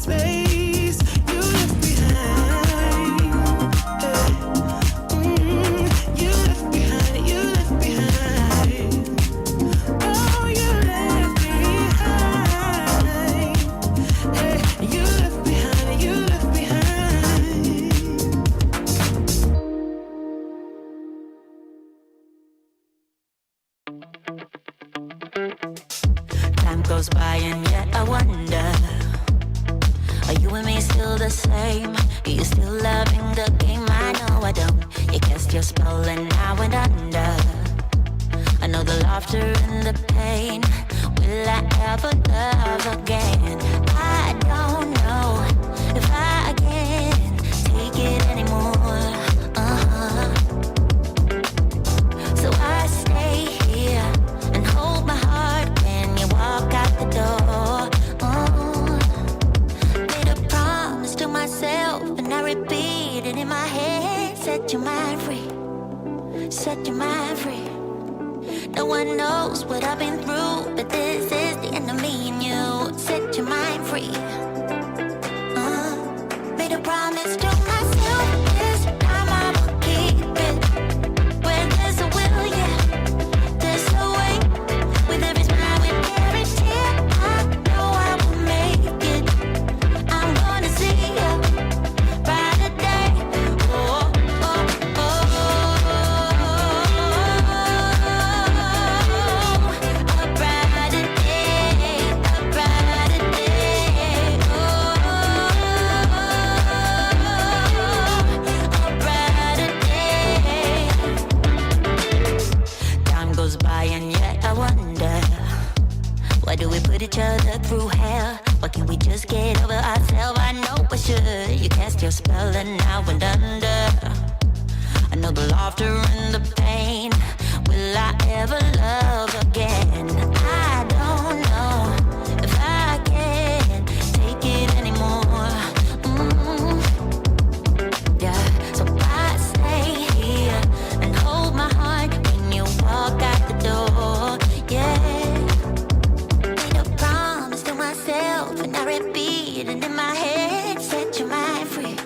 space you left behind. You left behind, you left behind. Oh, you left behind. You left behind, you left behind. Time goes by and yet I wonder, are you and me still the same? Are you still loving the game? I know I don't. You cast your spell and I went under. I know the laughter and the pain. Will I ever love again? I don't know if I can take it anymore. So I stay here and hold my heart when you walk out the door. Made a promise to myself and I repeat it in my head. Set your mind free, set your mind free. No one knows what I've been through, but this is the end of me and you. Set your mind free. Made a promise to myself, this time I will keep it. Where there's a will, yeah, there's a way. With every smile, with every tear, I know I will make it. I'm gonna see a brighter day. Oh, oh, oh, a brighter day, a brighter day. Oh, a brighter day. Time goes by and yet I wonder, why do we put each other through hell? Why can't we just get over ourselves? I know I should. You cast your spell and I went under. I know the laughter and the pain. Will I ever love again? I don't know if I can take it anymore. Yeah, so I stay here and hold my heart when you walk out the door. Yeah, made a promise to myself and I repeat it in my head. Set your mind free,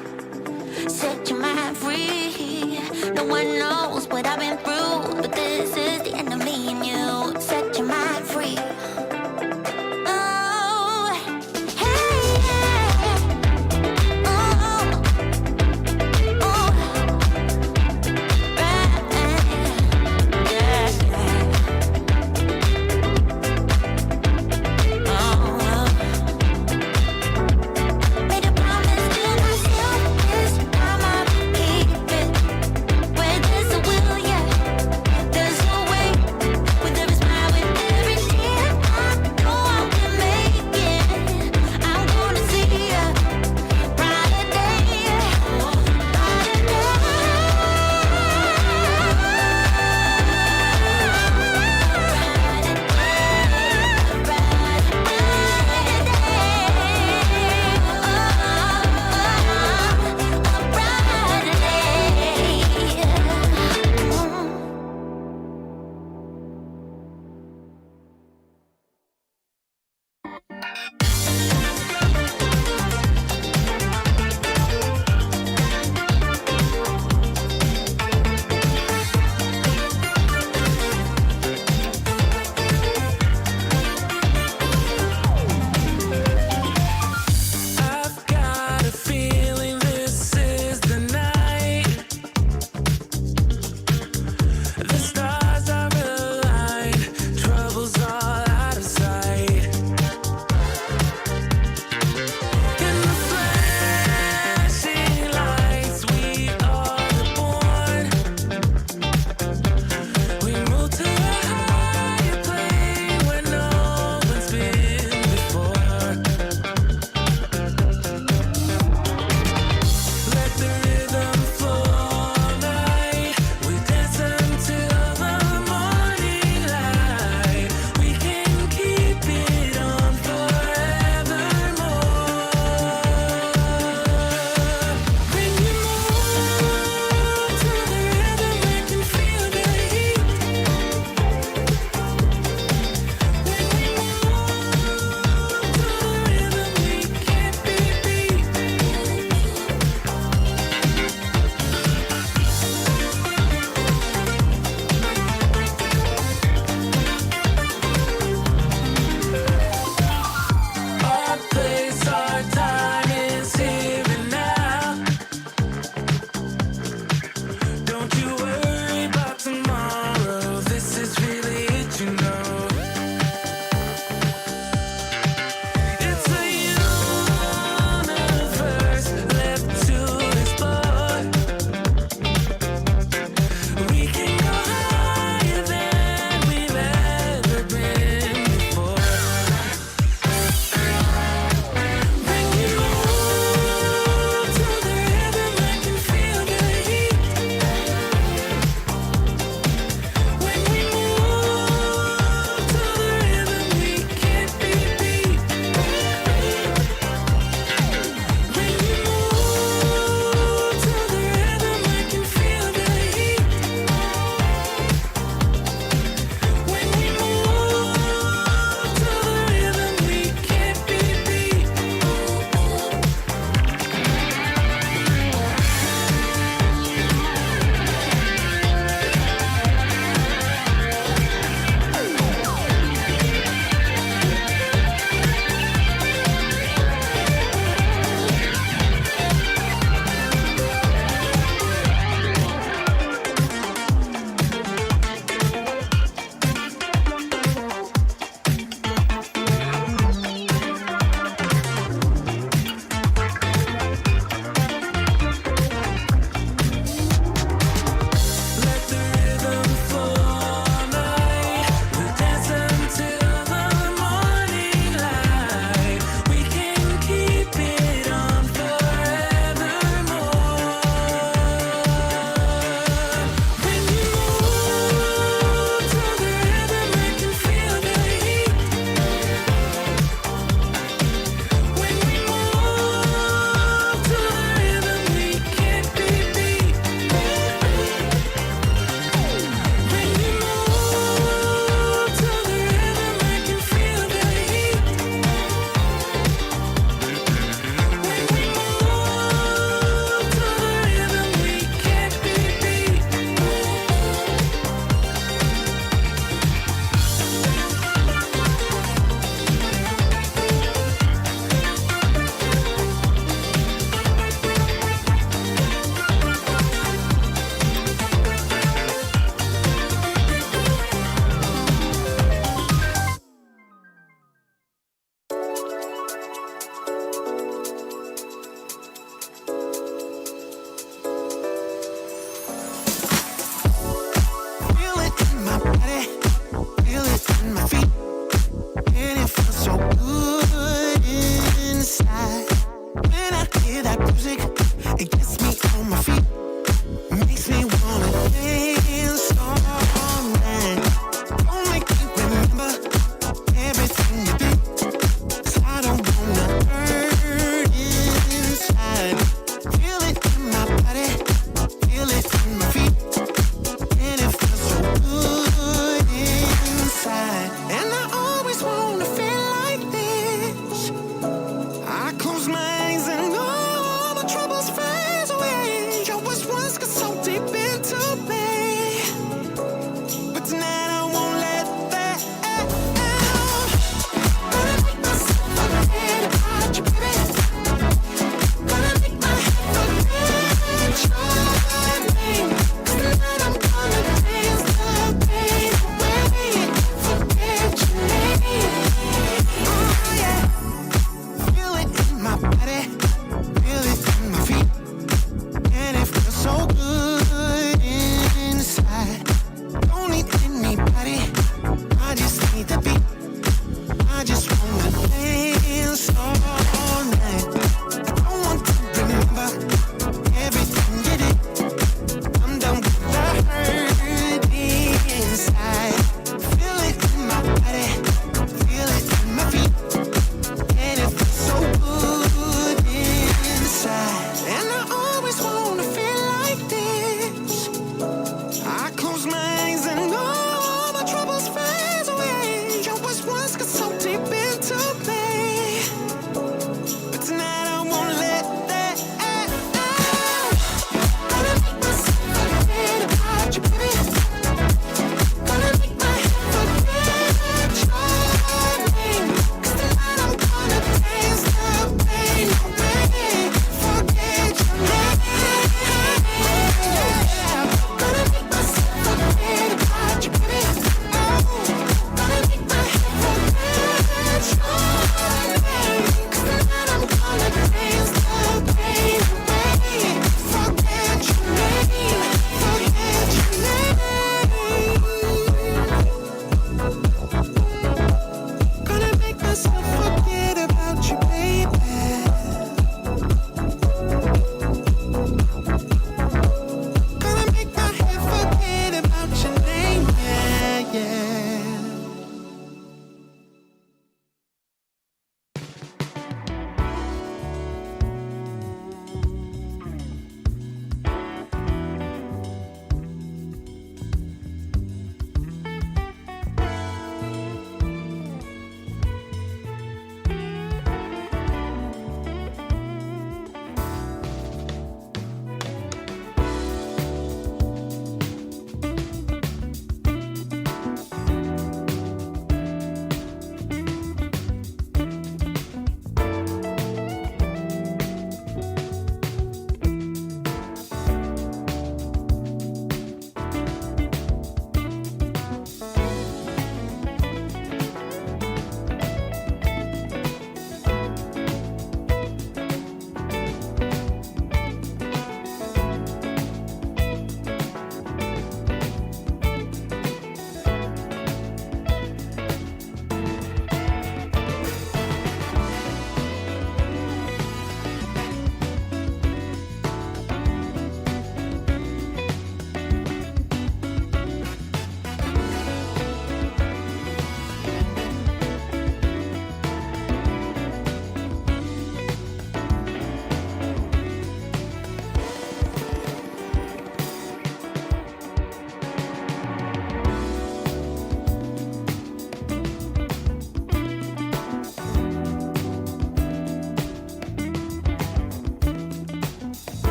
set your mind free. No one knows what I've been through, but this is the end of me and you. Set your mind free. Oh, hey, yeah. Oh, oh, right, yeah, yeah. Oh,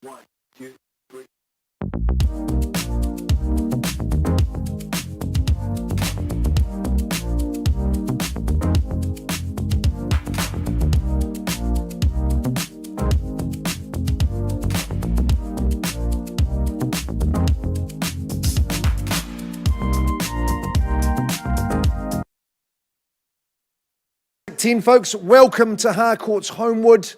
One, two, three. Folks, welcome to Harcourts Holmwood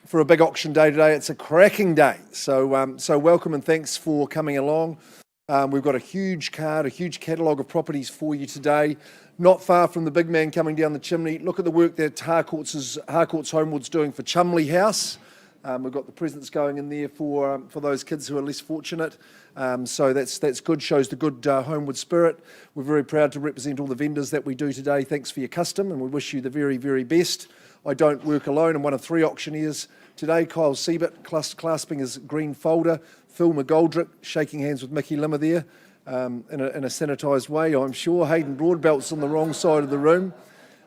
for a big auction day today. It's a cracking day, so welcome and thanks for coming along. We've got a huge card, a huge catalogue of properties for you today. Not far from the big man coming down the chimney. Look at the work that Harcourts Holmwood's doing for Chumley House. We've got the presents going in there for those kids who are less fortunate. So that's good, shows the good Holmwood spirit. We're very proud to represent all the vendors that we do today. Thanks for your custom, and we wish you the very, very best. I don't work alone. I'm one of 3 auctioneers today. Kyle Siebert clasping his green folder. Phil McGoldrick shaking hands with Mickey Limmer there in a sanitised way, I'm sure. Hayden Broadbelt's on the wrong side of the room.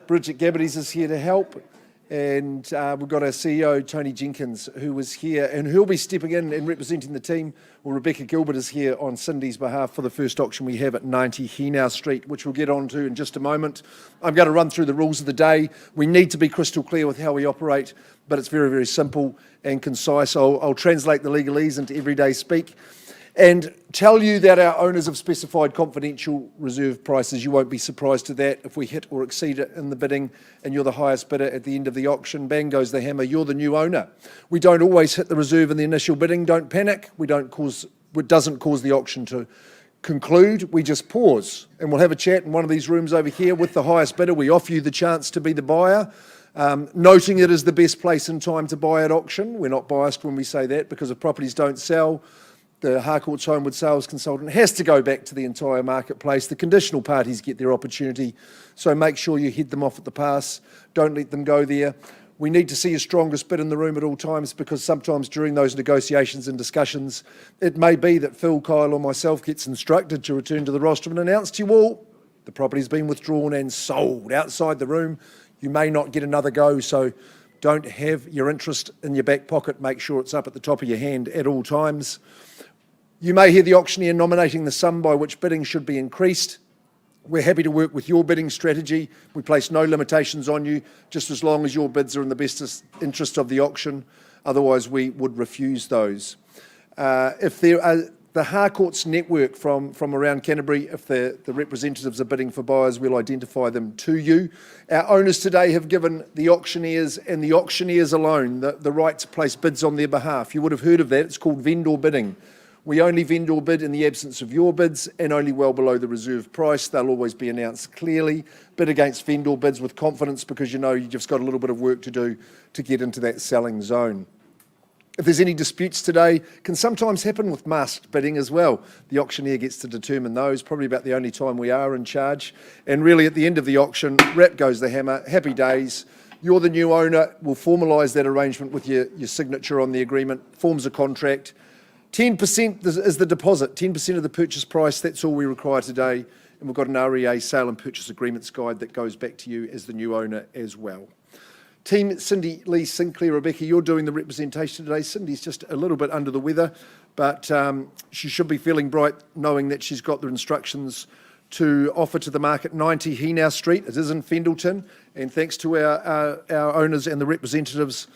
Bridget Gabbities is here to help. And we've got our CEO, Tony Jenkins, who was here, and who'll be stepping in and representing the team. Well, Rebecca Gilbert is here on Cindy's behalf for the first auction we have at 90 Henau Street, which we'll get on to in just a moment. I'm going to run through the rules of the day. We need to be crystal clear with how we operate, but it's very, very simple and concise. I'll translate the legalese into everyday speak and tell you that our owners have specified confidential reserve prices. You won't be surprised to that. If we hit or exceed it in the bidding and you're the highest bidder at the end of the auction, bang goes the hammer, you're the new owner. We don't always hit the reserve in the initial bidding. Don't panic. It doesn't cause the auction to conclude. We just pause and we'll have a chat in one of these rooms over here with the highest bidder. We offer you the chance to be the buyer. Noting it is the best place and time to buy at auction. We're not biased when we say that, because if properties don't sell, the Harcourts Holmwood sales consultant has to go back to the entire marketplace. The conditional parties get their opportunity, so make sure you head them off at the pass. Don't let them go there. We need to see your strongest bid in the room at all times, because sometimes during those negotiations and discussions, it may be that Phil, Kyle or myself gets instructed to return to the rostrum and announce to you all the property's been withdrawn and sold outside the room. You may not get another go, so don't have your interest in your back pocket. Make sure it's up at the top of your hand at all times. You may hear the auctioneer nominating the sum by which bidding should be increased. We're happy to work with your bidding strategy. We place no limitations on you, just as long as your bids are in the best interest of the auction. Otherwise, we would refuse those. If there are the Harcourts network from around Canterbury, if the representatives are bidding for buyers, we'll identify them to you. Our owners today have given the auctioneers and the auctioneers alone the right to place bids on their behalf. You would have heard of that. It's called vendor bidding. We only vendor bid in the absence of your bids and only well below the reserve price. They'll always be announced clearly. Bid against vendor bids with confidence, because you know you've just got a little bit of work to do to get into that selling zone. If there's any disputes today, can sometimes happen with masked bidding as well. The auctioneer gets to determine those, probably about the only time we are in charge. And really at the end of the auction, rap goes the hammer, happy days. You're the new owner. We'll formalise that arrangement with your signature on the agreement, forms a contract. 10% is the deposit, 10% of the purchase price. That's all we require today. And we've got an REA sale and purchase agreements guide that goes back to you as the new owner as well. Team Cindy, Lee, Sinclair, Rebecca, you're doing the representation today. Cindy's just a little bit under the weather, but she should be feeling bright knowing that she's got the instructions to offer to the market 90 Henau Street. It is in Fendleton, and thanks to our owners and the representatives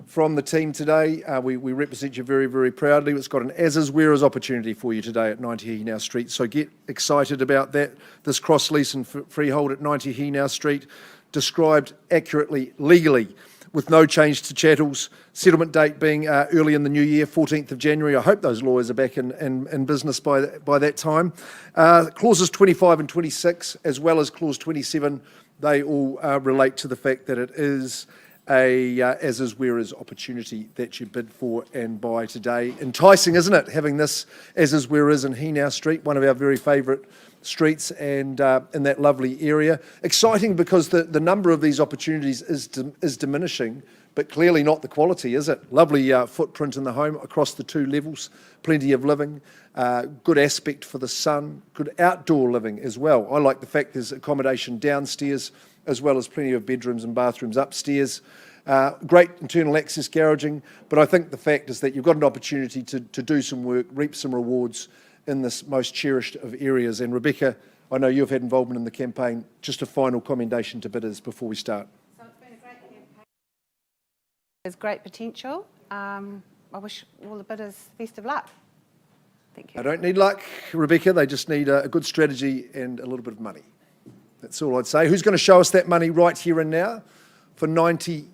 from the team today, we represent you very, very proudly. It's got an as-is-whereas opportunity for you today at 90 Henau Street, so get excited about that. This cross-lease and freehold at 90 Henau Street, described accurately, legally, with no change to chattels. Settlement date being early in the new year, 14th of January. I hope those lawyers are back in business by that time. Clauses 25 and 26, as well as clause 27, they all relate to the fact that it is a as-is-whereas opportunity that you bid for and buy today. Enticing, isn't it, having this as-is-whereas in Henau Street, one of our very favourite streets and in that lovely area. Exciting because the number of these opportunities is diminishing, but clearly not the quality, is it? Lovely footprint in the home across the 2 levels, plenty of living, good aspect for the sun, good outdoor living as well. I like the fact there's accommodation downstairs as well as plenty of bedrooms and bathrooms upstairs. Great internal access garaging, but I think the fact is that you've got an opportunity to do some work, reap some rewards in this most cherished of areas. And Rebecca, I know you've had involvement in the campaign. Just a final commendation to bidders before we start. So it's been a great campaign. There's great potential. I wish all the bidders best of luck. Thank you. They don't need luck, Rebecca. They just need a good strategy and a little bit of money. That's all I'd say. Who's going to show us that money right here and now for 90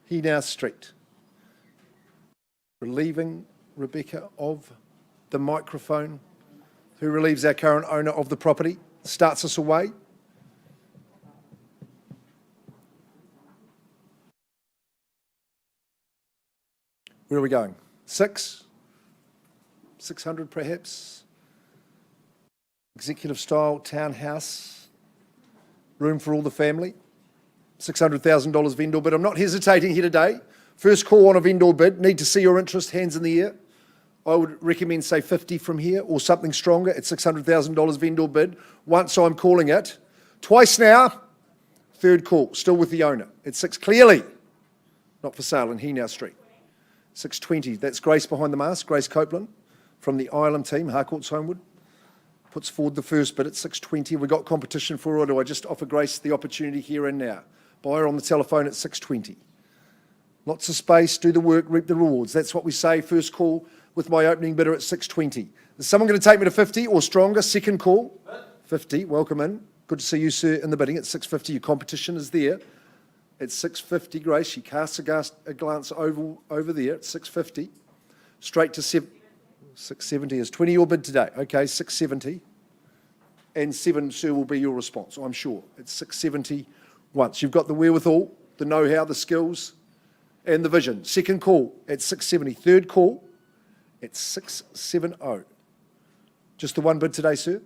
Henau Street? Relieving Rebecca of the microphone. Who relieves our current owner of the property? Starts us away. Where are we going? 600 perhaps? Executive style townhouse, room for all the family. $600,000 vendor bid. I'm not hesitating here today. First call on a vendor bid. Need to see your interest, hands in the air. I would recommend, say, 50 from here or something stronger at $600,000 vendor bid. Once I'm calling it. Twice now. Third call, still with the owner. At 6, clearly not for sale in Henau Street. 620, that's Grace behind the mask, Grace Copeland from the Ireland team, Harcourts Holmwood. Puts forward the first bid at 620. We've got competition for it, or do I just offer Grace the opportunity here and now? Buyer on the telephone at 620. Lots of space, do the work, reap the rewards. That's what we say, first call with my opening bidder at 620. Is someone going to take me to 50 or stronger? Second call? 50, welcome in. Good to see you, sir, in the bidding at 650. Your competition is there. At 650, Grace, she casts a glance over there at 650. Straight to 670 is 20 your bid today. Okay, 670. And 7, sir, will be your response, I'm sure. It's 670 once. You've got the wherewithal, the know-how, the skills, and the vision. Second call at 670. Third call at 670. Just the one bid today, sir?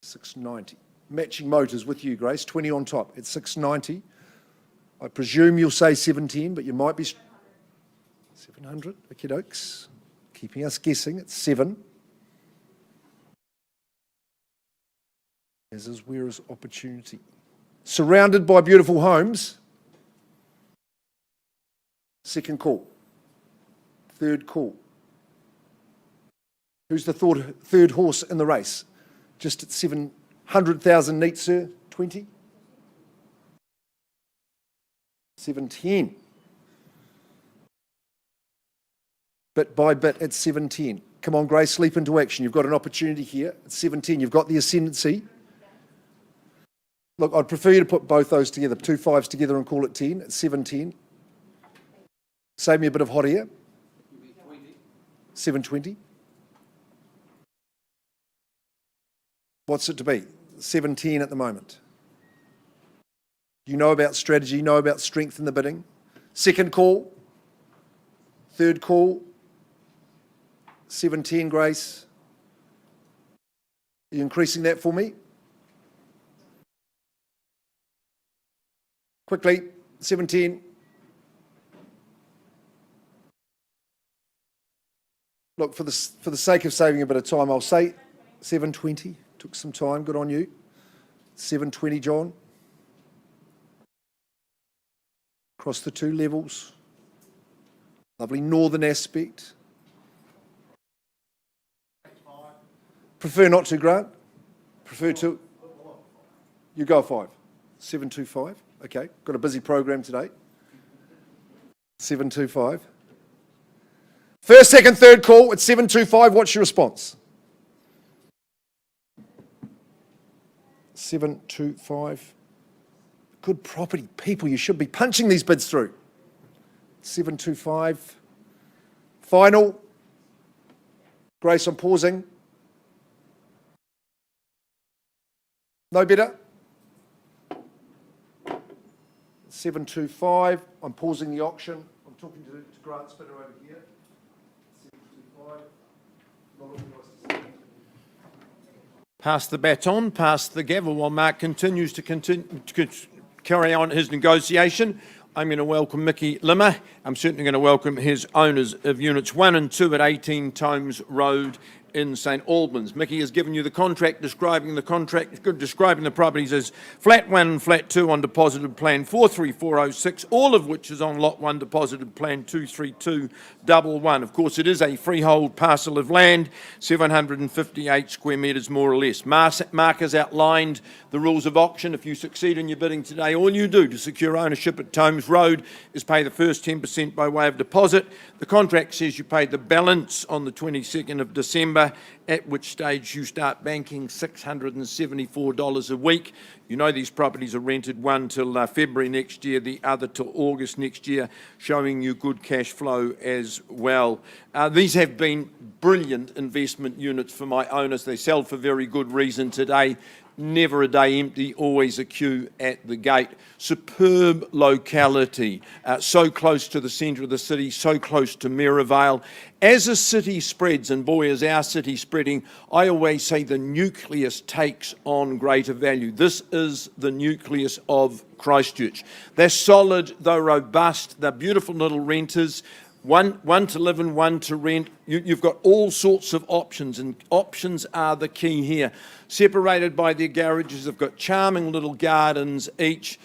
690. Matching motors with you, Grace. 20 on top at 690. I presume you'll say 710, but you might be 700. Okie dokes. Keeping us guessing at 7. As is where is opportunity. Surrounded by beautiful homes. Second call. Third call. Who's the third horse in the race? Just at 700,000 neat, sir. 20. 710. Bit by bit at 710. Come on, Grace, leap into action. You've got an opportunity here at 710. You've got the ascendancy. Look, I'd prefer you to put both those together, 2 5s together and call it 10 at 710. Save me a bit of hot air. 720. What's it to be? 710 at the moment. You know about strategy, you know about strength in the bidding. Second call. Third call. 710, Grace. Are you increasing that for me? Quickly, 710. Look, for the sake of saving a bit of time, I'll say 720. Took some time, good on you. 720, John. Across the 2 levels. Lovely northern aspect. Prefer not to, Grant? Prefer to? You go 5. 725. Okay, got a busy program today. 725. First, second, third call at 725. What's your response? 725. Good property. People, you should be punching these bids through. 725. Final. Grace, I'm pausing. No better? 725. I'm pausing the auction. I'm talking to Grant's bidder over here. 725. Not all yours. Pass the baton, pass the gavel while Mark continues to carry on his negotiation. I'm going to welcome Mickey Limmer. I'm certainly going to welcome his owners of units 1 and 2 at 18 Tomes Road in St Albans. Mickey has given you the contract, describing the properties as flat 1 and flat 2 on deposited plan 43406, all of which is on lot 1 deposited plan 23211. Of course, it is a freehold parcel of land, 758 square metres more or less. Mark has outlined the rules of auction. If you succeed in your bidding today, all you do to secure ownership at Tomes Road is pay the first 10% by way of deposit. The contract says you pay the balance on the 22nd of December, at which stage you start banking $674 a week. You know these properties are rented, one till February next year, the other till August next year, showing you good cash flow as well. These have been brilliant investment units for my owners. They sell for very good reason today. Never a day empty, always a queue at the gate. Superb locality, so close to the centre of the city, so close to Maryvale. As a city spreads, and boy is our city spreading, I always say the nucleus takes on greater value. This is the nucleus of Christchurch. They're solid, they're robust, they're beautiful little renters. One to live in, one to rent. You've got all sorts of options, and options are the key here. Separated by their garages, they've got charming little gardens each.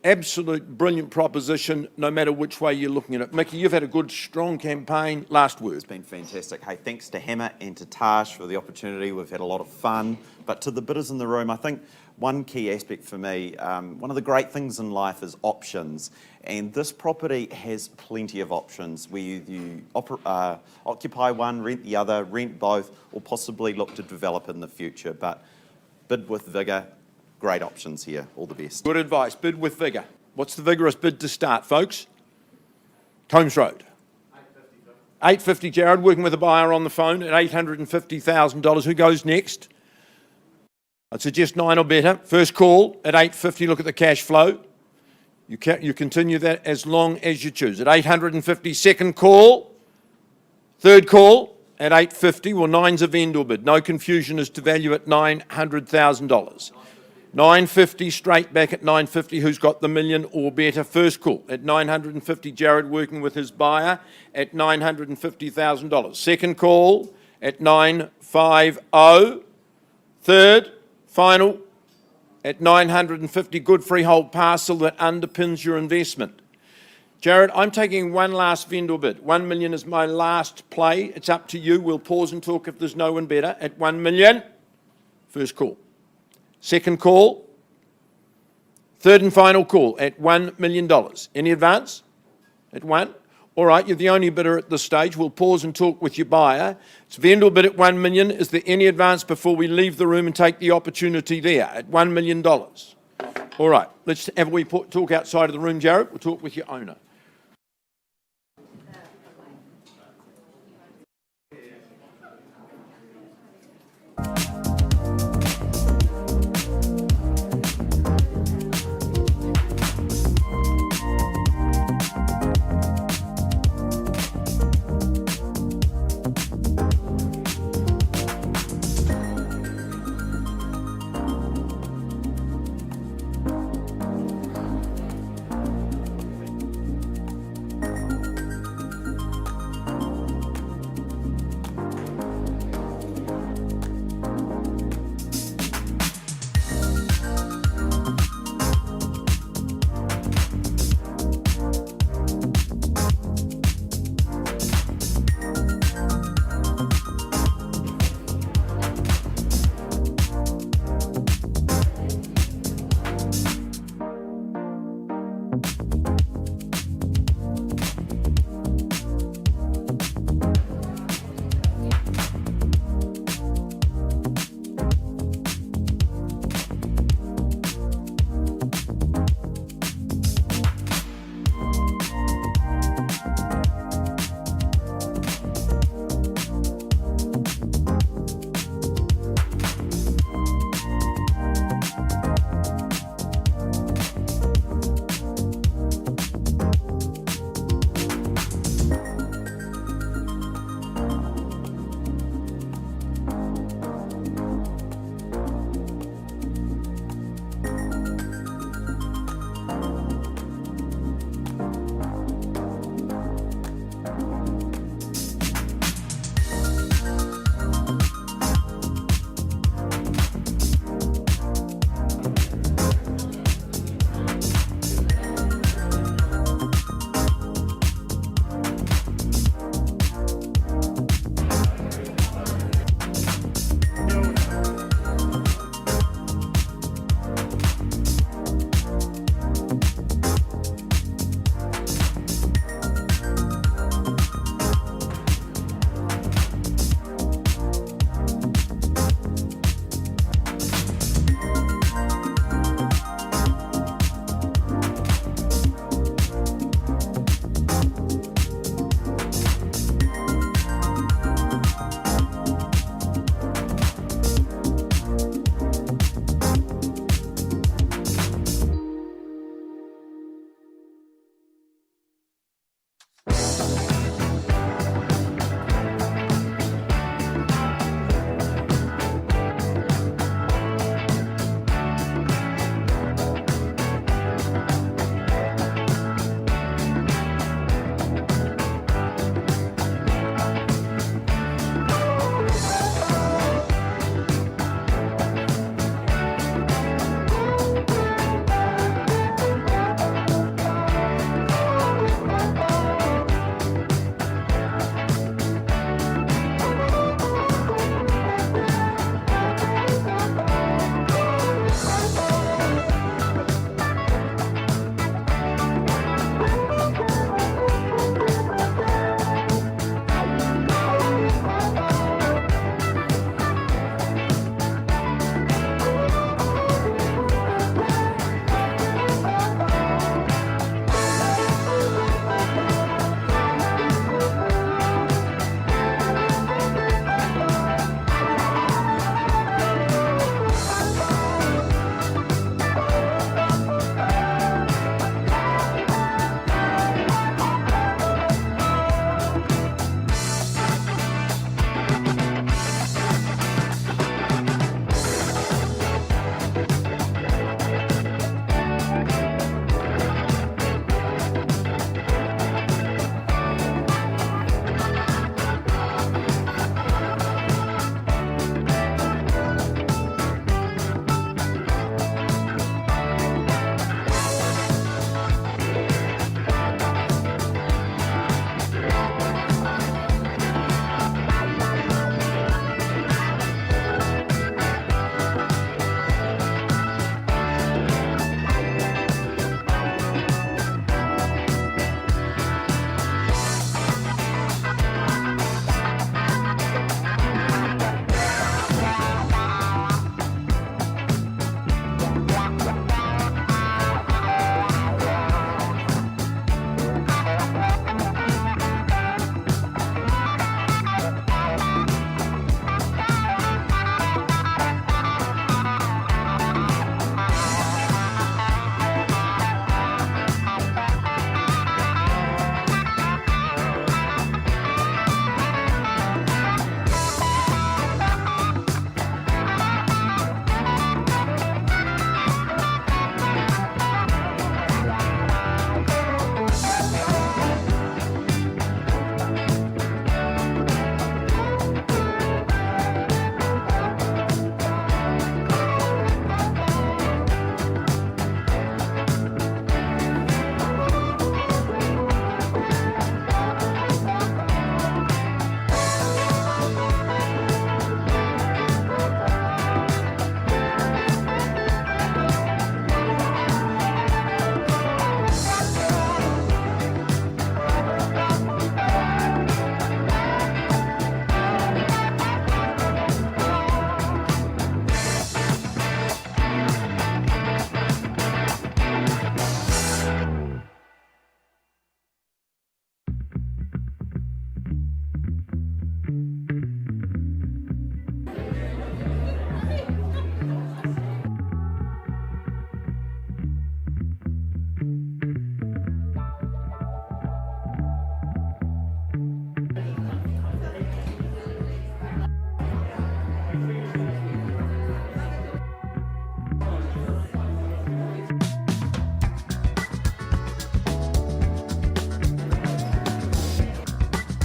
Absolute brilliant proposition, no matter which way you're looking at it. Mickey, you've had a good, strong campaign. Last word. It's been fantastic. Hey, thanks to Hammer and to Tash for the opportunity. We've had a lot of fun. But to the bidders in the room, I think one key aspect for me, one of the great things in life is options. And this property has plenty of options where you occupy one, rent the other, rent both, or possibly look to develop in the future. But bid with vigour. Great options here. All the best. Good advice. Bid with vigour. What's the vigorous bid to start, folks? Tomes Road. $850, Jared, working with a buyer on the phone at $850,000. Who goes next? I'd suggest 9 or better. First call at $850. Look at the cash flow. You continue that as long as you choose. At $850, second call. Third call at $850. Well, 9's a vendor bid. No confusion as to value at $900,000. $950 straight back at $950. Who's got the million or better? First call at $950. Jared working with his buyer at $950,000. Second call at $950. Third, final at $950. Good freehold parcel that underpins your investment. Jared, I'm taking one last vendor bid. $1 million is my last play. It's up to you. We'll pause and talk if there's no one better. At $1 million, first call. Second call. Third and final call at $1 million. Any advance? At 1? All right, you're the only bidder at this stage. We'll pause and talk with your buyer. It's vendor bid at $1 million. Is there any advance before we leave the room and take the opportunity there at $1 million? All right, let's have a wee talk outside of the room, Jared. We'll talk with your owner.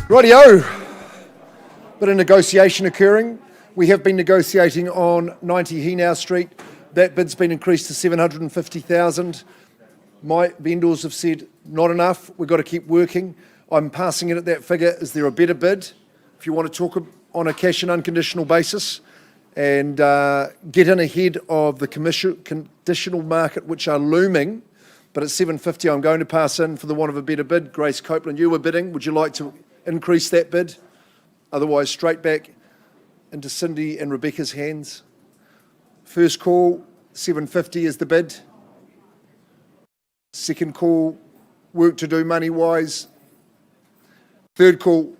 Rightio. Bit of negotiation occurring. We have been negotiating on 90 Henau Street. That bid's been increased to 750,000. My vendors have said, not enough, we've got to keep working. I'm passing it at that figure. Is there a better bid? If you want to talk on a cash and unconditional basis and get in ahead of the conditional market, which are looming, but at 750, I'm going to pass in for the want of a better bid. Grace Copeland, you were bidding. Would you like to increase that bid? Otherwise, straight back into Cindy and Rebecca's hands. First call, 750 is the bid. Second call, work to do money-wise. Third call,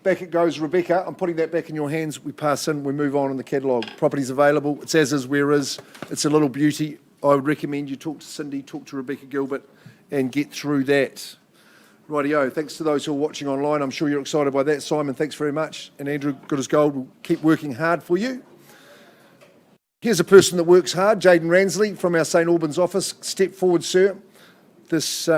back it goes, Rebecca. I'm putting that back in your hands. We pass in, we move on in the catalogue. Property's available. It's as is, where is. It's a little beauty. I would recommend you talk to Cindy, talk to Rebecca Gilbert, and get through that. Rightio, thanks to those who are watching online. I'm sure you're excited by that. Simon, thanks very much. And Andrew, good as gold. We'll keep working hard for you. Here's a person that works hard, Jaden Ransley from our St Albans office. Step forward, sir. This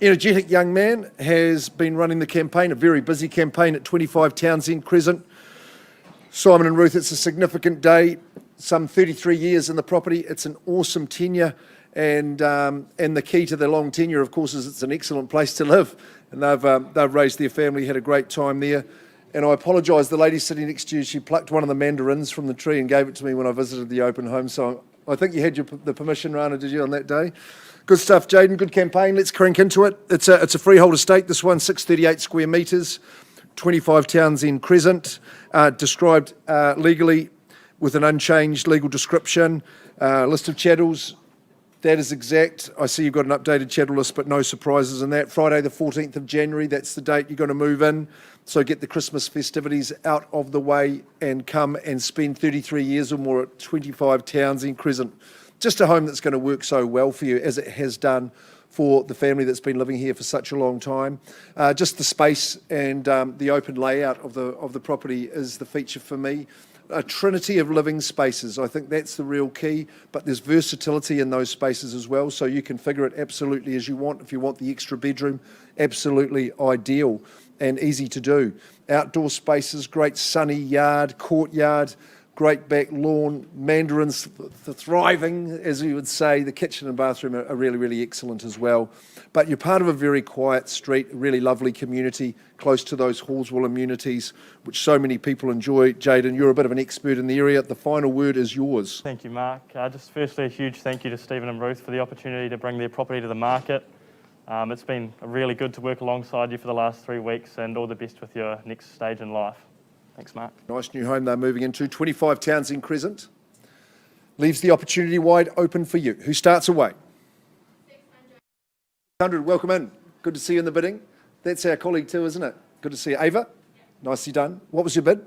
energetic young man has been running the campaign, a very busy campaign at 25 Townsend Crescent. Simon and Ruth, it's a significant day. Some 33 years in the property. It's an awesome tenure. And the key to the long tenure, of course, is it's an excellent place to live. And they've raised their family, had a great time there. And I apologise, the lady sitting next to you, she plucked one of the mandarins from the tree and gave it to me when I visited the open home. So I think you had the permission, Rana, did you, on that day? Good stuff, Jaden, good campaign. Let's crank into it. It's a freehold estate, this one, 638 square metres, 25 Townsend Crescent, described legally with an unchanged legal description, list of chattels. That is exact. I see you've got an updated chattel list, but no surprises in that. Friday the 14th of January, that's the date you're going to move in. So get the Christmas festivities out of the way and come and spend 33 years or more at 25 Townsend Crescent. Just a home that's going to work so well for you, as it has done for the family that's been living here for such a long time. Just the space and the open layout of the property is the feature for me. A trinity of living spaces. I think that's the real key, but there's versatility in those spaces as well, so you configure it absolutely as you want. If you want the extra bedroom, absolutely ideal and easy to do. Outdoor spaces, great sunny yard, courtyard, great back lawn, mandarins thriving, as you would say. The kitchen and bathroom are really, really excellent as well. But you're part of a very quiet street, a really lovely community, close to those Hallswell amenities, which so many people enjoy. Jaden, you're a bit of an expert in the area. The final word is yours. Thank you, Mark. Just firstly, a huge thank you to Stephen and Ruth for the opportunity to bring their property to the market. It's been really good to work alongside you for the last 3 weeks, and all the best with your next stage in life. Thanks, Mark. Nice new home they're moving into, 25 Townsend Crescent. Leaves the opportunity wide open for you. Who starts away? 600, welcome in. Good to see you in the bidding. That's our colleague too, isn't it? Good to see you. Ava, nicely done. What was your bid?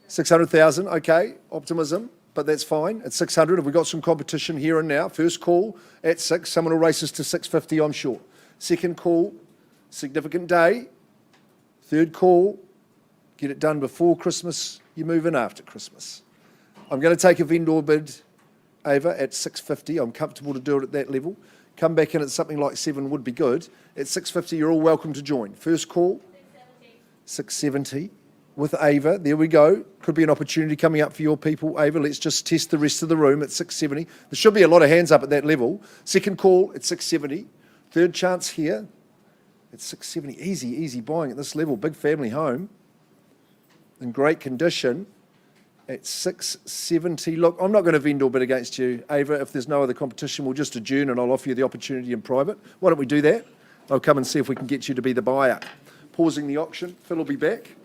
600,000, okay, optimism, but that's fine. At 600, have we got some competition here and now? First call at 6, someone will race us to 650, I'm sure. Second call, significant day. Third call, get it done before Christmas, you move in after Christmas. I'm going to take a vendor bid, Ava, at 650. I'm comfortable to do it at that level. Come back in at something like 7 would be good. At 650, you're all welcome to join. First call, 670 with Ava. There we go. Could be an opportunity coming up for your people, Ava. Let's just test the rest of the room at 670. There should be a lot of hands up at that level. Second call at 670. Third chance here at 670. Easy buying at this level. Big family home in great condition at 670. Look, I'm not going to vendor bid against you, Ava. If there's no other competition, we'll just adjourn and I'll offer you the opportunity in private. Why don't we do that? I'll come and see if we can get you to be the buyer. Pausing the auction. Phil will be back.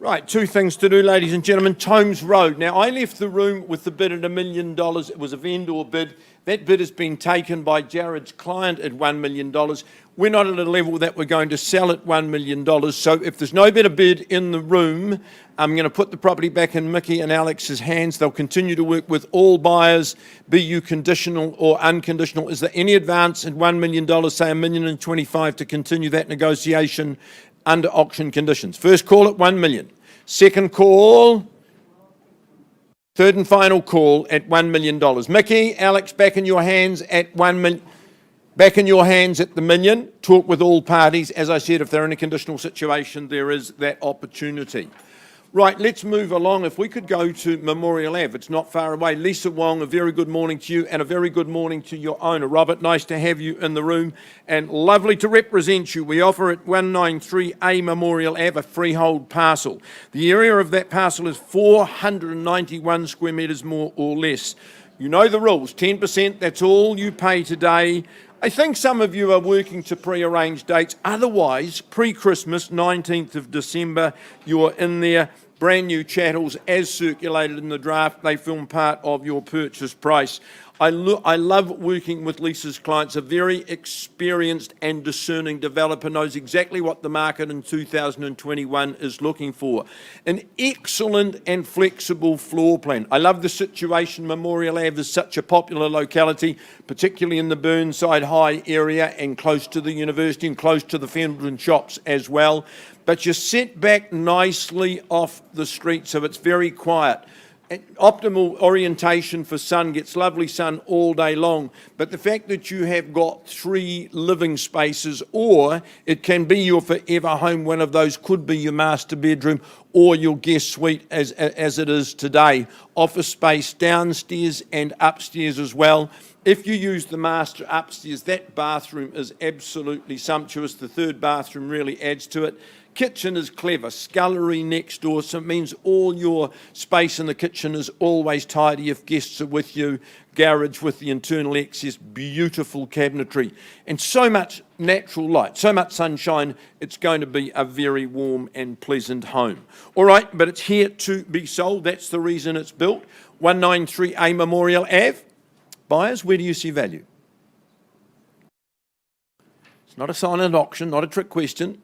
Right, two things to do, ladies and gentlemen. Tomes Road. Now, I left the room with the bid at $1 million. It was a vendor bid. That bid has been taken by Jared's client at $1 million. We're not at a level that we're going to sell at $1 million. So if there's no better bid in the room, I'm going to put the property back in Mickey and Alex's hands. They'll continue to work with all buyers, be you conditional or unconditional. Is there any advance at $1 million, say $1,025,000, to continue that negotiation under auction conditions? First call at $1 million. Second call Third and final call at $1 million. Mickey, Alex, back in your hands at $1 million. Back in your hands at the million. Talk with all parties. As I said, if they're in a conditional situation, there is that opportunity. Right, let's move along. If we could go to Memorial Ave, it's not far away. Lisa Wong, a very good morning to you and a very good morning to your owner. Robert, nice to have you in the room and lovely to represent you. We offer at 193A Memorial Ave a freehold parcel. The area of that parcel is 491 square metres more or less. You know the rules, 10%, that's all you pay today. I think some of you are working to pre-arrange dates. Otherwise, pre-Christmas, 19th of December, you're in there. Brand new chattels as circulated in the draft. They form part of your purchase price. I love working with Lisa's clients. A very experienced and discerning developer knows exactly what the market in 2021 is looking for. An excellent and flexible floor plan. I love the situation. Memorial Ave is such a popular locality, particularly in the Burnside High area and close to the university and close to the Fendon shops as well. But you're set back nicely off the street, so it's very quiet. Optimal orientation for sun, gets lovely sun all day long, but the fact that you have got 3 living spaces, or it can be your forever home, one of those could be your master bedroom or your guest suite as it is today. Office space downstairs and upstairs as well. If you use the master upstairs, that bathroom is absolutely sumptuous. The third bathroom really adds to it. Kitchen is clever, scullery next door, so it means all your space in the kitchen is always tidy if guests are with you. Garage with the internal access, beautiful cabinetry, and so much natural light, so much sunshine, it's going to be a very warm and pleasant home. All right, but it's here to be sold. That's the reason it's built. 193A Memorial Ave. Buyers, where do you see value? It's not a silent auction, not a trick question.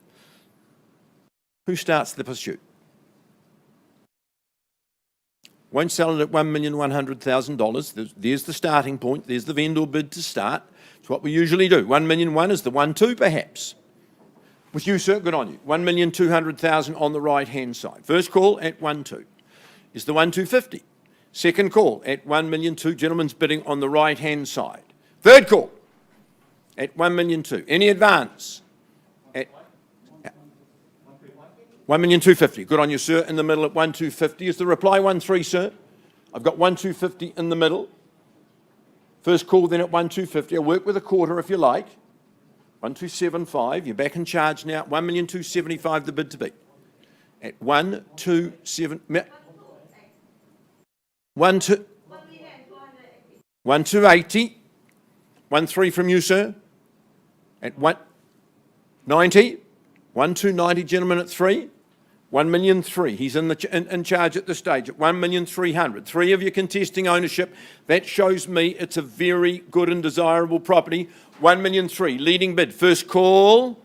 Who starts the pursuit? Won't sell it at $1,100,000. There's the starting point. There's the vendor bid to start. It's what we usually do. 1,000,001 is the 1-2 perhaps. With you, sir, good on you. 1,200,000 on the right-hand side. First call at 1-2 is the 1,250. Second call at 1,000,002. Gentlemen's bidding on the right-hand side. Third call at 1,000,002. Any advance? At 1,250,000. Good on you, sir. In the middle at 1,250. Is the reply 1-3, sir? I've got 1,250 in the middle. First call then at 1,250. I'll work with a quarter if you like. 1,275. You're back in charge now. 1,275,000 the bid to be. At 1,280. 1,280. 1-3 from you, sir. At 1,90. 1,290, gentlemen, at 3. 1,000,003. He's in charge at this stage at 1,300,000. 3 of you contesting ownership. That shows me it's a very good and desirable property. 1,000,003. Leading bid. First call.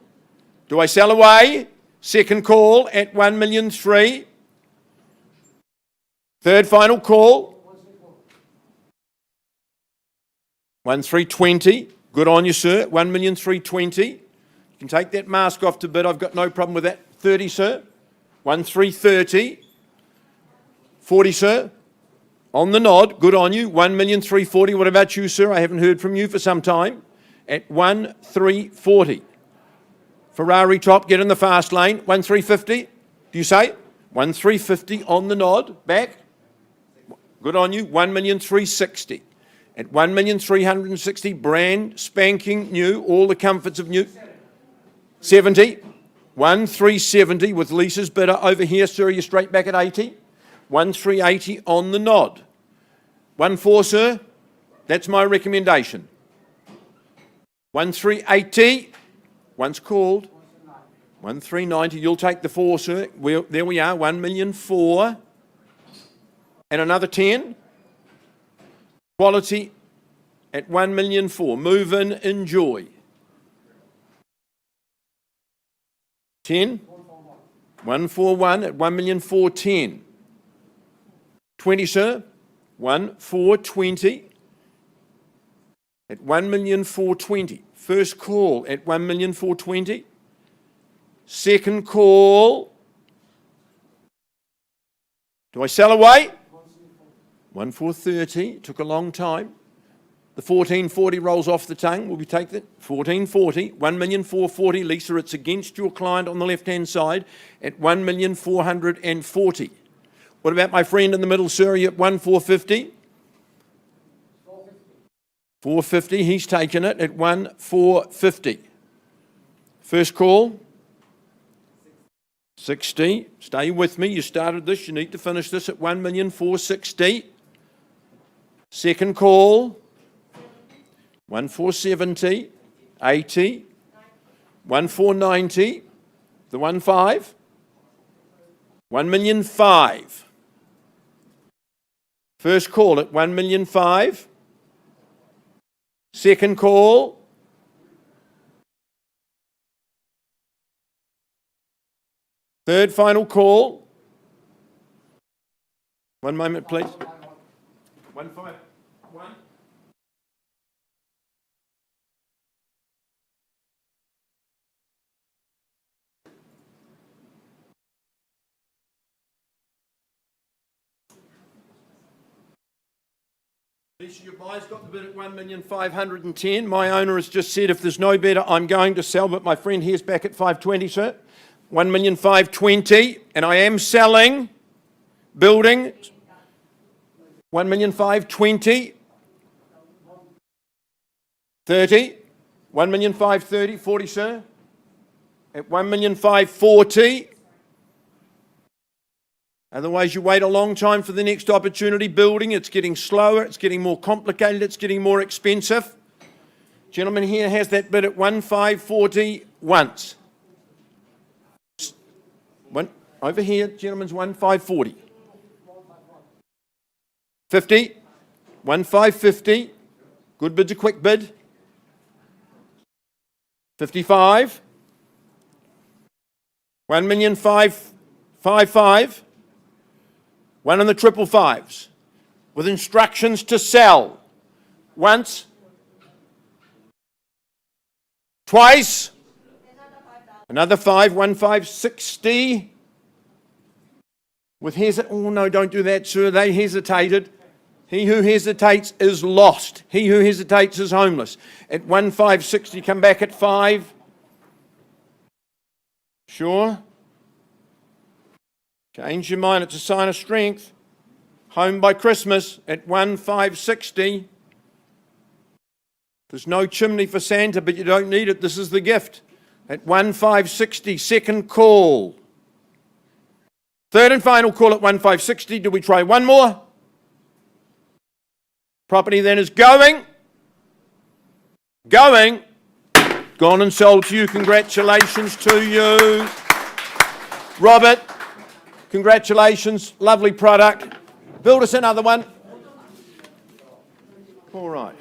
Do I sell away? Second call at 1,000,003. Third final call. 1,320. Good on you, sir. 1,320,000. You can take that mask off to bid. I've got no problem with that. 30, sir. 1,330,000. 40, sir. On the nod. Good on you. 1,340,000. What about you, sir? I haven't heard from you for some time. At 1,340,000. Ferrari top, get in the fast lane. 1,350,000. Do you say? 1,350,000 on the nod. Back. Good on you. 1,360,000. At 1,360,000, brand spanking new, all the comforts of new. 70. 1,370 with Lisa's bidder over here, sir. You're straight back at 80. 1,380 on the nod. 1,4, sir. That's my recommendation. 1,380. Once called. 1,390. You'll take the 4, sir. There we are. 1,004,000. And another 10. Quality at 1,004,000. Move in, enjoy. 10. 141 at 1,410,000. 20, sir. 1,420,000 at 1,420,000. First call at 1,420,000. Second call. Do I sell away? 1430, took a long time. The 1440 rolls off the tongue. Will we take that? 1440, 1,440,000. Lisa, it's against your client on the left-hand side at 1,440,000. What about my friend in the middle, sir? Are you at 1,450? 450, he's taken it at 1,450. First call. 60. Stay with me. You started this. You need to finish this at 1,460,000. Second call. 1,470,000. 80. 1,490,000. The 1,500,000. 1,500,000. First call at 1,500,000. Second call. Third final call. One moment, please. 151. Lisa, your buyer's got the bid at 1,510,000. My owner has just said if there's no better, I'm going to sell, but my friend here's back at 520, sir. 1,520,000, and I am selling, building, 1,520,000, 30, 1,530,000, 40, sir, at 1,540,000. Otherwise, you wait a long time for the next opportunity. Building, it's getting slower, it's getting more complicated, it's getting more expensive. Gentleman here has that bid at 1,540,000 once. One over here, gentleman's 1,540,000. 50, 1,550,000. Good bid's a quick bid. 55, 1,555,000. One on the 555s with instructions to sell. Once, twice, another 1,560. With oh no, don't do that, sir. They hesitated. He who hesitates is lost. He who hesitates is homeless. At 1,560, come back at 5. Sure? Change your mind, it's a sign of strength. Home by Christmas at 1,560. There's no chimney for Santa, but you don't need it. This is the gift. At 1,560, second call. Third and final call at 1,560. Do we try one more? Property then is going, gone and sold to you. Congratulations to you. Robert. Congratulations, lovely product. Build us another one. All right.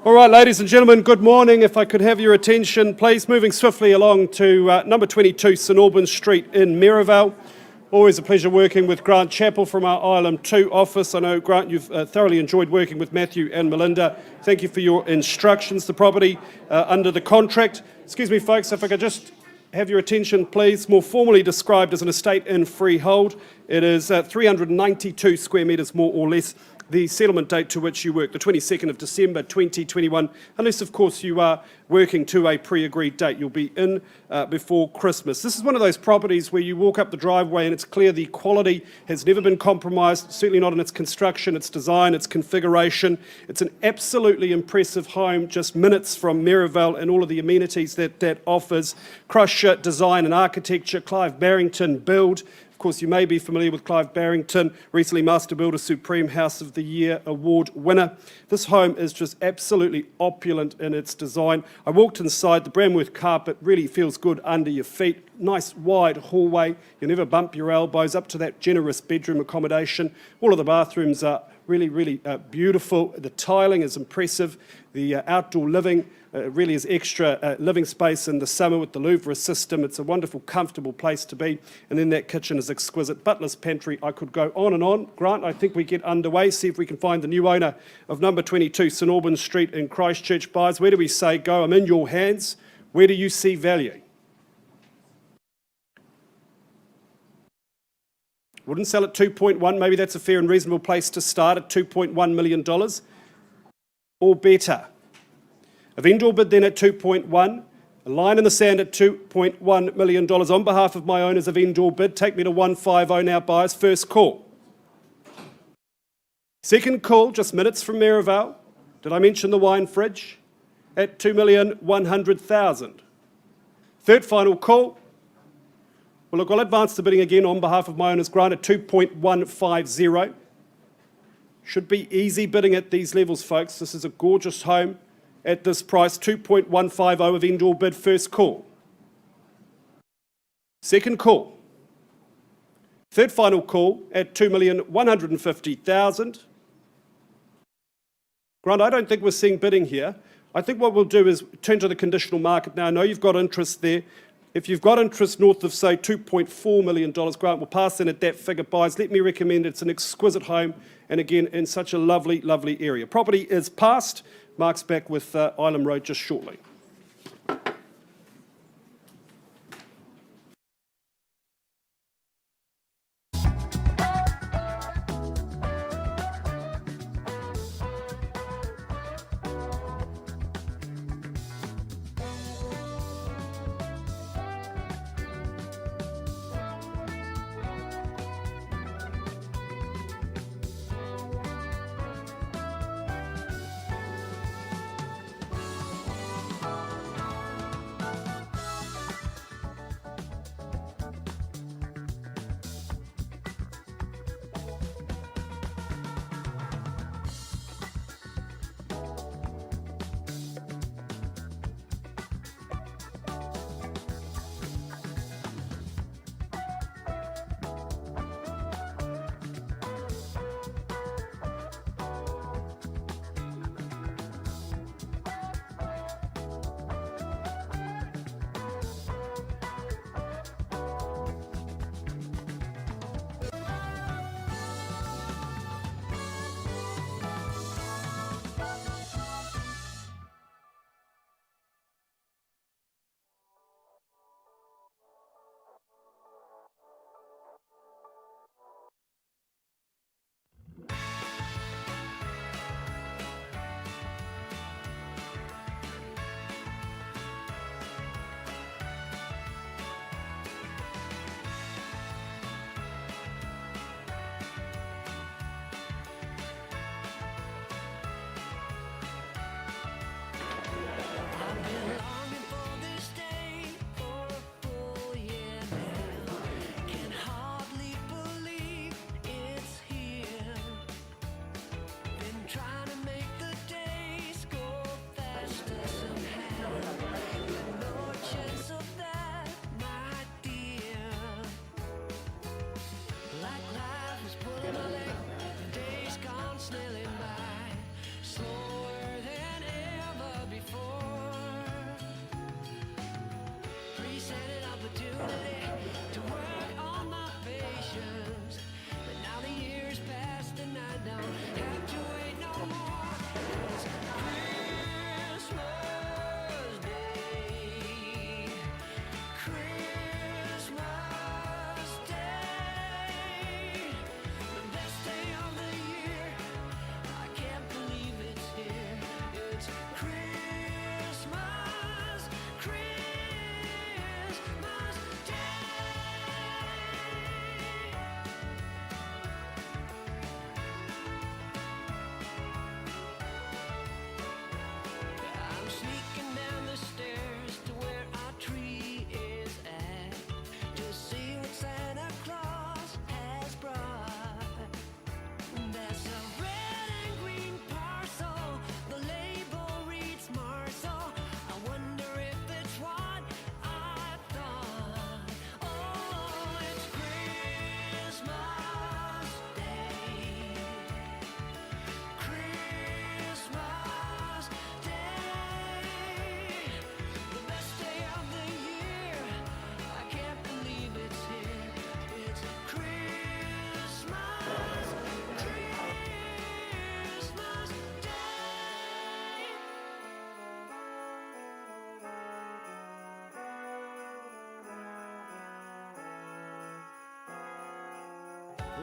All right, ladies and gentlemen, good morning. If I could have your attention, please. Moving swiftly along to number 22 St Albans Street in Maryvale. Always a pleasure working with Grant Chappell from our Ireland 2 office. I know, Grant, you've thoroughly enjoyed working with Matthew and Melinda. Thank you for your instructions. The property under the contract. Excuse me, folks, if I could just have your attention, please. More formally described as an estate in freehold. It is 392 square metres, more or less. The settlement date to which you work, the 22nd of December 2021, unless of course you are working to a pre-agreed date. You'll be in before Christmas. This is one of those properties where you walk up the driveway and it's clear the quality has never been compromised, certainly not in its construction, its design, its configuration. It's an absolutely impressive home, just minutes from Maryvale and all of the amenities that offers. Crush design and architecture, Clive Barrington build. Of course, you may be familiar with Clive Barrington, recently Master Builder Supreme House of the Year Award winner. This home is just absolutely opulent in its design. I walked inside, the Bramworth carpet really feels good under your feet. Nice wide hallway, you never bump your elbows, up to that generous bedroom accommodation. All of the bathrooms are really, really beautiful. The tiling is impressive. The outdoor living really is extra living space in the summer with the Louvre system. It's a wonderful, comfortable place to be. And then that kitchen is exquisite. Butler's pantry, I could go on and on. Grant, I think we get underway, see if we can find the new owner of number 22 St Albans Street in Christchurch. Buyers, where do we say go? I'm in your hands. Where do you see value? Wouldn't sell at 2.1, maybe that's a fair and reasonable place to start at $2.1 million or better. A vendor bid then at 2.1, a line in the sand at $2.1 million. On behalf of my owners, a vendor bid, take me to 150 now, buyers, first call. Second call, just minutes from Merivale. Did I mention the wine fridge? At $2,100,000. Third final call. Well, look, I'll advance the bidding again on behalf of my owners, Grant, at 2.150. Should be easy bidding at these levels, folks. This is a gorgeous home at this price, 2.150 of indoor bid, first call. Second call. Third final call at $2,150,000. Grant, I don't think we're seeing bidding here. I think what we'll do is turn to the conditional market now. I know you've got interest there. If you've got interest north of, say, $2.4 million, Grant, we'll pass in at that figure. Buyers, let me recommend it's an exquisite home, and again, in such a lovely, lovely area. Property is passed. Mark's back with Ilam Road just shortly.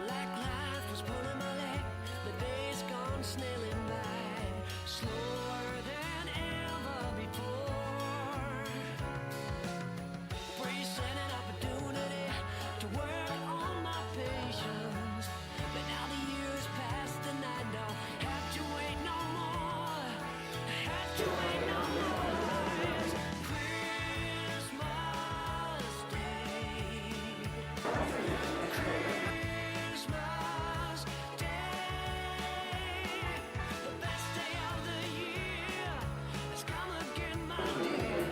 Like life was pulling my leg, the days gone snailing by, slower than ever before. Bracing an opportunity to work on my patience, but now the years passed and I don't have to wait no more. Have to wait no more. It's Christmas Day. Christmas Day, the best day of the year has come again, my dear.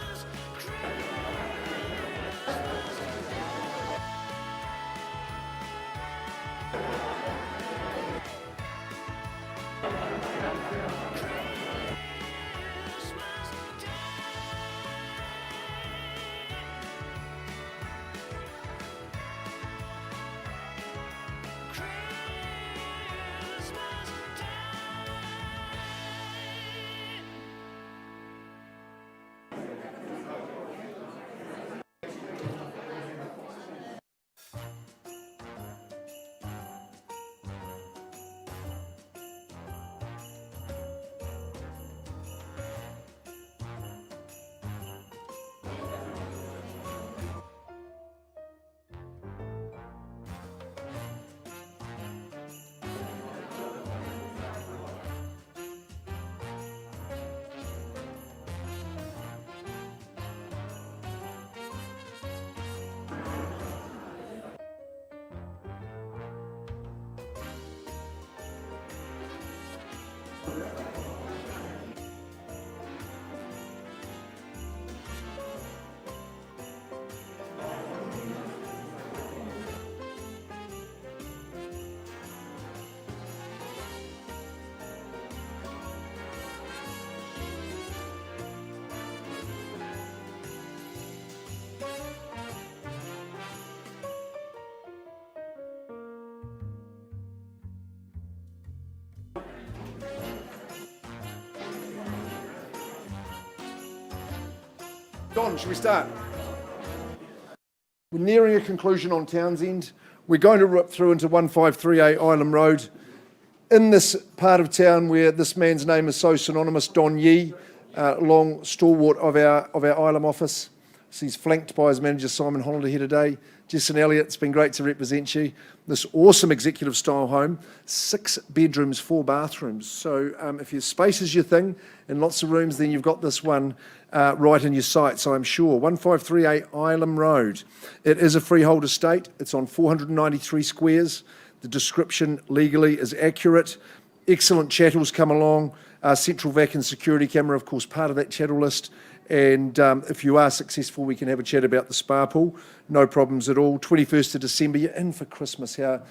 It's Christmas Day. Christmas Day. Don, should we start? We're nearing a conclusion on Townsend. We're going to rip through into 1538 Ilam Road. In this part of town where this man's name is so synonymous, Don Yee, long stalwart of our Ilam office. So he's flanked by his manager Simon Hollander here today. Jason Elliott, it's been great to represent you. This awesome executive style home, 6 bedrooms, 4 bathrooms. So if your space is your thing and lots of rooms, then you've got this one right in your sights, I'm sure. 1538 Ilam Road. It is a freehold estate. It's on 493 squares. The description legally is accurate. Excellent chattels come along. Central vac and security camera, of course, part of that chattel list. And if you are successful, we can have a chat about the spa pool. No problems at all. 21st of December, you're in for Christmas. How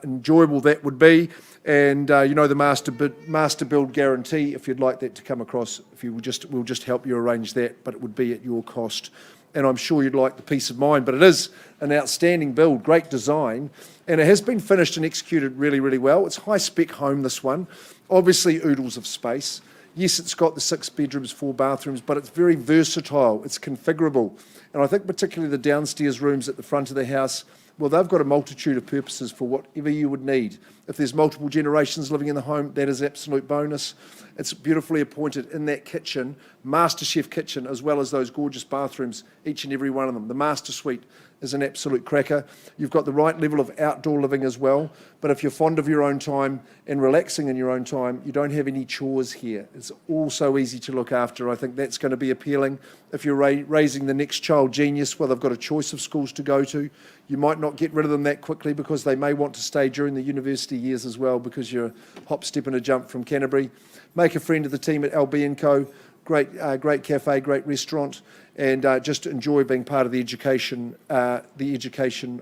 enjoyable that would be. And you know the master build guarantee, if you'd like that to come across, we'll just help you arrange that, but it would be at your cost. And I'm sure you'd like the peace of mind. But it is an outstanding build, great design, and it has been finished and executed really, really well. It's a high-spec home, this one. Obviously, oodles of space. Yes, it's got the 6 bedrooms, 4 bathrooms, but it's very versatile. It's configurable. And I think particularly the downstairs rooms at the front of the house, well, they've got a multitude of purposes for whatever you would need. If there's multiple generations living in the home, that is absolute bonus. It's beautifully appointed in that kitchen, master chef kitchen, as well as those gorgeous bathrooms, each and every one of them. The master suite is an absolute cracker. You've got the right level of outdoor living as well, but if you're fond of your own time and relaxing in your own time, you don't have any chores here. It's all so easy to look after. I think that's going to be appealing. If you're raising the next child genius, well, they've got a choice of schools to go to. You might not get rid of them that quickly because they may want to stay during the university years as well, because you're a hop, step and a jump from Canterbury. Make a friend of the team at LB & Co. Great cafe, great restaurant, and just enjoy being part of the education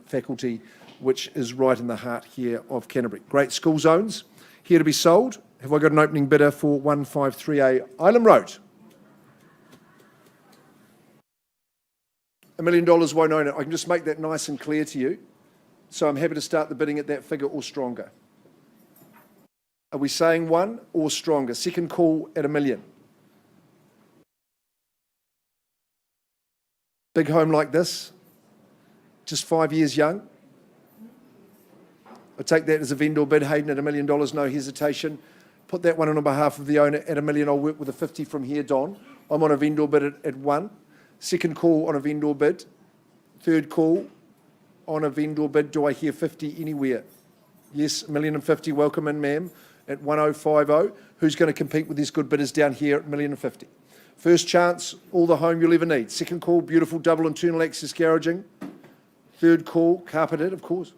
faculty, which is right in the heart here of Canterbury. Great school zones here to be sold. Have I got an opening bidder for 1538 Ilam Road? $1 million won't own it. I can just make that nice and clear to you. So I'm happy to start the bidding at that figure or stronger. Are we saying 1 or stronger? Second call at $1 million. Big home like this, just 5 years young. I take that as a vendor bid. Hayden at $1 million, no hesitation. Put that one in on behalf of the owner at $1 million. I'll work with a 50 from here, Don. I'm on a vendor bid at 1. Second call on a vendor bid. Third call on a vendor bid. Do I hear 50 anywhere? Yes, $1,050,000. Welcome in, ma'am, at 1050. Who's going to compete with these good bidders down here at $1,050,000? First chance, all the home you'll ever need. Second call, beautiful double internal access garaging. Third call, carpeted, of course.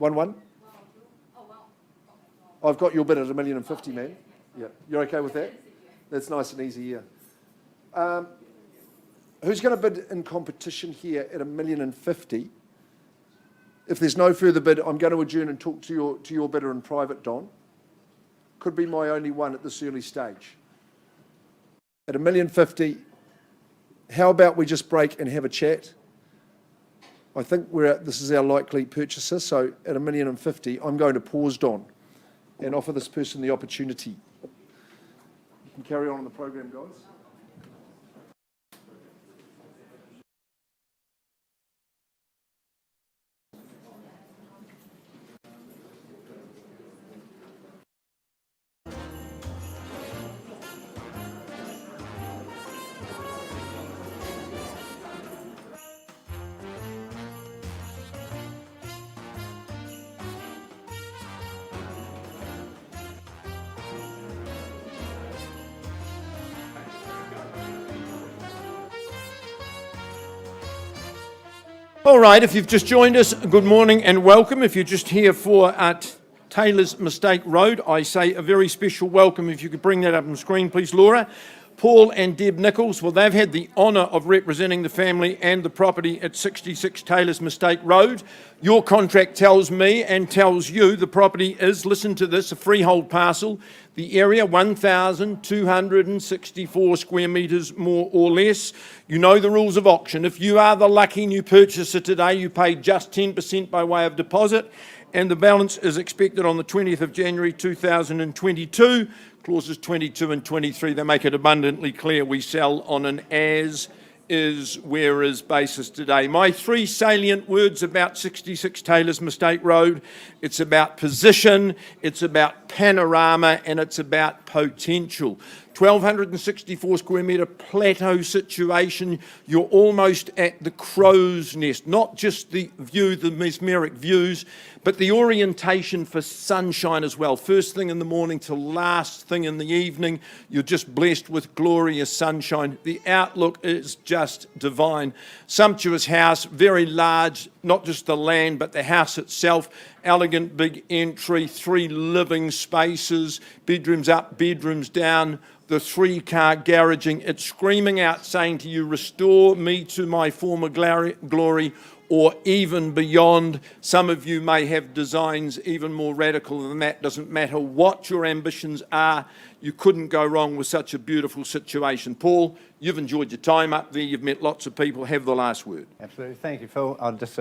1-1. I've got your bid at $1,050,000, man. Yeah, you're okay with that? That's nice and easy, yeah. Who's going to bid in competition here at $1,050,000? If there's no further bid, I'm going to adjourn and talk to your bidder in private, Don. Could be my only one at this early stage. At $1,050,000, how about we just break and have a chat? I think this is our likely purchaser, so at $1,050,000, I'm going to pause, Don, and offer this person the opportunity. You can carry on the program, guys. All right, if you've just joined us, good morning and welcome. If you're just here for Taylor's Mistake Road, I say a very special welcome. If you could bring that up on screen, please, Laura. Paul and Deb Nichols, well, they've had the honour of representing the family and the property at 66 Taylor's Mistake Road. Your contract tells me and tells you the property is, listen to this, a freehold parcel. The area, 1,264 square metres, more or less. You know the rules of auction. If you are the lucky new purchaser today, you pay just 10% by way of deposit, and the balance is expected on the 20th of January 2022. Clauses 22 and 23, they make it abundantly clear we sell on an as-is, whereas basis today. My three salient words about 66 Taylor's Mistake Road: it's about position, it's about panorama, and it's about potential. 1,264 square metre plateau situation. You're almost at the crow's nest, not just the view, the mesmeric views, but the orientation for sunshine as well. First thing in the morning to last thing in the evening, you're just blessed with glorious sunshine. The outlook is just divine. Sumptuous house, very large, not just the land, but the house itself. Elegant big entry, 3 living spaces, bedrooms up, bedrooms down, the 3-car garaging. It's screaming out saying to you, restore me to my former glory, or even beyond. Some of you may have designs even more radical than that. Doesn't matter what your ambitions are, you couldn't go wrong with such a beautiful situation. Paul, you've enjoyed your time up there, you've met lots of people. Have the last word. Absolutely. Thank you, Phil. I just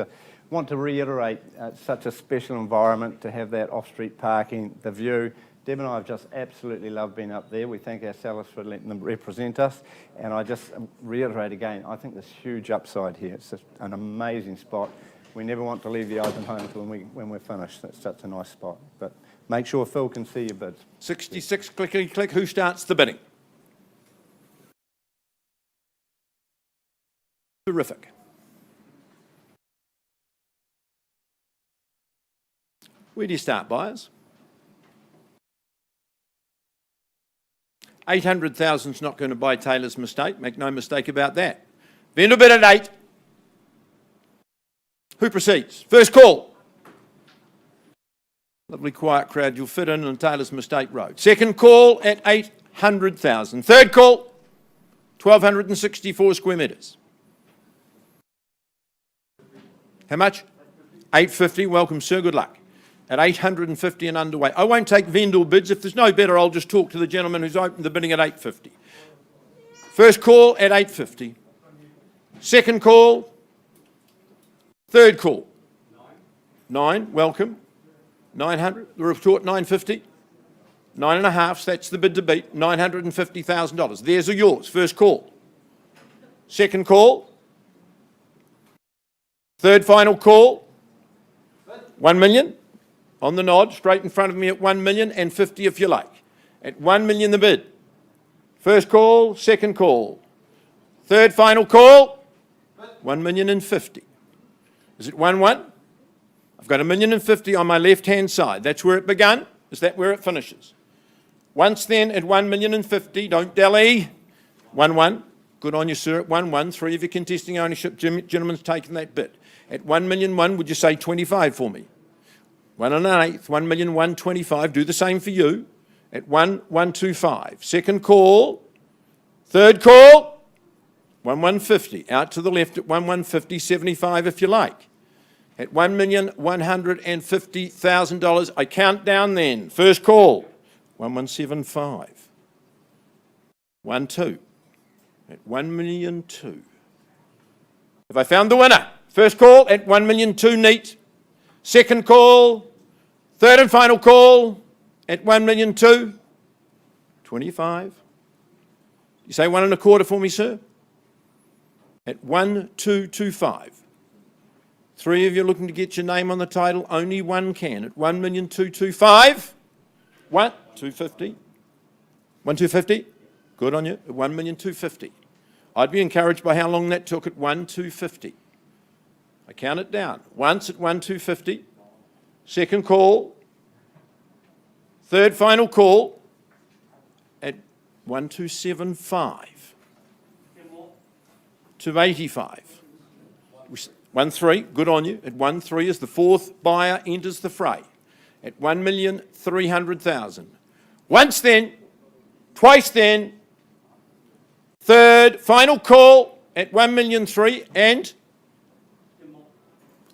want to reiterate such a special environment to have that off-street parking, the view. Deb and I have just absolutely loved being up there. We thank our sellers for letting them represent us. And I just reiterate again, I think there's huge upside here. It's just an amazing spot. We never want to leave the open home until when we're finished. It's such a nice spot. But make sure Phil can see your bids. 66, clickety click. Who starts the bidding? Terrific. Where do you start, buyers? 800,000's not going to buy Taylor's Mistake. Make no mistake about that. Vendor bid at 8. Who proceeds? First call. Lovely quiet crowd. You'll fit in on Taylor's Mistake Road. Second call at 800,000. Third call, 1,264 square metres. How much? 850. Welcome, sir. Good luck. At 850 and underway. I won't take vendor bids. If there's no bidder, I'll just talk to the gentleman who's opened the bidding at 850. First call at 850. Second call. Third call. 9. Welcome. 900. The report 950. 9.5. That's the bid to beat. $950,000. There's yours. First call. Second call. Third final call. 1 million. On the nod, straight in front of me at 1 million and 50 if you like. At 1 million the bid. First call, second call. Third final call. 1 million and 50. Is it 1-1? I've got 1 million and 50 on my left-hand side. That's where it began. Is that where it finishes? Once then at 1 million and 50, don't dally. 1-1. Good on you, sir, at 1-1. Three of you contesting ownership. Gentleman's taken that bid. At 1 million 1, would you say 25 for me? 1 1/8, 1 million 125. Do the same for you. At 1-125. Second call. Third call. 1-150. Out to the left at 1-150, 75 if you like. At $1,150,000. I count down then. First call. 1-175. 1-2. At 1 million 2. Have I found the winner? First call at 1 million 2 neat. Second call. Third and final call at 1 million 2. 25. You say 1 1/4 for me, sir? At 1,225. Three of you looking to get your name on the title. Only one can. At 1 million 225. 250. 1,250. Good on you. At 1 million 250. I'd be encouraged by how long that took at 1,250. I count it down. Once at 1,250. Second call. Third final call at 1,275. 285. 1-3. Good on you. At 1-3 as the fourth buyer enters the fray. At 1,300,000. Once then. Twice then. Third, final call at 1 million 3 and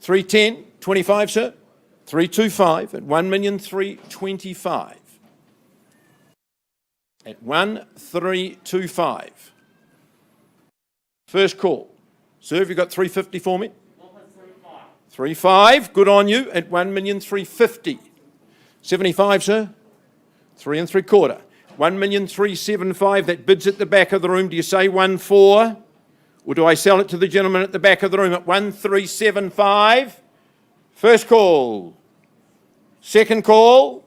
310, 25, sir. 325 at 1 million 325. At 1,325. First call. Sir, have you got 350 for me? 3.5. Good on you at 1 million 350. 75, sir. 3 3/4. 1 million 375, that bid's at the back of the room. Do you say 1.4? Or do I sell it to the gentleman at the back of the room at 1,375? First call. Second call.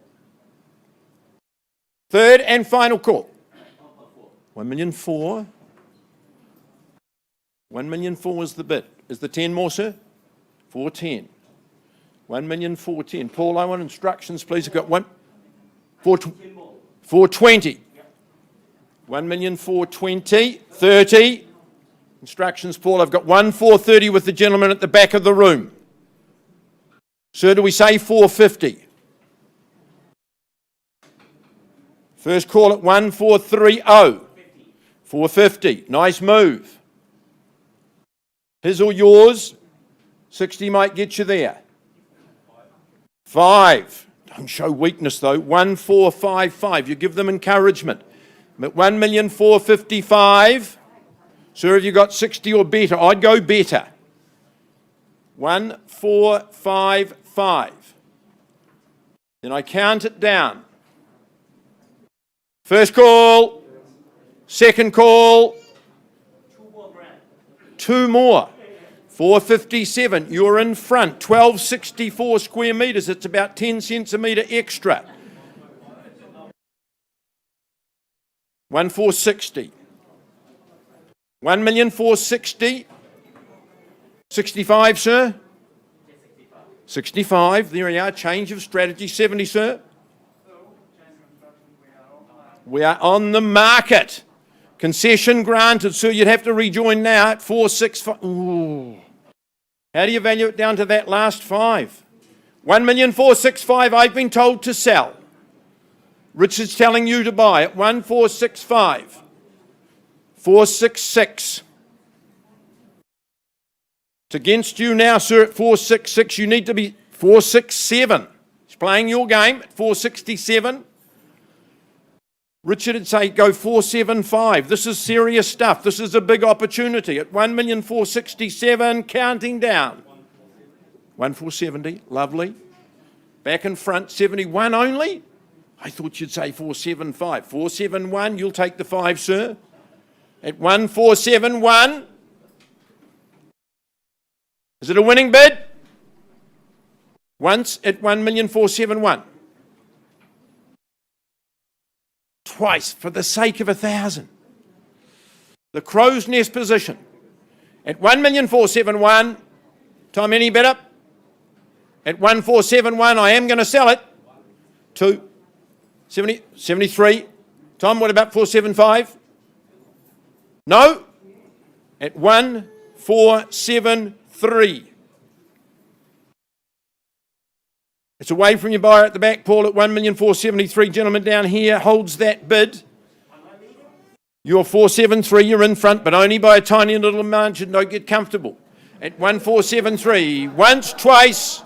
Third and final call. 1 million 4. 1 million 4 is the bid. Is the 10 more, sir? 410. 1 million 410. Paul, I want instructions, please. I've got 420. 1 million 420. 30. Instructions, Paul. I've got 1,430 with the gentleman at the back of the room. Sir, do we say 450? First call at 1,430. 450. Nice move. His or yours? 60 might get you there. 5. Don't show weakness though. 1,455. You give them encouragement. But 1,455,000. Sir, have you got 60 or better? I'd go better. 1,455. Then I count it down. First call. Second call. 2 more. 457. You're in front. 1,264 square metres. It's about 10 centimetre extra. 1,460. 1,460,000. 65, sir? 65. There we are. Change of strategy. 70, sir? We are on the market. Concession granted, sir. You'd have to rejoin now at 465. Ooh. How do you value it down to that last 5? 1,465,000 I've been told to sell. Richard's telling you to buy at 1,465. 466. It's against you now, sir, at 466. You need to be 467. He's playing your game at 467. Richard would say go 475. This is serious stuff. This is a big opportunity. At 1,467,000, counting down. 1,470, lovely. Back in front, 71 only? I thought you'd say 475. 471, you'll take the 5, sir. At 1,471. Is it a winning bid? Once at 1,471,000. Twice for the sake of 1,000. The crow's nest position at 1,471,000. Tom, any better? At 1,471, I am going to sell it to 73. Tom, what about 475? No? At 1,473. It's away from your buyer at the back, Paul, at 1,473,000. Gentleman down here holds that bid. You're 473, you're in front, but only by a tiny little margin. Don't get comfortable. At 1,473, once, twice.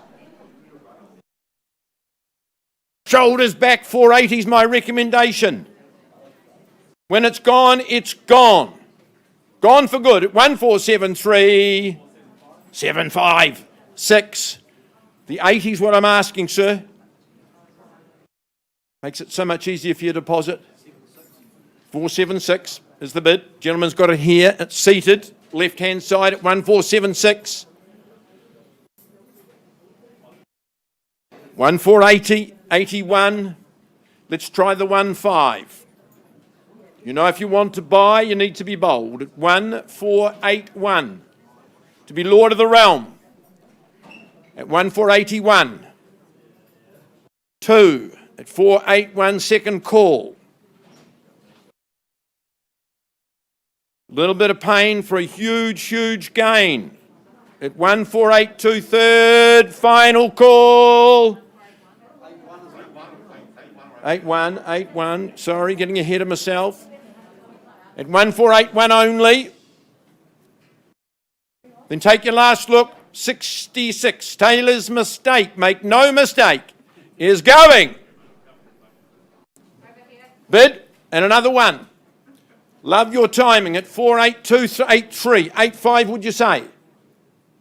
Shoulders back, 480 is my recommendation. When it's gone, it's gone. Gone for good at 1,473, 75, 6. The 80 is what I'm asking, sir. Makes it so much easier for your deposit. 476 is the bid. Gentleman's got it here. It's seated, left-hand side at 1,476. 1,480, 81. Let's try the 1,5. You know, if you want to buy, you need to be bold. At 1,481. To be Lord of the Realm. At 1,481. 2. At 481, second call. A little bit of pain for a huge, huge gain. At 1,482, third, final call. 81, sorry, getting ahead of myself. At 1,481 only. Then take your last look. 66. Taylor's mistake, make no mistake, is going. Bid and another one. Love your timing at 482, 83, 85 would you say?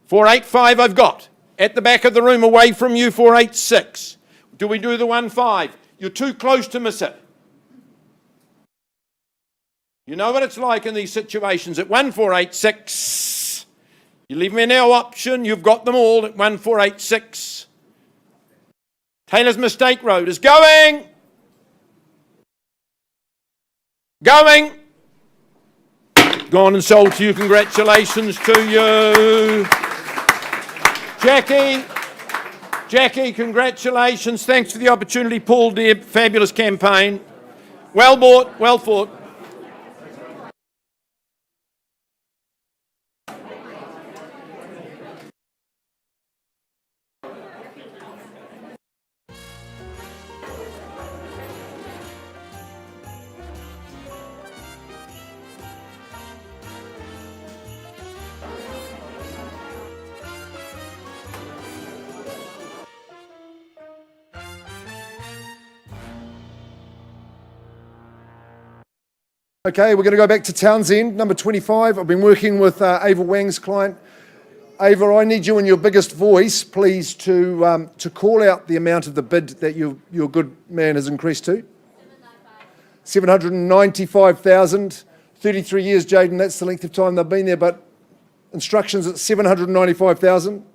485 I've got. At the back of the room away from you, 486. Do we do the 1.5? You're too close to miss it. You know what it's like in these situations. At 1,486, you leave me no option. You've got them all at 1,486. Taylor's Mistake Road is going. Going. Gone and sold to you. Congratulations to you. Jackie, congratulations. Thanks for the opportunity. Paul, dear, fabulous campaign. Well bought, well fought. Okay, we're going to go back to Townsend, number 25. I've been working with Ava Wang's client. Ava, I need you in your biggest voice, please, to call out the amount of the bid that your good man has increased to. 795,000. 33 years, Jaden, that's the length of time they've been there, but instructions at 795,000.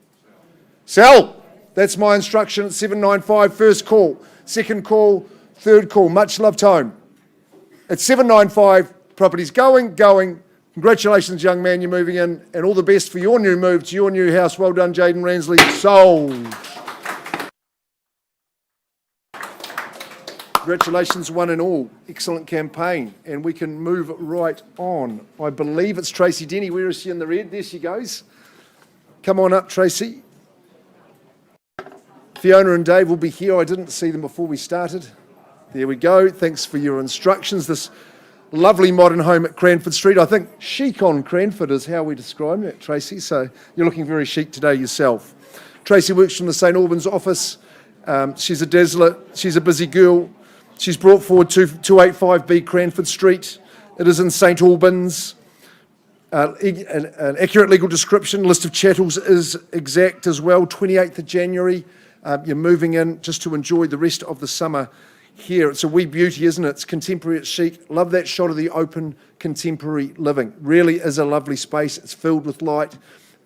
Sell! That's my instruction at 795, first call. Second call, third call. Much loved home. At 795, property's going. Congratulations, young man, you're moving in, and all the best for your new move to your new house. Well done, Jaden Ransley. Sold. Congratulations, one and all. Excellent campaign, and we can move right on. I believe it's Tracy Denny. Where is she in the red? There she goes. Come on up, Tracy. Fiona and Dave will be here. I didn't see them before we started. There we go. Thanks for your instructions. This lovely modern home at Cranford Street. I think chic on Cranford is how we describe it, Tracy. So you're looking very chic today yourself. Tracy works from the St Albans office. She's a dazzler. She's a busy girl. She's brought forward 285B Cranford Street. It is in St Albans. An accurate legal description. List of chattels is exact as well. 28th of January. You're moving in just to enjoy the rest of the summer here. It's a wee beauty, isn't it? It's contemporary, it's chic. Love that shot of the open contemporary living. Really is a lovely space. It's filled with light.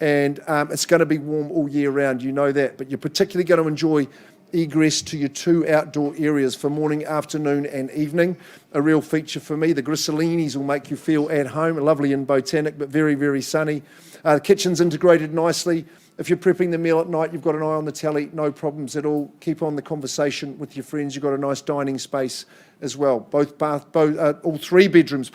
and it's going to be warm all year round, you know that, but you're particularly going to enjoy egress to your 2 outdoor areas for morning, afternoon and evening. A real feature for me. The Grissolinis will make you feel at home, lovely and botanic, but very, very sunny. The kitchen's integrated nicely. If you're prepping the meal at night, you've got an eye on the telly, no problems at all. Keep on the conversation with your friends. You've got a nice dining space as well. All 3 bedrooms,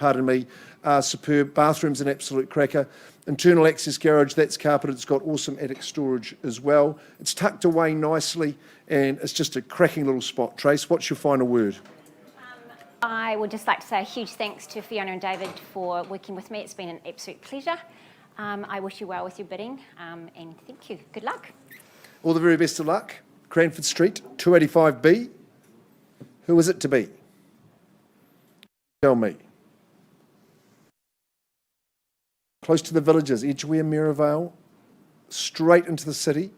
are superb. Bathroom's an absolute cracker. Internal access garage, that's carpeted. It's got awesome attic storage as well. It's tucked away nicely, and it's just a cracking little spot. Trace, what's your final word? I would just like to say a huge thanks to Fiona and David for working with me. It's been an absolute pleasure. I wish you well with your bidding, and thank you. Good luck. All the very best of luck. Cranford Street, 285B. Who is it to be? Tell me. Close to the villages, Edgware, Maryvale, straight into the city.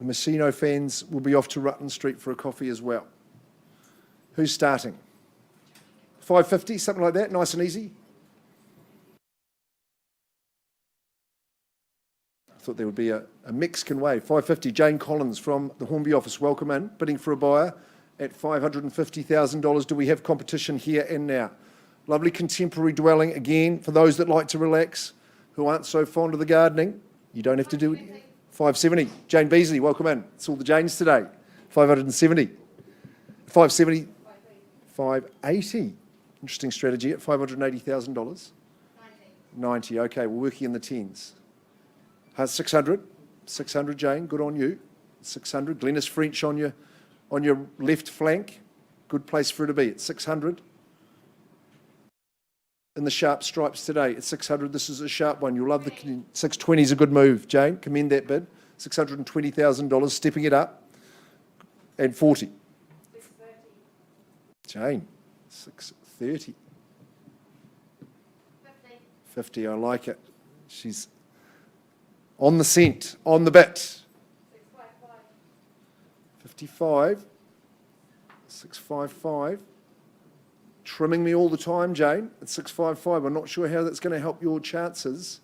The Messino fans will be off to Rutland Street for a coffee as well. Who's starting? 550, something like that, nice and easy. I thought there would be a Mexican way. 550, Jane Collins from the Hornby office, welcome in, bidding for a buyer at $550,000. Do we have competition here and now? Lovely contemporary dwelling, again, for those that like to relax, who aren't so fond of the gardening. You don't have to do it. 570, Jane Beasley, welcome in. It's all the Janes today. 570. 570. 580. Interesting strategy at $580,000. 90, okay, we're working in the tens. 600. 600, Jane, good on you. 600. Glenys French on your left flank. Good place for her to be at 600. In the sharp stripes today at 600. This is a sharp one. You'll love the 620 is a good move, Jane. Commend that bid. $620,000, stepping it up. And 40. 630. Jane, 630. 50, I like it. She's on the scent, on the bit. 655. 55. 655. Trimming me all the time, Jane, at 655. I'm not sure how that's going to help your chances.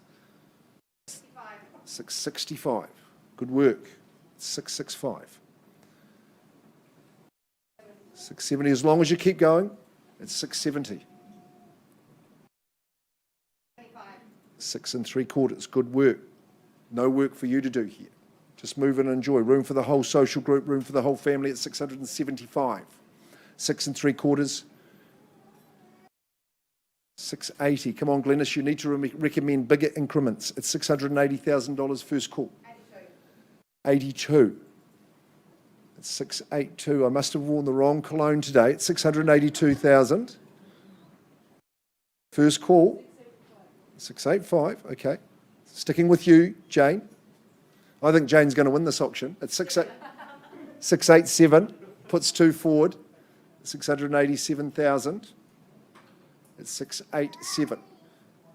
665. Good work. 665. 670. As long as you keep going, it's 670. 6 3/4. Good work. No work for you to do here. Just move and enjoy. Room for the whole social group, room for the whole family at 675. 6 3/4. 680. Come on, Glenys, you need to recommend bigger increments. It's $680,000 first call. 82. It's 682. I must have worn the wrong cologne today. It's 682,000. First call. 685. Okay. Sticking with you, Jane. I think Jane's going to win this auction. It's 687. Puts 2 forward. 687,000. It's 687.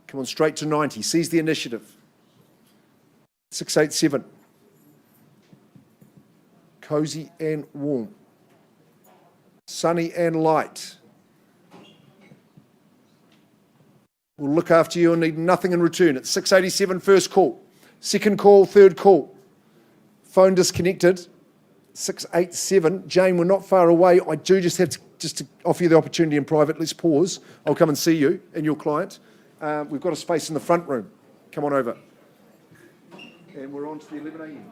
Come on, straight to 90. Seize the initiative. 687. Cosy and warm. Sunny and light. We'll look after you and need nothing in return. It's 687 first call. Second call, third call. Phone disconnected. 687. Jane, we're not far away. I do just have to offer you the opportunity in private. Let's pause. I'll come and see you and your client. We've got a space in the front room. Come on over. And we're on to the 11 a.m.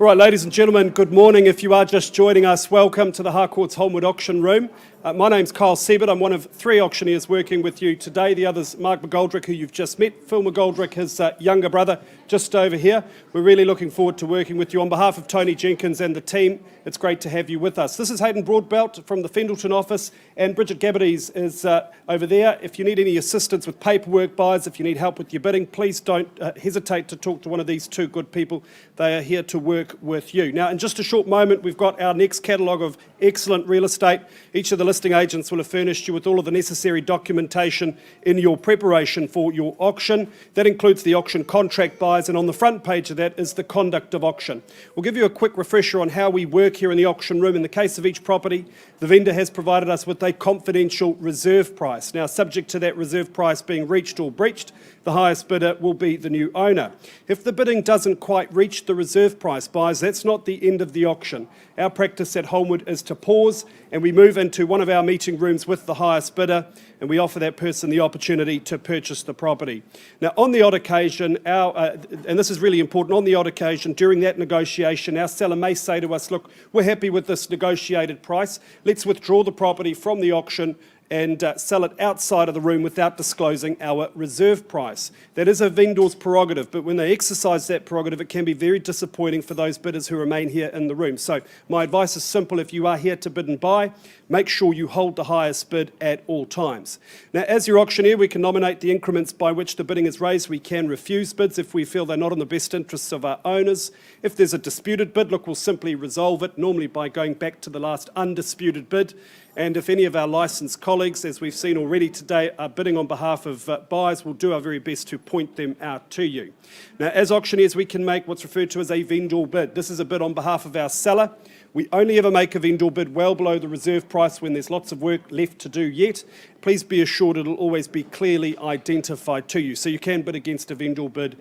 All right, ladies and gentlemen, good morning. If you are just joining us, welcome to the Harcourts Holmwood auction room. My name's Kyle Siebert. I'm one of 3 auctioneers working with you today. The other's Mark McGoldrick, who you've just met. Phil McGoldrick, his younger brother, just over here. We're really looking forward to working with you. On behalf of Tony Jenkins and the team, it's great to have you with us. This is Hayden Broadbelt from the Fendleton office, and Bridget Gabbardies is over there. If you need any assistance with paperwork, buyers, if you need help with your bidding, please don't hesitate to talk to one of these 2 good people. They are here to work with you. Now, in just a short moment, we've got our next catalogue of excellent real estate. Each of the listing agents will have furnished you with all of the necessary documentation in your preparation for your auction. That includes the auction contract buys, and on the front page of that is the conduct of auction. We'll give you a quick refresher on how we work here in the auction room. In the case of each property, the vendor has provided us with a confidential reserve price. Now, subject to that reserve price being reached or breached, the highest bidder will be the new owner. If the bidding doesn't quite reach the reserve price, buyers, that's not the end of the auction. Our practice at Holmwood is to pause and we move into one of our meeting rooms with the highest bidder and we offer that person the opportunity to purchase the property. Now, on the odd occasion, and this is really important, on the odd occasion, during that negotiation, our seller may say to us, look, we're happy with this negotiated price. Let's withdraw the property from the auction and sell it outside of the room without disclosing our reserve price. That is a vendor's prerogative, but when they exercise that prerogative, it can be very disappointing for those bidders who remain here in the room. So my advice is simple: if you are here to bid and buy, make sure you hold the highest bid at all times. Now, as your auctioneer, we can nominate the increments by which the bidding is raised. We can refuse bids if we feel they're not in the best interests of our owners. If there's a disputed bid, look, we'll simply resolve it, normally by going back to the last undisputed bid. And if any of our licensed colleagues, as we've seen already today, are bidding on behalf of buyers, we'll do our very best to point them out to you. Now, as auctioneers, we can make what's referred to as a vendor bid. This is a bid on behalf of our seller. We only ever make a vendor bid well below the reserve price when there's lots of work left to do yet. Please be assured it'll always be clearly identified to you, so you can bid against a vendor bid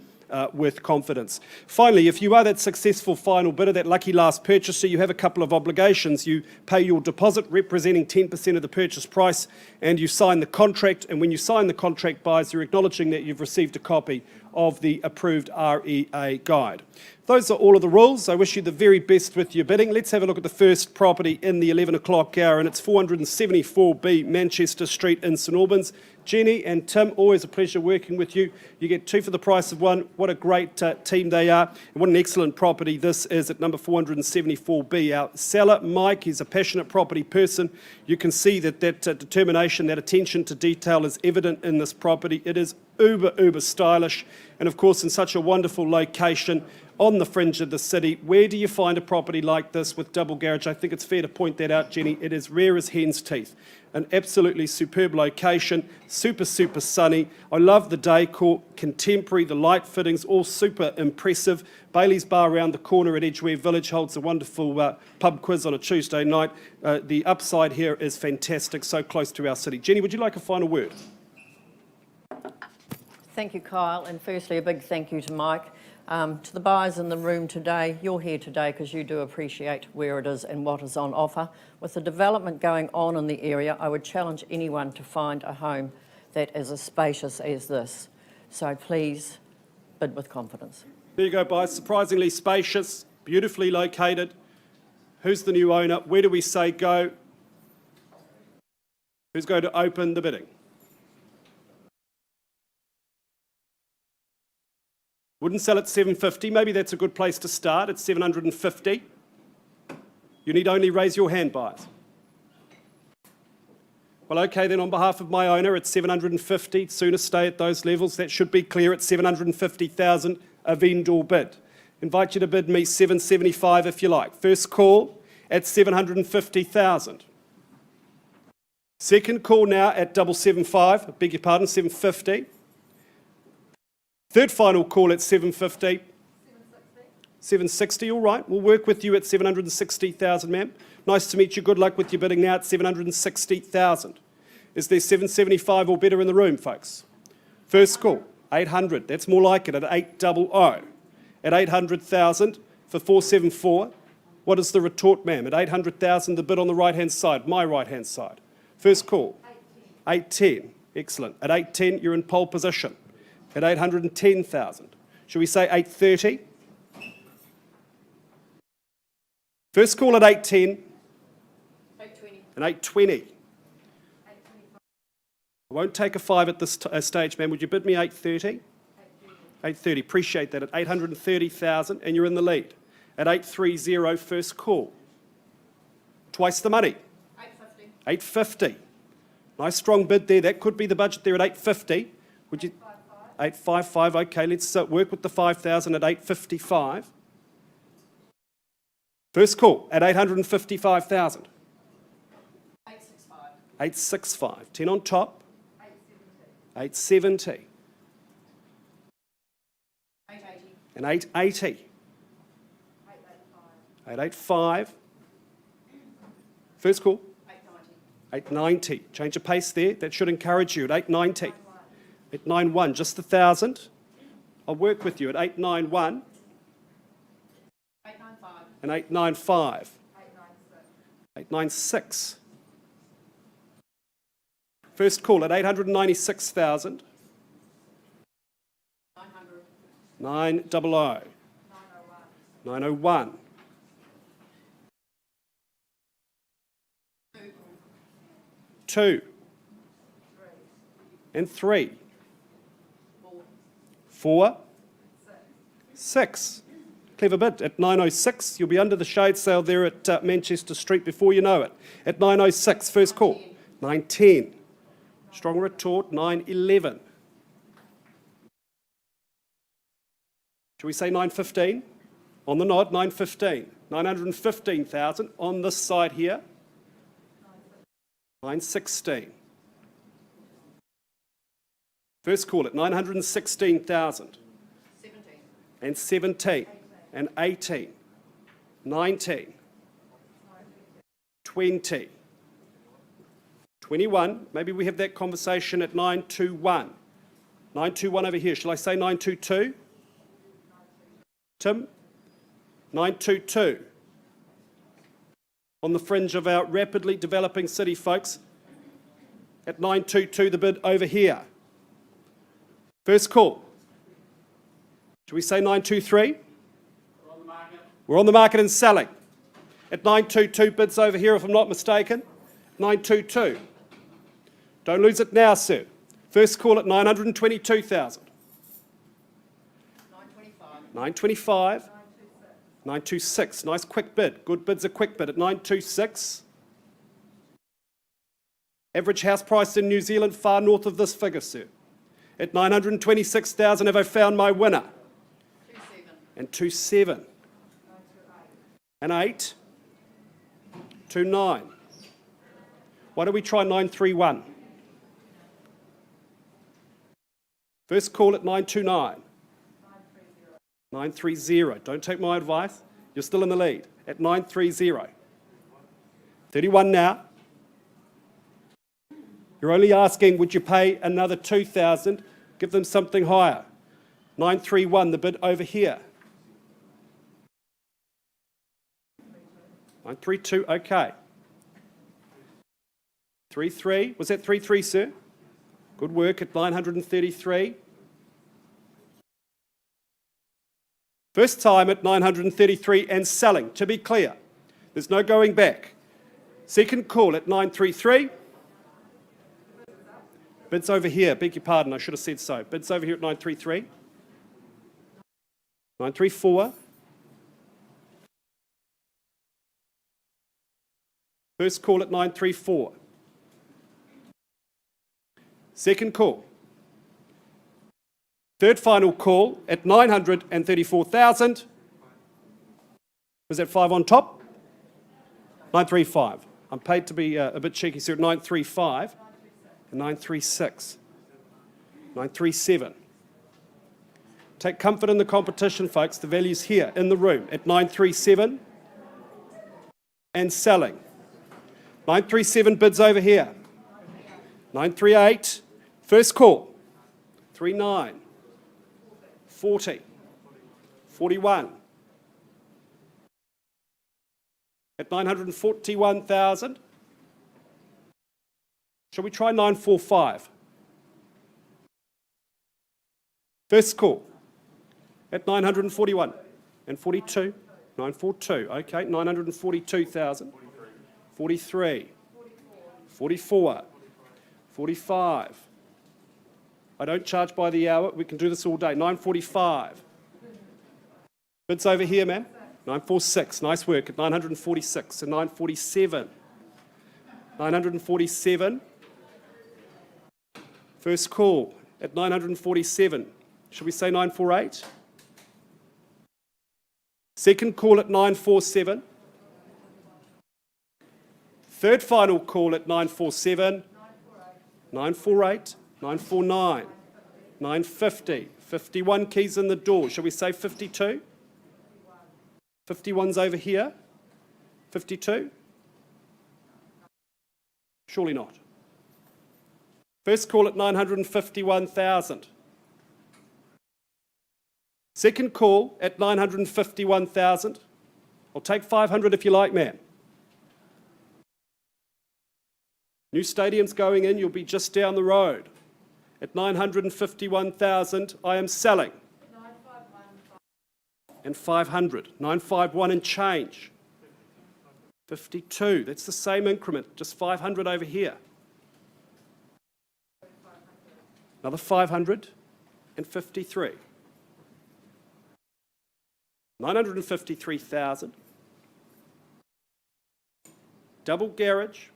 with confidence. Finally, if you are that successful final bidder, that lucky last purchaser, you have a couple of obligations. You pay your deposit representing 10% of the purchase price, and you sign the contract. And when you sign the contract, buyers, you're acknowledging that you've received a copy of the approved REA guide. Those are all of the rules. I wish you the very best with your bidding. Let's have a look at the first property in the 11 o'clock hour, and it's 474B Manchester Street in St Albans. Jenny and Tim, always a pleasure working with you. You get two for the price of one. What a great team they are, and what an excellent property this is at number 474B. Our seller, Mike, is a passionate property person. You can see that determination, that attention to detail is evident in this property. It is uber stylish, and of course in such a wonderful location on the fringe of the city. Where do you find a property like this with double garage? I think it's fair to point that out, Jenny. It is rare as hen's teeth. An absolutely superb location, super sunny. I love the decor, contemporary, the light fittings, all super impressive. Bailey's Bar around the corner at Edgware Village holds a wonderful pub quiz on a Tuesday night. The upside here is fantastic, so close to our city. Jenny, would you like a final word? Thank you, Kyle, and firstly a big thank you to Mike. To the buyers in the room today, you're here today because you do appreciate where it is and what is on offer. With the development going on in the area, I would challenge anyone to find a home that is as spacious as this. So please bid with confidence. There you go, buyers. Surprisingly spacious, beautifully located. Who's the new owner? Where do we say go? Who's going to open the bidding? Wouldn't sell at 750. Maybe that's a good place to start at 750. You need only raise your hand, buyers. Well, okay, then on behalf of my owner, it's 750. Sooner stay at those levels. That should be clear at 750,000, a vendor bid. Invite you to bid me 775 if you like. First call at 750,000. Second call now at 775. I beg your pardon, 750. Third final call at 750. 760, all right. We'll work with you at 760,000, ma'am. Nice to meet you. Good luck with your bidding now at 760,000. Is there 775 or better in the room, folks? First call, 800. That's more like it at 800. At 800,000 for 474. What is the retort, ma'am? At 800,000, the bid on the right-hand side, my right-hand side. First call, 810. Excellent. At 810, you're in pole position. At 810,000. Should we say 830? First call at 810. 820. And 820. I won't take a 5 at this stage, ma'am. Would you bid me 830? 830. Appreciate that. At 830,000, and you're in the lead. At 830, first call. Twice the money. 850. 850. Nice strong bid there. That could be the budget there at 850. Would you? 855, okay, let's work with the 5,000 at 855. First call at 855,000. 865. 865. 10 on top. 870. And 880. 885. First call. 890. Change of pace there. That should encourage you at 890. 891. Just 1,000. I'll work with you at 891. 895. And 895. 896. First call at 896,000. 900. 900. 901. 2. And 3. 4. 6. Clever bid. At 906, you'll be under the shade sail there at Manchester Street before you know it. At 906, first call. 910. Strong retort, 911. Shall we say 915? On the nod, 915. 915,000 on this side here. 916. First call at 916,000. 17. And 17. And 18. 19. 20. 21. Maybe we have that conversation at 921. 921 over here. Shall I say 922? Tim? 922. On the fringe of our rapidly developing city, folks. At 922, the bid over here. First call. Should we say 923? We're on the market. We're on the market and selling. At 922, bids over here, if I'm not mistaken. 922. Don't lose it now, sir. First call at 922,000. 925. 925. 926. Nice quick bid. Good bid's a quick bid at 926. Average house price in New Zealand far north of this figure, sir. At 926,000, have I found my winner? 27. And 27. And 8. 29. Why don't we try 931? First call at 929. 930. Don't take my advice. You're still in the lead at 930. 31 now. You're only asking, would you pay another 2,000? Give them something higher. 931, the bid over here. 932, okay. 33, was that 33, sir? Good work at 933. First time at 933 and selling, to be clear. There's no going back. Second call at 933. Bids over here, beg your pardon, I should have said so. Bids over here at 933. 934. First call at 934. Second call. Third final call at 934,000. Was that 5 on top? 935. I'm paid to be a bit cheeky, so at 935 and 936. 937. Take comfort in the competition, folks. The value's here in the room at 937 and selling. 937 bids over here. 938. First call. 39. 40, 41, at 941,000. Shall we try 945? First call at 941 and 42, 942, okay, 942,000. 43, 44, 45. I don't charge by the hour. We can do this all day. 945. Bids over here, ma'am. 946. Nice work at 946 and 947. 947. First call at 947. Should we say 948? Second call at 947. Third final call at 947, 948, 949, 950, 51 keys in the door. Shall we say 52? 51's over here. 52? Surely not. First call at 951,000. Second call at 951,000. I'll take 500 if you like, ma'am. New stadium's going in, you'll be just down the road. At 951,000, I am selling. 951. And 500. 951 and change. 52, that's the same increment, just 500 over here. Another 553. 953,000. Double garage.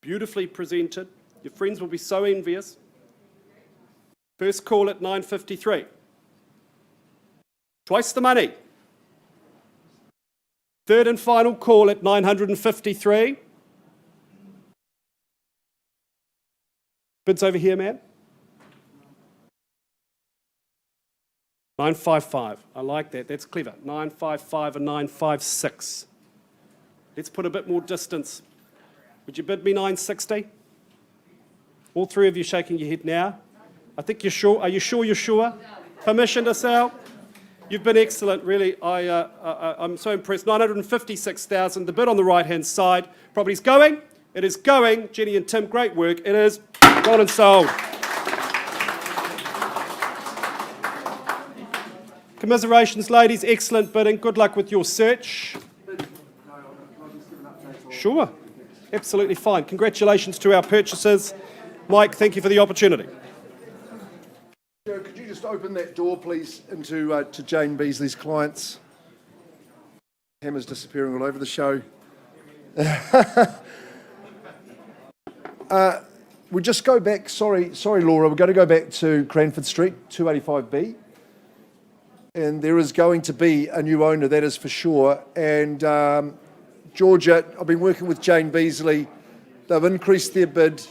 Beautifully presented. Your friends will be so envious. First call at 953. Twice the money. Third and final call at 953. Bids over here, ma'am. 955. I like that. That's clever. 955 and 956. Let's put a bit more distance. Would you bid me 960? All three of you shaking your head now. I think you're sure. Are you sure you're sure? Permission to sell? You've been excellent, really. I'm so impressed. 956,000. The bid on the right-hand side. Property's going. It is going. Jenny and Tim, great work. It is gone and sold. Commiserations, ladies. Excellent bidding. Good luck with your search. Sure. Absolutely fine. Congratulations to our purchasers. Mike, thank you for the opportunity. Joe, could you just open that door, please, into to Jane Beasley's clients? Hammer's disappearing all over the show. We just go back, sorry Laura, we're going to go back to Cranford Street, 285B. And there is going to be a new owner, that is for sure. And Georgia, I've been working with Jane Beasley. They've increased their bid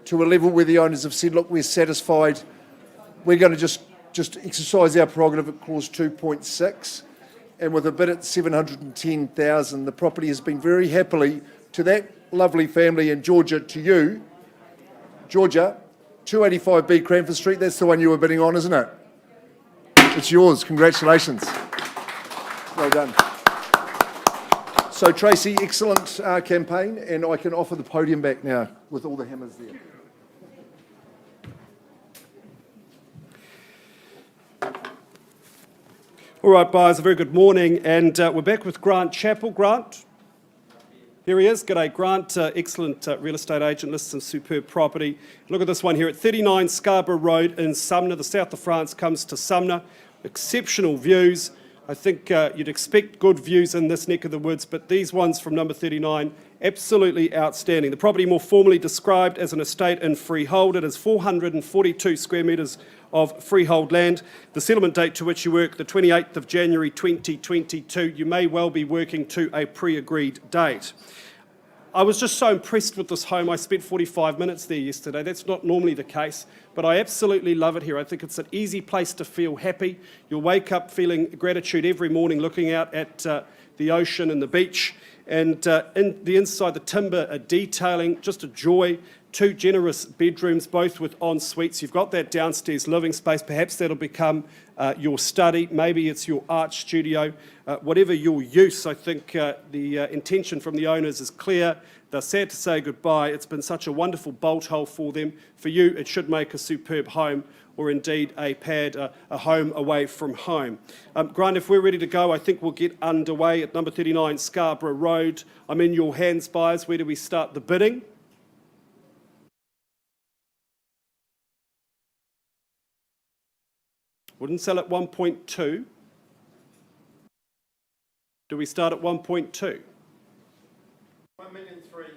to a level where the owners have said, look, we're satisfied. We're going to just exercise our prerogative at clause 2.6. And with a bid at 710,000, the property has been very happily to that lovely family, and Georgia, to you. Georgia, 285B Cranford Street, that's the one you were bidding on, isn't it? It's yours. Congratulations. Well done. So, Tracy, excellent campaign, and I can offer the podium back now with all the hammers there. All right, buyers, a very good morning, and we're back with Grant Chappell. Grant, here he is. G'day, Grant. Excellent real estate agent, lists some superb property. Look at this one here at 39 Scarborough Road in Sumner. The south of France comes to Sumner. Exceptional views. I think you'd expect good views in this neck of the woods, but these ones from number 39, absolutely outstanding. The property more formally described as an estate in freehold. It is 442 square metres of freehold land. The settlement date to which you work, the 28th of January 2022. You may well be working to a pre-agreed date. I was just so impressed with this home. I spent 45 minutes there yesterday. That's not normally the case, but I absolutely love it here. I think it's an easy place to feel happy. You'll wake up feeling gratitude every morning looking out at the ocean and the beach. And in the inside, the timber detailing, just a joy. 2 generous bedrooms, both with en suites. You've got that downstairs living space. Perhaps that'll become your study. Maybe it's your art studio. Whatever your use, I think the intention from the owners is clear. They're sad to say goodbye. It's been such a wonderful bolt hole for them. For you, it should make a superb home, or indeed a pad, a home away from home. Grant, if we're ready to go, I think we'll get underway at number 39 Scarborough Road. I'm in your hands, buyers. Where do we start the bidding? Wouldn't sell at 1.2. Do we start at 1.2? 1,000,003.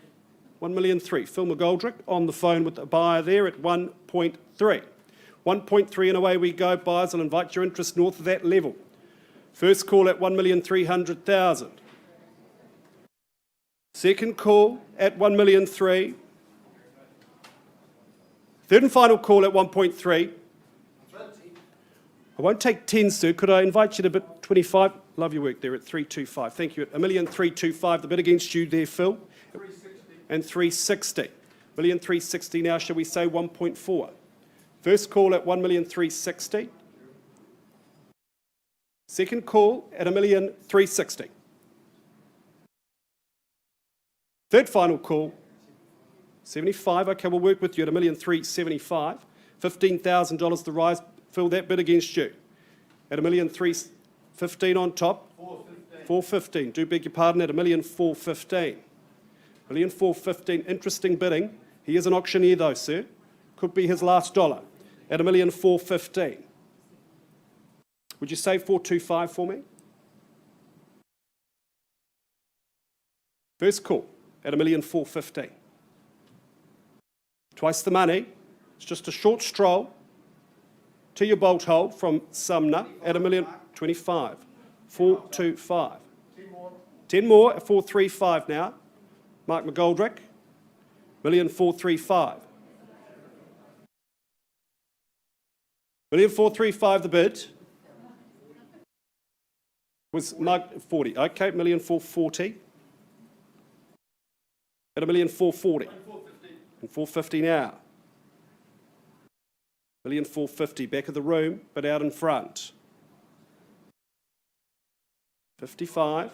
1,000,003. Phil McGoldrick on the phone with the buyer there at 1.3. 1.3 and away we go. Buyers, I'll invite your interest north of that level. First call at 1,300,000. Second call at 1,000,003. Third and final call at 1.3. I won't take 10, sir. Could I invite you to bid 25? Love your work there at 325. Thank you. At 1,325. The bid against you there, Phil. 360. And 360. 1,360 now, shall we say 1.4? First call at 1,360. Second call at 1,360. Third final call, 75. Okay, we'll work with you at 1,375. $15,000 to rise. Fill that bid against you. At 1,315 on top. 415. Do beg your pardon, at 1,415. 1,415. Interesting bidding. He is an auctioneer though, sir. Could be his last dollar. At 1,415. Would you say 425 for me? First call at 1,415. Twice the money. It's just a short stroll to your bolt hole from Sumner at 1,025. 425. 10 more at 435 now. Mark McGoldrick. 1,435. 1,435 the bid. Was Mark 40. Okay, 1,440. At 1,440. And 450 now. 1,450 back of the room, but out in front. 55.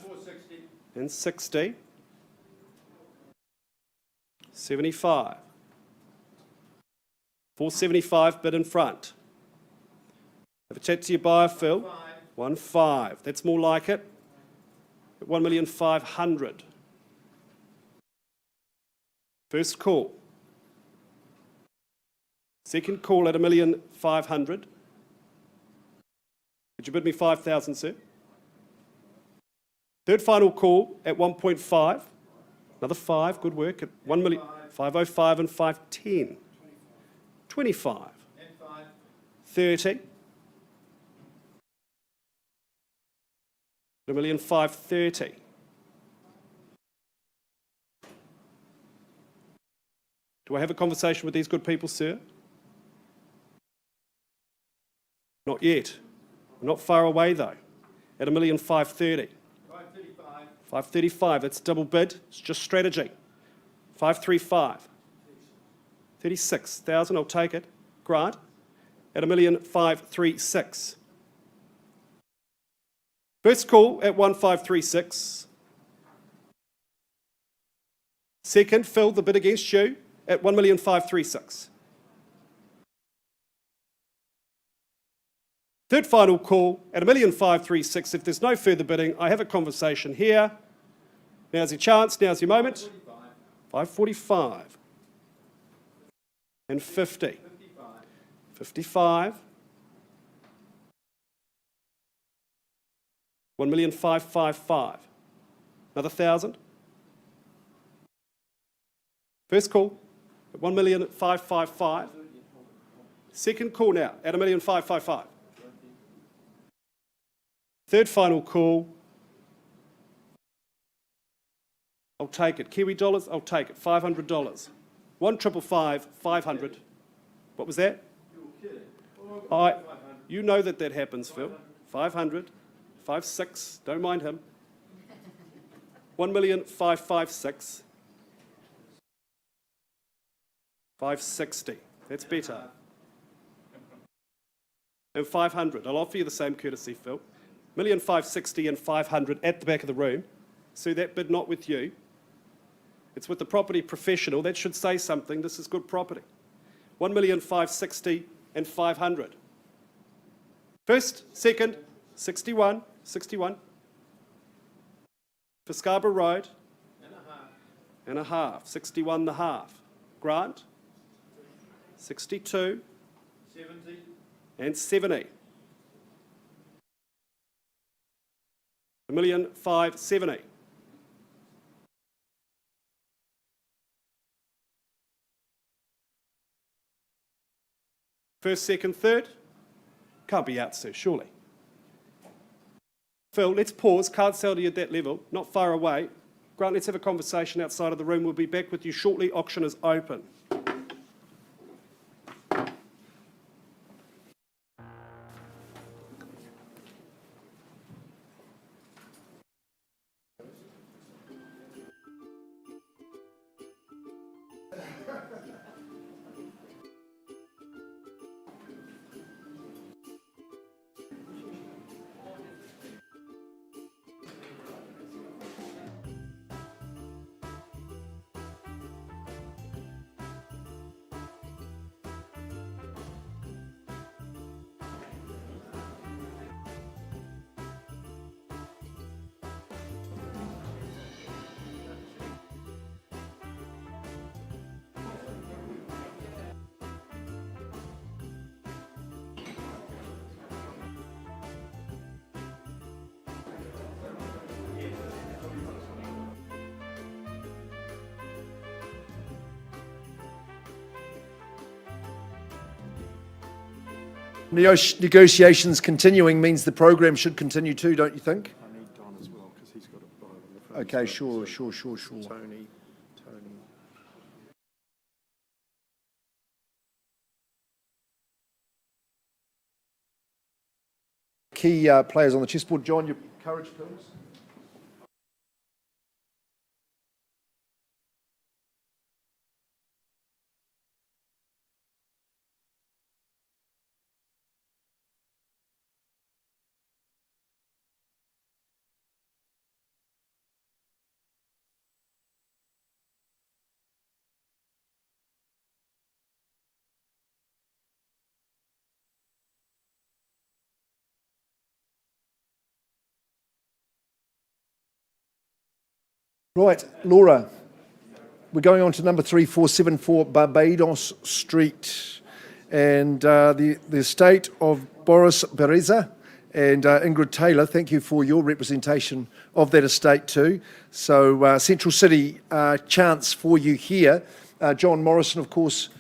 And 60. 75. 475 bid in front. Have a chat to your buyer, Phil. 1.5. That's more like it. At 1,500,000. First call. Second call at 1,500,000. Would you bid me 5,000, sir? Third final call at 1.5. Another 5. Good work at 1,505 and 510. 25. 30. 1,530,000. Do I have a conversation with these good people, sir? Not yet. I'm not far away though. At 1,530,000. 535. 535. That's double bid. It's just strategy. 535. 36,000. I'll take it. Grant. At 1,536,000. First call at 1,536. Second, Phil, the bid against you at 1,536,000. Third final call at 1,536,000. If there's no further bidding, I have a conversation here. Now's your chance, now's your moment. 545. And 50. 55. 1,555,000. Another 1,000. First call at 1,555,000. Second call now at 1,555,000. Third final call. I'll take it. Kiwi dollars, I'll take it. $500. 1,555,000, 500. What was that? You know that happens, Phil. 500. 5.6, don't mind him. 1,556,000. 560. That's better. And 500. I'll offer you the same courtesy, Phil. 1,560,000 and 500 at the back of the room. So that bid not with you. It's with the property professional. That should say something. This is good property. 1,560,000 and 500. First, second, 61. 61. For Scarborough Road. And a half. 61 and a half. Grant. 62. 70. And 70. 1,570,000. First, second, third. Can't be out, sir, surely. Phil, let's pause. Can't sell to you at that level. Not far away. Grant, let's have a conversation outside of the room. We'll be back with you shortly. Auction is open. Negotiations continuing means the program should continue too, don't you think? I need Don as well, because he's got a buy on the phone. Okay, So sure. Tony. Key players on the chessboard. John, your courage pills? Right, Laura, we're going on to number 3474 Barbados Street, and the estate of Boris Bereza and Ingrid Taylor. Thank you for your representation of that estate too. So Central City chance for you here. John Morrison, of course,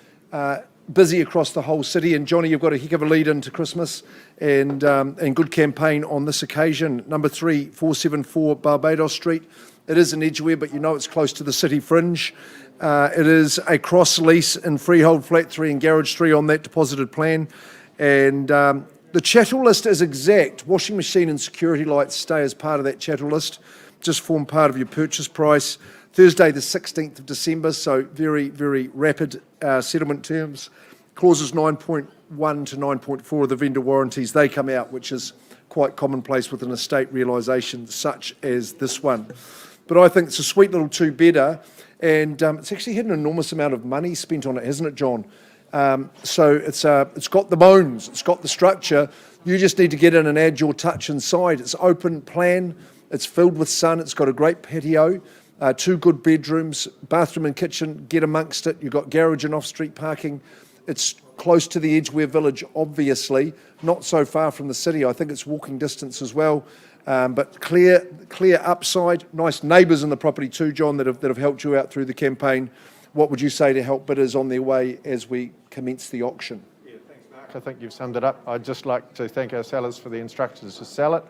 busy across the whole city, and Johnny, you've got a heck of a lead into Christmas and good campaign on this occasion. Number 3474 Barbados Street. It is in Edgware, but you know it's close to the city fringe. It is a cross lease in freehold flat 3 and garage 3 on that deposited plan. And the chattel list is exact. Washing machine and security lights stay as part of that chattel list, just form part of your purchase price. Thursday the 16th of December, so very, very rapid settlement terms. Clauses 9.1 to 9.4 of the vendor warranties, they come out, which is quite commonplace with an estate realisation such as this one. But I think it's a sweet little two-bedder, and it's actually had an enormous amount of money spent on it, hasn't it, John? So it's got the bones, it's got the structure. You just need to get in and add your touch inside. It's open plan, it's filled with sun, it's got a great patio, 2 good bedrooms, bathroom and kitchen, get amongst it. You've got garage and off-street parking. It's close to the Edgware village, obviously, not so far from the city. I think it's walking distance as well. But clear upside, nice neighbours in the property too, John, that have helped you out through the campaign. What would you say to help bidders on their way as we commence the auction? Yeah, thanks, Mark. I think you've summed it up. I'd just like to thank our sellers for the instructions to sell it.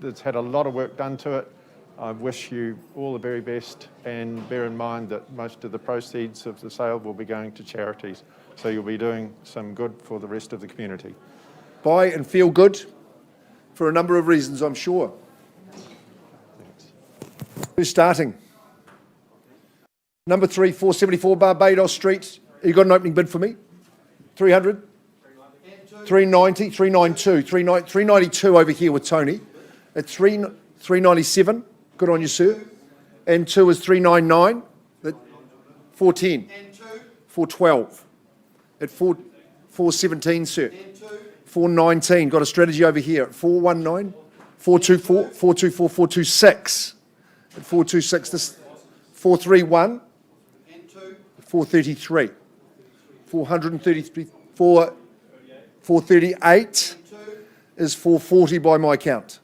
It's had a lot of work done to it. I wish you all the very best, and bear in mind that most of the proceeds of the sale will be going to charities. So you'll be doing some good for the rest of the community. Buy and feel good for a number of reasons, I'm sure. Thanks. Who's starting? Number 3474 Barbados Street. You got an opening bid for me? 300? 390, 392, 392 over here with Tony. At 397. Good on you, sir. And 2 is 399. 410. 412. At 417, sir. 419. Got a strategy over here at 419. 424. 424. 426. At 426. This 431. 433. 433. 438 is 440 by my count.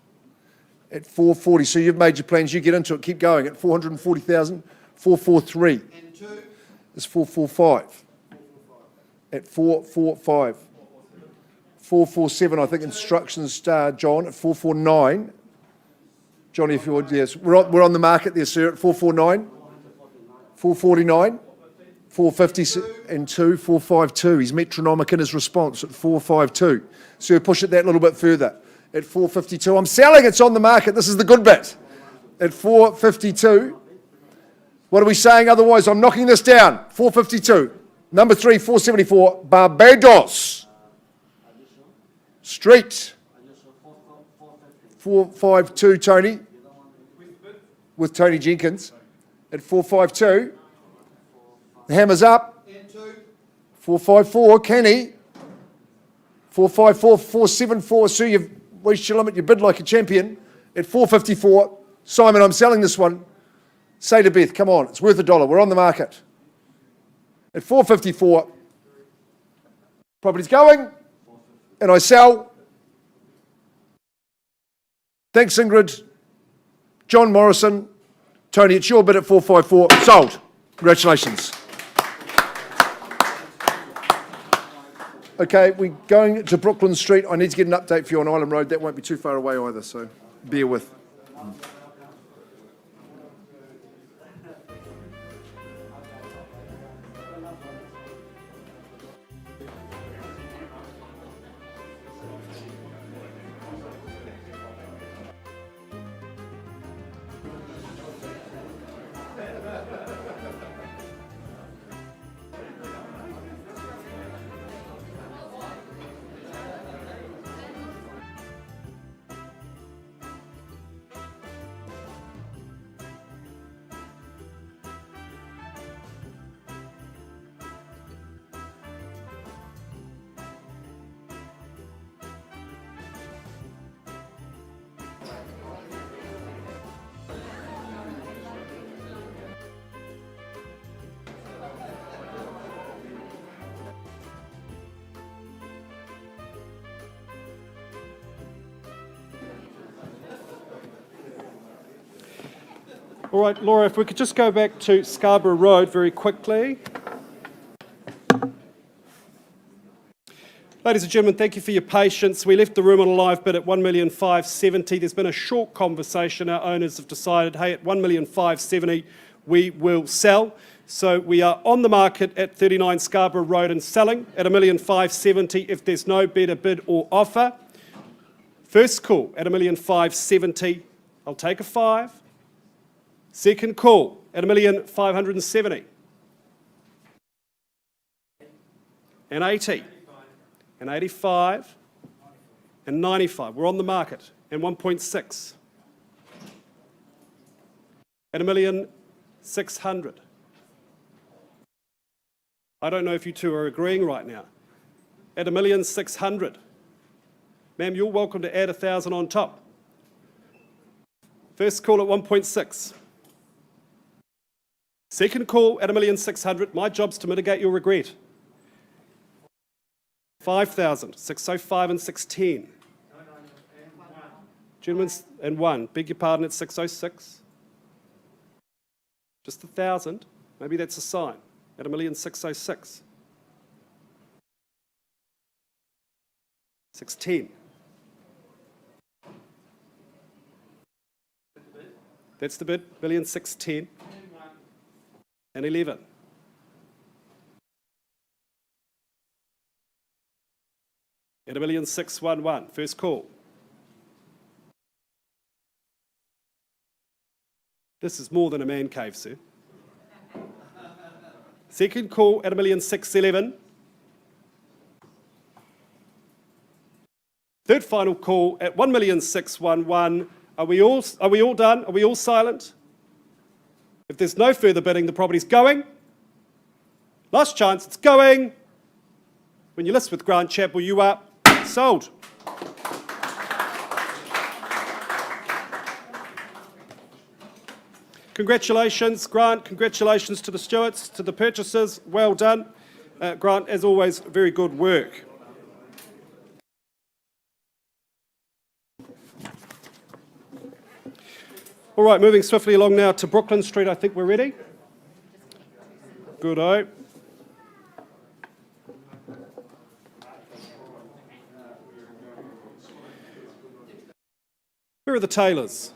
At 440, so you've made your plans, you get into it, keep going. At 440,000, 443 is 445. At 445. 447, I think instructions, John, at 449. Johnny, if you would, yes. We're on the market there, sir, at 449, 449, 450 and 2, 452. He's metronomic in his response at 452. So push it that little bit further at 452. I'm selling, it's on the market. This is the good bit. At 452. What are we saying otherwise? I'm knocking this down. 452. Number 3, 474, Barbados Street. 452, Tony. With Tony Jenkins. At 452. The hammer's up. 454, Kenny. 454, 474. Sue, you've reached your limit. You bid like a champion. At 454, Simon, I'm selling this one. Say to Beth, come on, it's worth $1. We're on the market. At 454, property's going, and I sell. Thanks, Ingrid. John Morrison. Tony, it's your bid at 454. Sold. Congratulations. Okay, we're going to Brooklyn Street. I need to get an update for you on Island Road. That won't be too far away either, so bear with. All right, Laura, if we could just go back to Scarborough Road very quickly. Ladies and gentlemen, thank you for your patience. We left the room on a live bid at 1,570,000. There's been a short conversation. Our owners have decided, hey, at 1,570,000, we will sell. So we are on the market at 39 Scarborough Road and selling at 1,570,000 if there's no better bid or offer. First call at 1,570,000. I'll take a 5. Second call at 1,570,000. And 80. And 85. And 95. We're on the market. And 1.6. At 1,600,000. I don't know if you two are agreeing right now. At 1,600,000. Ma'am, you're welcome to add 1,000 on top. First call at 1.6. Second call at 1,600,000. My job's to mitigate your regret. 5,000, 605 and 610. Gentlemen, and 1. Beg your pardon, at 606. Just 1,000. Maybe that's a sign. At 1,606. 610. That's the bid. 1,610,000. And 11. At 1,611,000. First call. This is more than a man cave, sir. Second call at 1,611,000. Third final call at 1,611,000. Are we all done? Are we all silent? If there's no further bidding, the property's going. Last chance, it's going. When you list with Grant Chapel, you are sold. Congratulations, Grant. Congratulations to the stewards, to the purchasers. Well done. Grant, as always, very good work. All right, moving swiftly along now to Brooklyn Street. I think we're ready. Good-o. Where are the Taylors?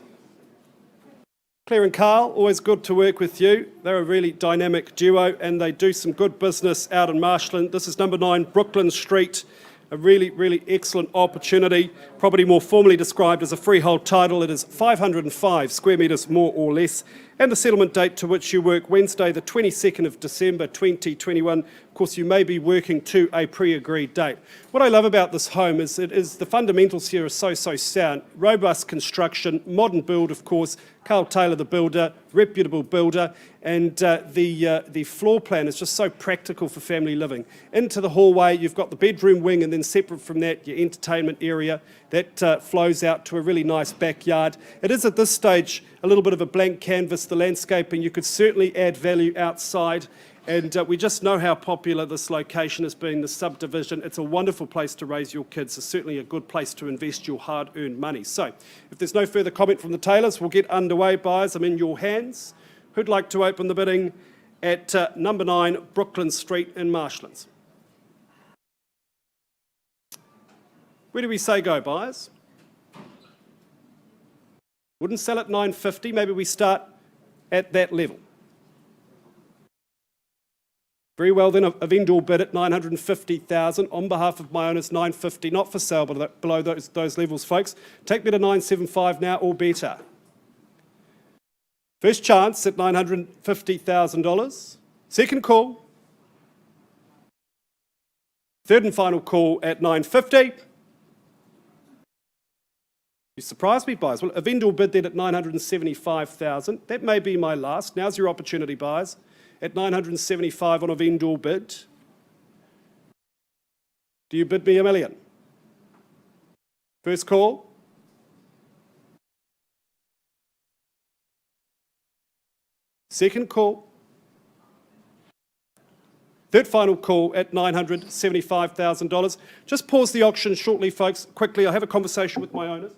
Claire and Carl, always good to work with you. They're a really dynamic duo and they do some good business out in Marshland. This is number 9 Brooklyn Street, a really, really excellent opportunity. Property more formally described as a freehold title. It is 505 square metres more or less. And the settlement date to which you work, Wednesday the 22nd of December 2021. Of course, you may be working to a pre-agreed date. What I love about this home is the fundamentals here are so sound. Robust construction, modern build, of course. Carl Taylor, the builder, reputable builder, and the floor plan is just so practical for family living. Into the hallway, you've got the bedroom wing, and then separate from that, your entertainment area that flows out to a really nice backyard. It is at this stage a little bit of a blank canvas, the landscaping. You could certainly add value outside. And we just know how popular this location has been, the subdivision. It's a wonderful place to raise your kids. It's certainly a good place to invest your hard-earned money. So if there's no further comment from the Taylors, we'll get underway, buyers. I'm in your hands. Who'd like to open the bidding at number 9 Brooklyn Street in Marshlands? Where do we say go, buyers? Wouldn't sell at $950. Maybe we start at that level. Very well then, a vendor bid at $950,000 on behalf of my owners, $950, not for sale but below those levels, folks. Take me to $975 now or better. First chance at $950,000. Second call. Third and final call at $950. You surprised me, buyers. Well, a vendor bid then at $975,000. That may be my last. Now's your opportunity, buyers. At $975 on a vendor bid. Do you bid me $1 million? First call. Second call. Third final call at $975,000. Just pause the auction shortly, folks. Quickly, I'll have a conversation with my owners.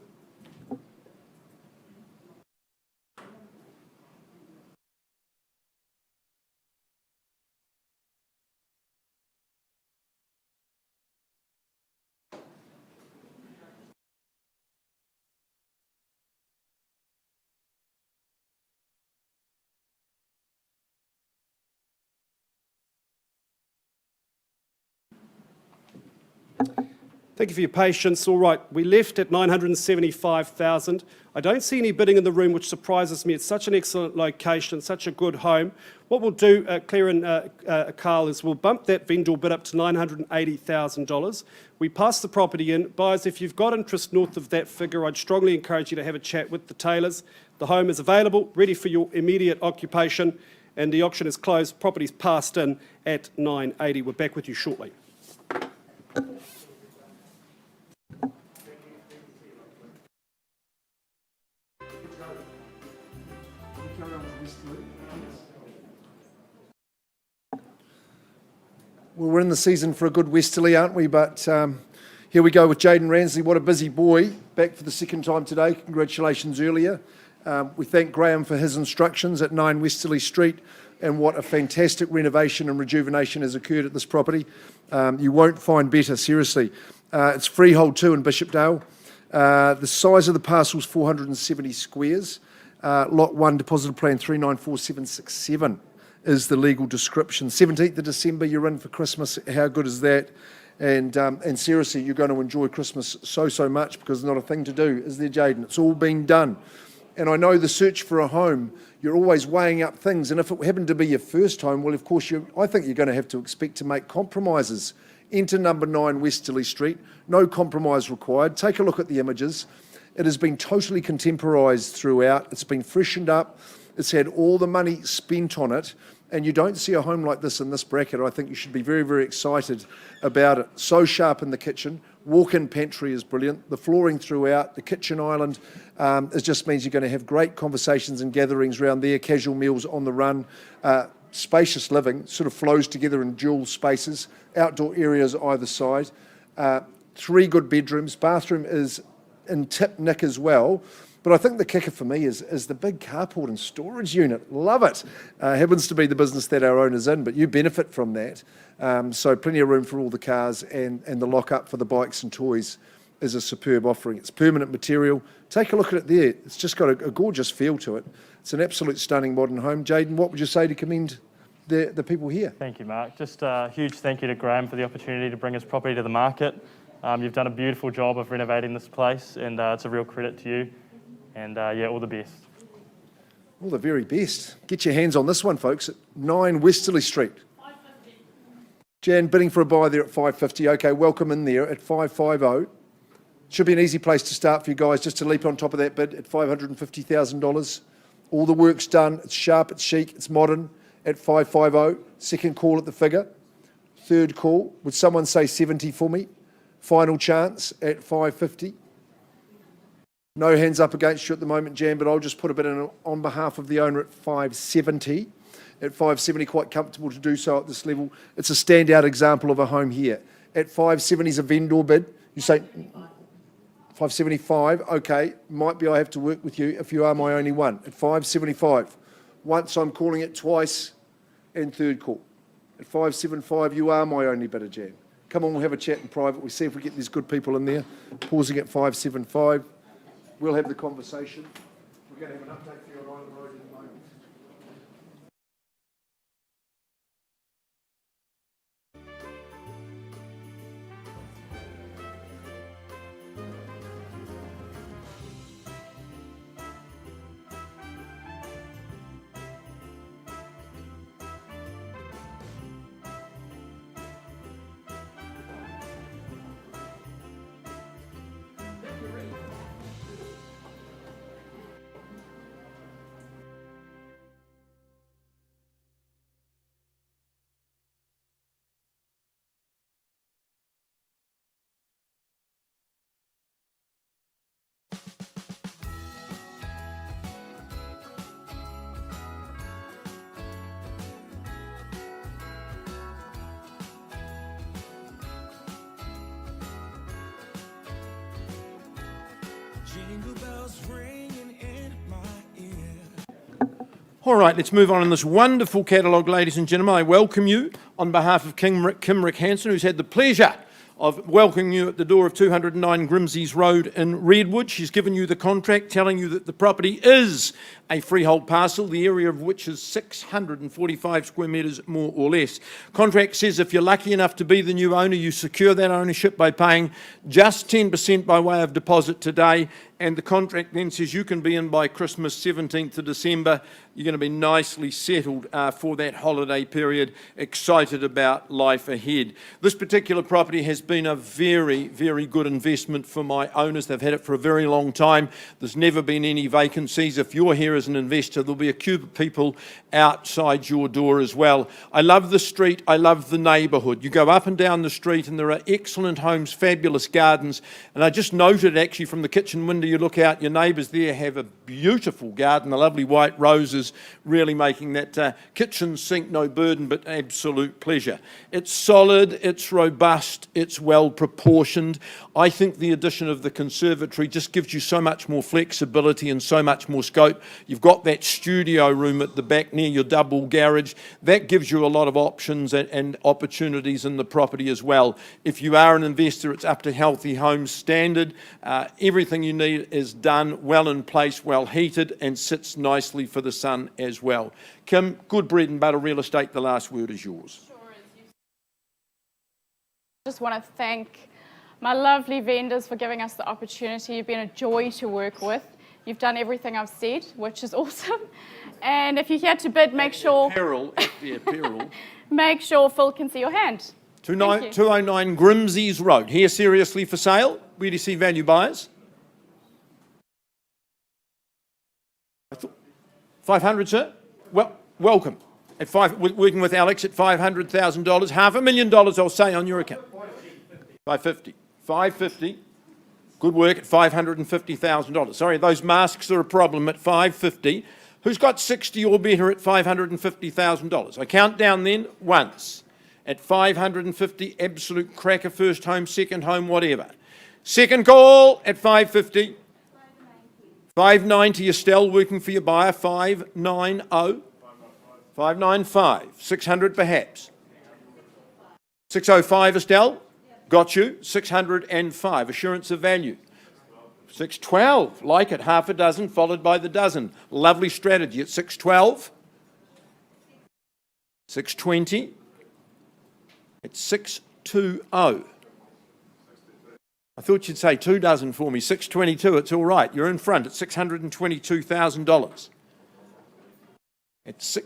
Thank you for your patience. All right, we left at $975,000. I don't see any bidding in the room, which surprises me. It's such an excellent location, such a good home. What we'll do, Claire and Carl, is we'll bump that vendor bid up to $980,000. We pass the property in. Buyers, if you've got interest north of that figure, I'd strongly encourage you to have a chat with the Taylors. The home is available, ready for your immediate occupation, and the auction is closed. Property's passed in at $980. We're back with you shortly. Well, we're in the season for a good westerly, aren't we? But here we go with Jaden Ransley. What a busy boy. Back for the second time today. Congratulations earlier. We thank Graham for his instructions at 9 Westerly Street, and what a fantastic renovation and rejuvenation has occurred at this property. You won't find better, seriously. It's freehold too in Bishopdale. The size of the parcel is 470 squares. Lot 1, deposited plan 394767 is the legal description. 17th of December, you're in for Christmas. How good is that? And seriously, you're going to enjoy Christmas so much, because there's not a thing to do, is there, Jaden? It's all been done. And I know the search for a home, you're always weighing up things. And if it happened to be your first home, well, of course, I think you're going to have to expect to make compromises. Enter number 9 Westerly Street. No compromise required. Take a look at the images. It has been totally contemporised throughout. It's been freshened up. It's had all the money spent on it. And you don't see a home like this in this bracket. I think you should be very excited about it. So sharp in the kitchen. Walk-in pantry is brilliant. The flooring throughout, the kitchen island, it just means you're going to have great conversations and gatherings around there, casual meals on the run, spacious living, sort of flows together in dual spaces, outdoor areas either side, 3 good bedrooms. Bathroom is in tip nick as well. But I think the kicker for me is the big carport and storage unit. Love it. Happens to be the business that our owner's in, but you benefit from that. So plenty of room for all the cars and the lock-up for the bikes and toys is a superb offering. It's permanent material. Take a look at it there. It's just got a gorgeous feel to it. It's an absolute stunning modern home. Jaden, what would you say to commend the people here? Thank you, Mark. Just a huge thank you to Graham for the opportunity to bring his property to the market. You've done a beautiful job of renovating this place, and it's a real credit to you. And yeah, all the best. All the very best. Get your hands on this one, folks, at 9 Westerly Street. Jan bidding for a buy there at 550. Okay, welcome in there at 550. Should be an easy place to start for you guys, just to leap on top of that bid at $550,000. All the work's done. It's sharp, it's chic, it's modern at 550. Second call at the figure. Third call. Would someone say 70 for me? Final chance at 550. No hands up against you at the moment, Jan, but I'll just put a bid in on behalf of the owner at 570. At 570, quite comfortable to do so at this level. It's a standout example of a home here. At 570 is a vendor bid. You say 575, okay, might be I have to work with you if you are my only one. At 575, once I'm calling it, twice, and third call. At 575, you are my only bidder, Jan. Come on, we'll have a chat in private. We'll see if we get these good people in there. Pausing at 575. We'll have the conversation. We're going to have an update for you on Island Road in a moment. Jingle bells ringing in my ear. All right, let's move on in this wonderful catalogue, ladies and gentlemen. I welcome you on behalf of Kim Rick Hansen, who's had the pleasure of welcoming you at the door of 209 Grimsey's Road in Redwood. She's given you the contract telling you that the property is a freehold parcel, the area of which is 645 square metres more or less. Contract says if you're lucky enough to be the new owner, you secure that ownership by paying just 10% by way of deposit today, and the contract then says you can be in by Christmas, 17th of December. You're going to be nicely settled for that holiday period, excited about life ahead. This particular property has been a very, very good investment for my owners. They've had it for a very long time. There's never been any vacancies. If you're here as an investor, there'll be a queue of people outside your door as well. I love the street. I love the neighbourhood. You go up and down the street and there are excellent homes, fabulous gardens. And I just noted actually from the kitchen window, you look out, your neighbours there have a beautiful garden, the lovely white roses, really making that kitchen sink no burden, but absolute pleasure. It's solid, it's robust, it's well proportioned. I think the addition of the conservatory just gives you so much more flexibility and so much more scope. You've got that studio room at the back near your double garage. That gives you a lot of options and opportunities in the property as well. If you are an investor, it's up to Healthy Homes standard. Everything you need is done, well in place, well heated, and sits nicely for the sun as well. Kim, good bread and butter real estate, the last word is yours. Sure is. Just want to thank my lovely vendors for giving us the opportunity. You've been a joy to work with. You've done everything I've said, which is awesome. And if you're here to bid, make sure... Peril. Make sure Phil can see your hand. 209 Grimsey's Road. Here seriously for sale. Where do you see value buyers? 500, sir? Well, welcome. At working with Alex at $500,000, $500,000 I'll say on your account. 550. 550. Good work at $550,000. Sorry, those masks are a problem at 550. Who's got 60 or better at $550,000? I count down then once. At 550, absolute cracker, first home, second home, whatever. Second call at 550. 590, Estelle, working for your buyer, 590. 595, 600 perhaps. 605, Estelle? Got you. 605. Assurance of value. 612. Like it. Half a dozen followed by the dozen. Lovely strategy at 612. 620. It's 620. I thought you'd say 2 dozen for me. 622, it's all right. You're in front at $622,000. It's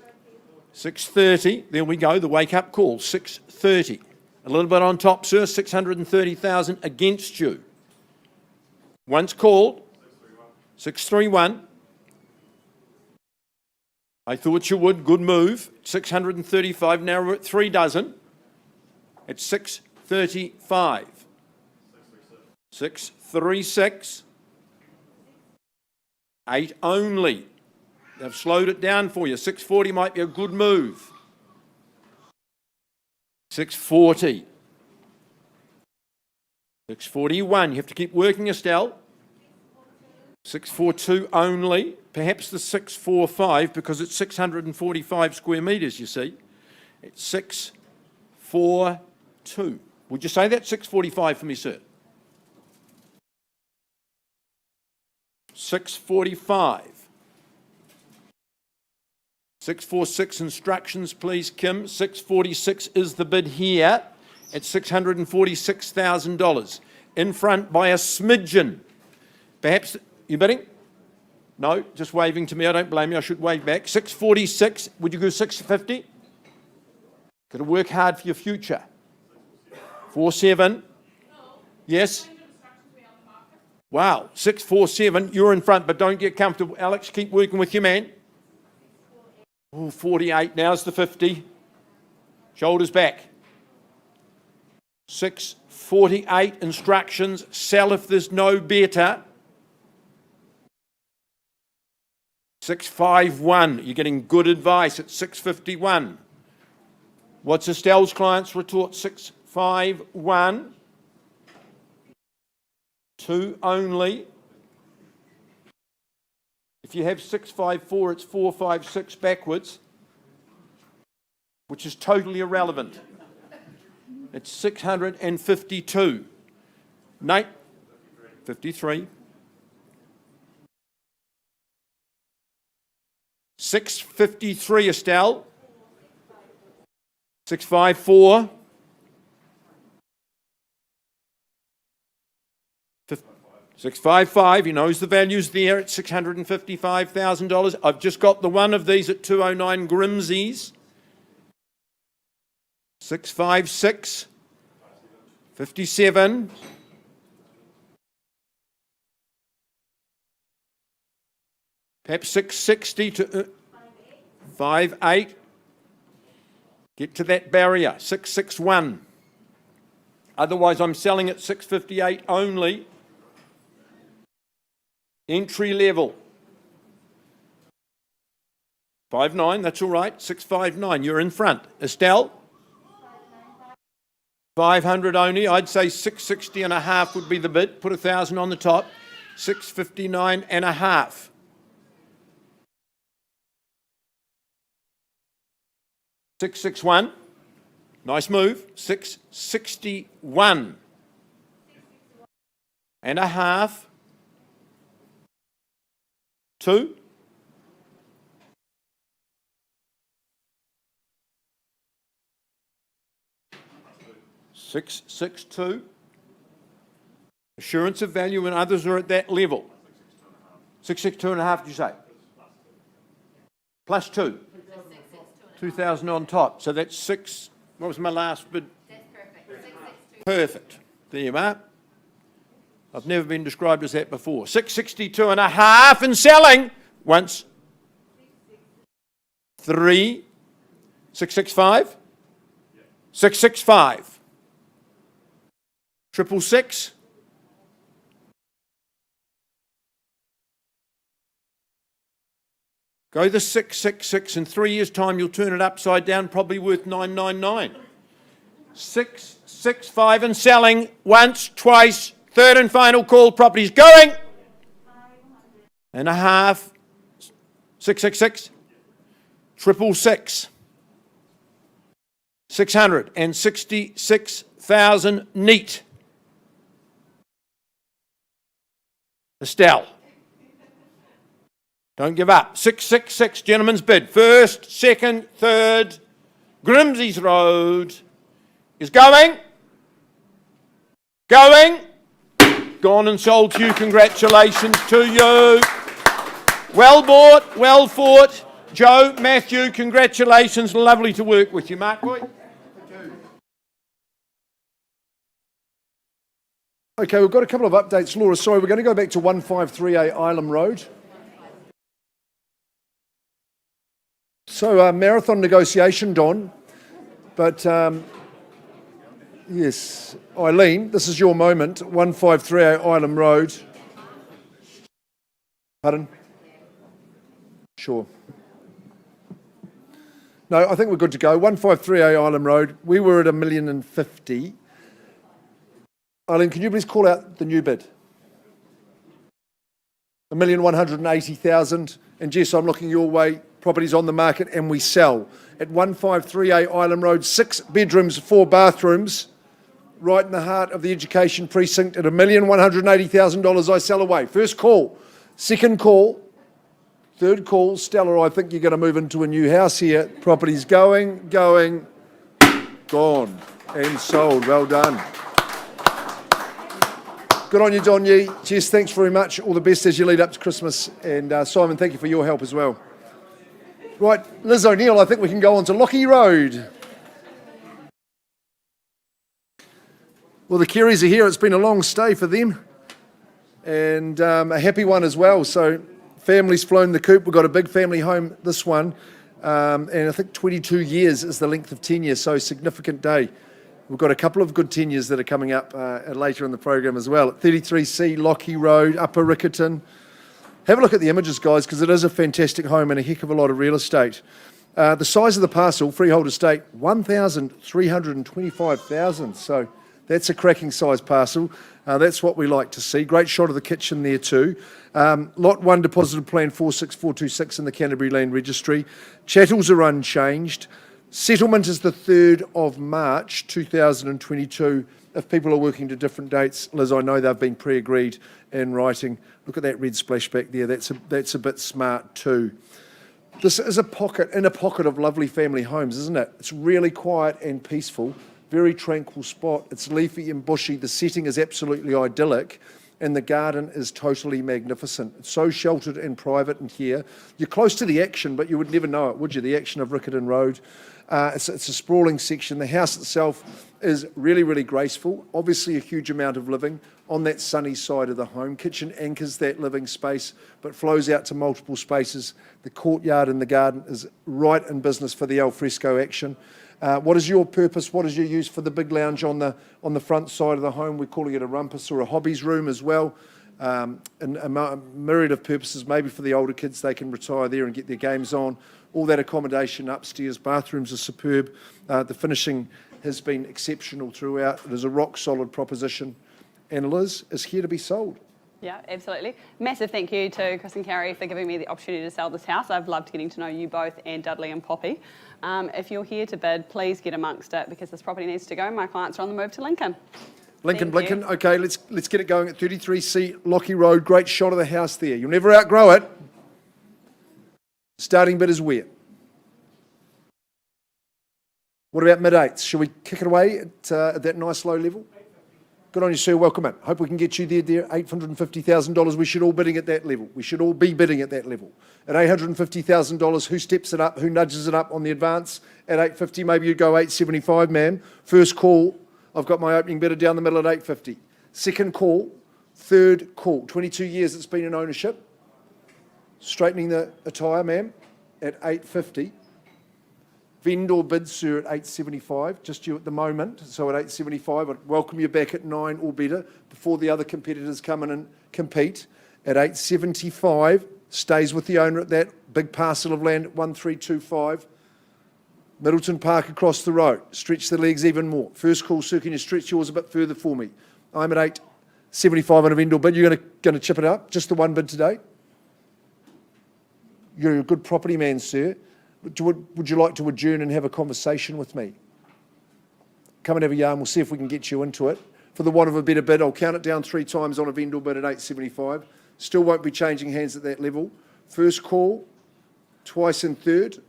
630. There we go, the wake-up call, 630. A little bit on top, sir, 630,000 against you. Once called, 631. I thought you would, good move. 635, now we're at 3 dozen. It's 635. 636. 8 only. They've slowed it down for you. 640 might be a good move. 640. 641. You have to keep working, Estelle. 642 only. Perhaps the 645 because it's 645 square metres, you see. It's 642. Would you say that? 645 for me, sir. 645. 646 instructions, please, Kim. 646 is the bid here at $646,000. In front by a smidgen. Perhaps, you bidding? No, just waving to me. I don't blame you. I should wave back. 646. Would you go 650? Got to work hard for your future. 47. Yes? Wow. 647. You're in front, but don't get comfortable. Alex, keep working with your man. Oh, 48. Now's the 50. Shoulders back. 648. Instructions. Sell if there's no better. 651. You're getting good advice at 651. What's Estelle's client's retort? 651. 2 only. If you have 654, it's 456 backwards, which is totally irrelevant. It's 652. Nate, 53. 653, Estelle. 654. 655, he knows the value's there at $655,000. I've just got the one of these at 209 Grimsey's. 656. 57. Perhaps 660 to 58. Get to that barrier. 661. Otherwise, I'm selling at 658 only. Entry level. 59, that's all right. 659, you're in front. Estelle? 500 only. I'd say 660 and a half would be the bid. Put 1,000 on the top. 659 and a half. 661. Nice move. 661 and a half. 2. 662. Assurance of value and others are at that level. 662 and a half, did you say? Plus 2. 2,000 on top. So that's 6. What was my last bid? That's perfect. 662. Perfect. There you are. I've never been described as that before. 662 and a half and selling. Once. 3. 665. 665. 666. Go the 666. In 3 years' time, you'll turn it upside down, probably worth 999. 665 and selling. Once, twice. Third and final call, properties going. And a half. 666. 666. 666,000 neat. Estelle. Don't give up. 666, gentlemen's bid. First, second, third. Grimsey's Road is going. Going. Gone and sold to you. Congratulations to you. Well bought, well fought. Joe, Matthew, congratulations. Lovely to work with you, Mark Boy. Okay, we've got a couple of updates. Laura, sorry, we're going to go back to 1538 Ilam Road. So, marathon negotiation, Don. But, yes, Eileen, this is your moment. 1538 Ilam Road. Pardon? Sure. No, I think we're good to go. 1538 Ilam Road. We were at $1,050,000. Eileen, can you please call out the new bid? 1,180,000. And Jess, I'm looking your way. Properties on the market and we sell. At 1538 Ilam Road, 6 bedrooms, 4 bathrooms, right in the heart of the education precinct at $1,180,000 I sell away. First call. Second call. Third call. Stella, I think you're going to move into a new house here. Properties going, gone, and sold. Well done. Good on you, Don Yee. Jess, thanks very much. All the best as you lead up to Christmas. And Simon, thank you for your help as well. Right, Liz O'Neill, I think we can go on to Lockie Road. Well, the Kearys are here. It's been a long stay for them. And a happy one as well. So family's flown the coop. We've got a big family home, this one. And I think 22 years is the length of tenure, so significant day. We've got a couple of good tenures that are coming up later in the program as well. At 33C, Lockie Road, Upper Riccarton. Have a look at the images, guys, because it is a fantastic home and a heck of a lot of real estate. The size of the parcel, freehold estate, 1,325,000. So that's a cracking size parcel. That's what we like to see. Great shot of the kitchen there too. Lot 1 deposited plan 46426 in the Canterbury Land Registry. Chattels are unchanged. Settlement is the 3rd of March 2022. If people are working to different dates, Liz, I know they've been pre-agreed in writing. Look at that red splash back there. That's a bit smart too. This is a pocket of lovely family homes, isn't it? It's really quiet and peaceful. Very tranquil spot. It's leafy and bushy. The setting is absolutely idyllic. And the garden is totally magnificent. It's so sheltered and private in here. You're close to the action, but you would never know it, would you? The action of Riccarton Road. It's a sprawling section. The house itself is really, really graceful. Obviously a huge amount of living on that sunny side of the home. Kitchen anchors that living space, but flows out to multiple spaces. The courtyard and the garden is right in business for the alfresco action. What is your purpose? What is your use for the big lounge on the front side of the home? We're calling it a rumpus or a hobbies room as well. And a myriad of purposes, maybe for the older kids, they can retire there and get their games on. All that accommodation upstairs, bathrooms are superb. The finishing has been exceptional throughout. It is a rock solid proposition. And Liz is here to be sold. Yeah, absolutely. Massive thank you to Chris and Carrie for giving me the opportunity to sell this house. I've loved getting to know you both and Dudley and Poppy. If you're here to bid, please get amongst it because this property needs to go. My clients are on the move to Lincoln. Lincoln. Okay, let's get it going at 33C Lockie Road. Great shot of the house there. You'll never outgrow it. Starting bid is where? What about mid-eights? Shall we kick it away at that nice low level? Good on you, sir. Welcome in. Hope we can get you there. $850,000. We should all bidding at that level. We should all be bidding at that level. At $850,000, who steps it up? Who nudges it up on the advance? At $850, maybe you'd go $875, ma'am. First call. I've got my opening bidder down the middle at $850. Second call. Third call. 22 years it's been in ownership. Straightening the attire, ma'am, at $850. Vendor bids, sir, at $875, just you at the moment. So at $875, I'd welcome you back at $9 or better before the other competitors come in and compete. At $875, stays with the owner at that big parcel of land at 1325. Middleton Park across the road. Stretch the legs even more. First call, sir, can you stretch yours a bit further for me? I'm at $875 on a vendor bid. You're going to chip it up? Just the one bid today? You're a good property man, sir. Would you like to adjourn and have a conversation with me? come and have a yarn. We'll see if we can get you into it. For the want of a better bid, I'll count it down 3 times on a vendor bid at $8.75. Still won't be changing hands at that level. First call, twice in third.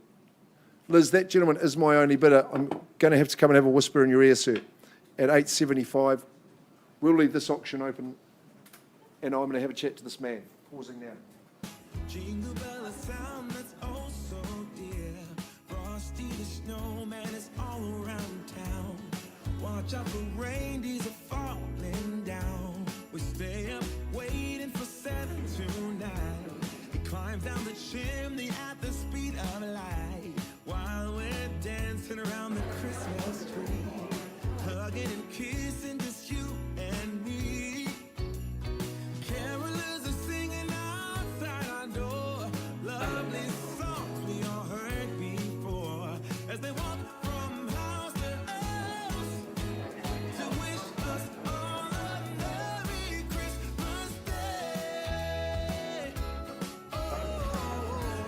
Liz, that gentleman is my only bidder. I'm going to have to come and have a whisper in your ear, sir, at $8.75. We'll leave this auction open, and I'm going to have a chat to this man. Pausing now. Jingle bell, a sound that's oh so dear. Frosty the snowman is all around town. Watch out for reindeers are falling down. We stay up waiting for Santa tonight. He climbs down the chimney at the speed of light while we're dancing around the Christmas tree, hugging and kissing just you and me. Carolers are singing outside our door, lovely songs we all heard before, as they walk from house to house to wish us all a Merry Christmas Day. Oh,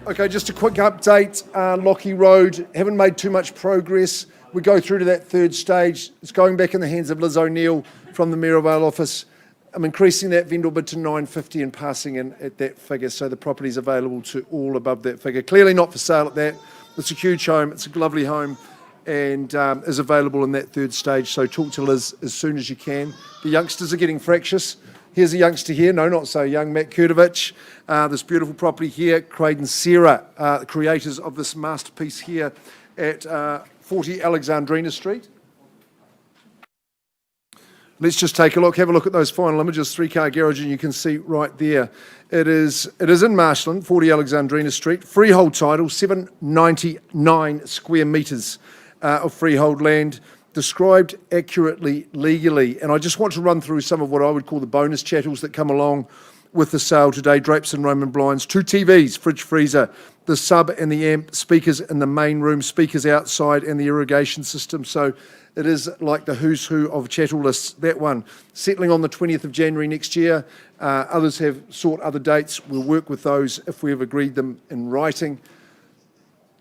Okay, just a quick update. Lockie Road, haven't made too much progress. We go through to that third stage. It's going back in the hands of Liz O'Neill from the Mayor Vale office. I'm increasing that vendor bid to 950 and passing in at that figure, so the property's available to all above that figure. Clearly not for sale at that. It's a huge home, it's a lovely home, and is available in that third stage, so talk to Liz as soon as you can. The youngsters are getting fractious. Here's a youngster here, no, not so young, Matt Kurtovich. This beautiful property here, Craig and Sarah, the creators of this masterpiece here at 40 Alexandrina Street. Let's just take a look, have a look at those final images, 3-car garage, and you can see right there. It is in Marshland, 40 Alexandrina Street, freehold title, 799 square metres of freehold land, described accurately legally. And I just want to run through some of what I would call the bonus chattels that come along with the sale today. Drapes and Roman blinds, 2 TVs, fridge freezer, the sub and the amp, speakers in the main room, speakers outside, and the irrigation system. So it is like the who's who of chattel lists, that one. Settling on the 20th of January next year. Others have sought other dates. We'll work with those if we have agreed them in writing.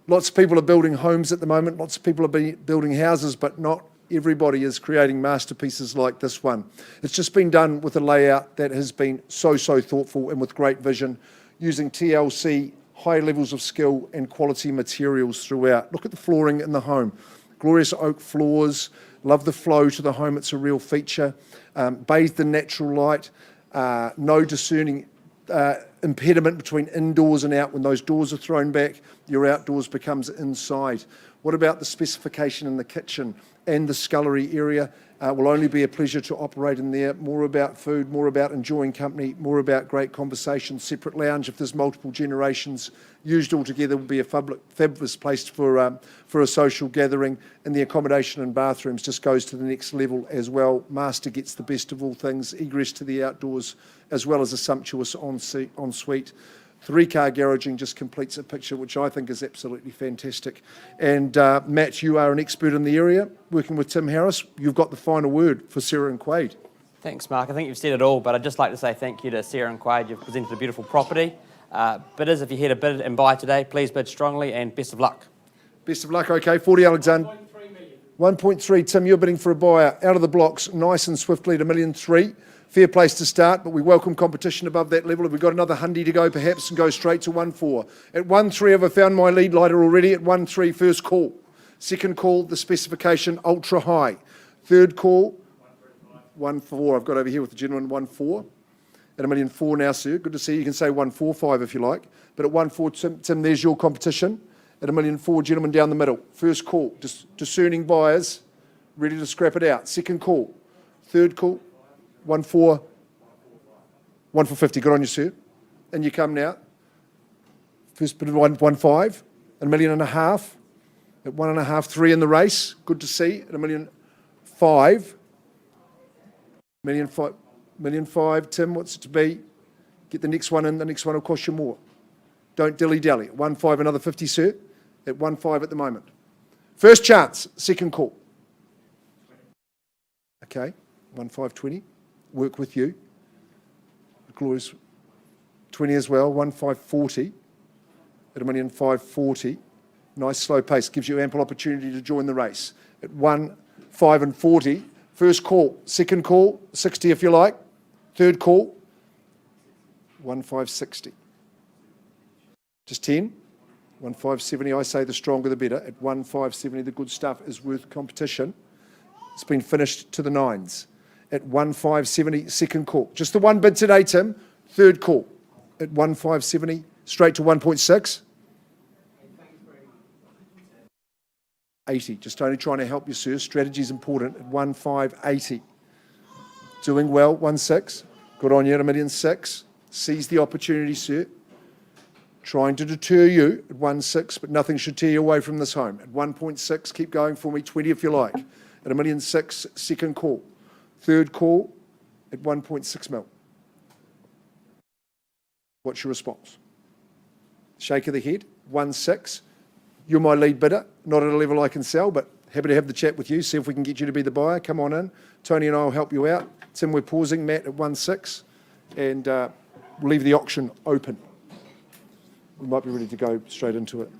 Lots of people are building homes at the moment. Lots of people are building houses, but not everybody is creating masterpieces like this one. It's just been done with a layout that has been so thoughtful and with great vision, using TLC, high levels of skill and quality materials throughout. Look at the flooring in the home. Glorious oak floors. Love the flow to the home. It's a real feature. Bathed in natural light. No discerning impediment between indoors and out. When those doors are thrown back, your outdoors becomes inside. What about the specification in the kitchen and the scullery area? Will only be a pleasure to operate in there. More about food, more about enjoying company, more about great conversation. Separate lounge if there's multiple generations used all together will be a fabulous place for a social gathering, and the accommodation and bathrooms just goes to the next level as well. Master gets the best of all things, egress to the outdoors as well as a sumptuous ensuite. 3-car garaging just completes a picture which I think is absolutely fantastic. And Matt, you are an expert in the area, working with Tim Harris. You've got the final word for Sarah and Quaid. Thanks, Mark. I think you've said it all, but I'd just like to say thank you to Sarah and Quaid. You've presented a beautiful property. Bidders, if you're here to bid and buy today, please bid strongly and best of luck. Best of luck, okay. 40 Alexander. 1.3, Tim, you're bidding for a buyer out of the blocks, nice and swiftly at $1.3 million. Fair place to start, but we welcome competition above that level. Have we got another hundy to go perhaps and go straight to 1.4? At 1.3, have I found my lead lighter already? At 1.3, first call. Second call, the specification ultra high. Third call, 1.4. I've got over here with the gentleman 1.4. At $1.4 million now, sir. Good to see you. You can say 1.45 if you like. But at 1.4, Tim, there's your competition. At $1.4 million, gentleman down the middle. First call, discerning buyers, ready to scrap it out. Second call. Third call. 1.4, 1.450. Good on you, sir. And you come now. First bid of 1.5, at $1.5 million. At 1.5, 3 in the race. Good to see. At $1.5 million. $1.5 million. Tim, what's it to be? Get the next one in. The next one will cost you more. Don't dilly-dally. At 1.5, another 50, sir. At 1.5 at the moment. First chance. Second call. Okay. 1.520. Work with you. Glorious 20 as well, 1.540 at $1.540. Nice slow pace, gives you ample opportunity to join the race. At 1.540, first call, second call, 60 if you like. Third call, 1.560. Just 10, 1.570, I say the stronger the better. At 1.570, the good stuff is worth competition. It's been finished to the 9s. At 1.570, second call. Just the one bid today, Tim. Third call. At 1.570, straight to 1.6. 80. Just only trying to help you, sir. Strategy is important. At 1.580. Doing well, 1.6. Good on you at $1.6 million. Seize the opportunity, sir. Trying to deter you at 1.6, but nothing should tear you away from this home. At 1.6, keep going for me, 20 if you like. At $1.6 million, second call. Third call at 1.6 mil. What's your response? Shake of the head, 1.6. You're my lead bidder, not at a level I can sell, but happy to have the chat with you, see if we can get you to be the buyer. Come on in. Tony and I will help you out. Tim, we're pausing. Matt at 1.6. and we'll leave the auction open. We might be ready to go straight into it.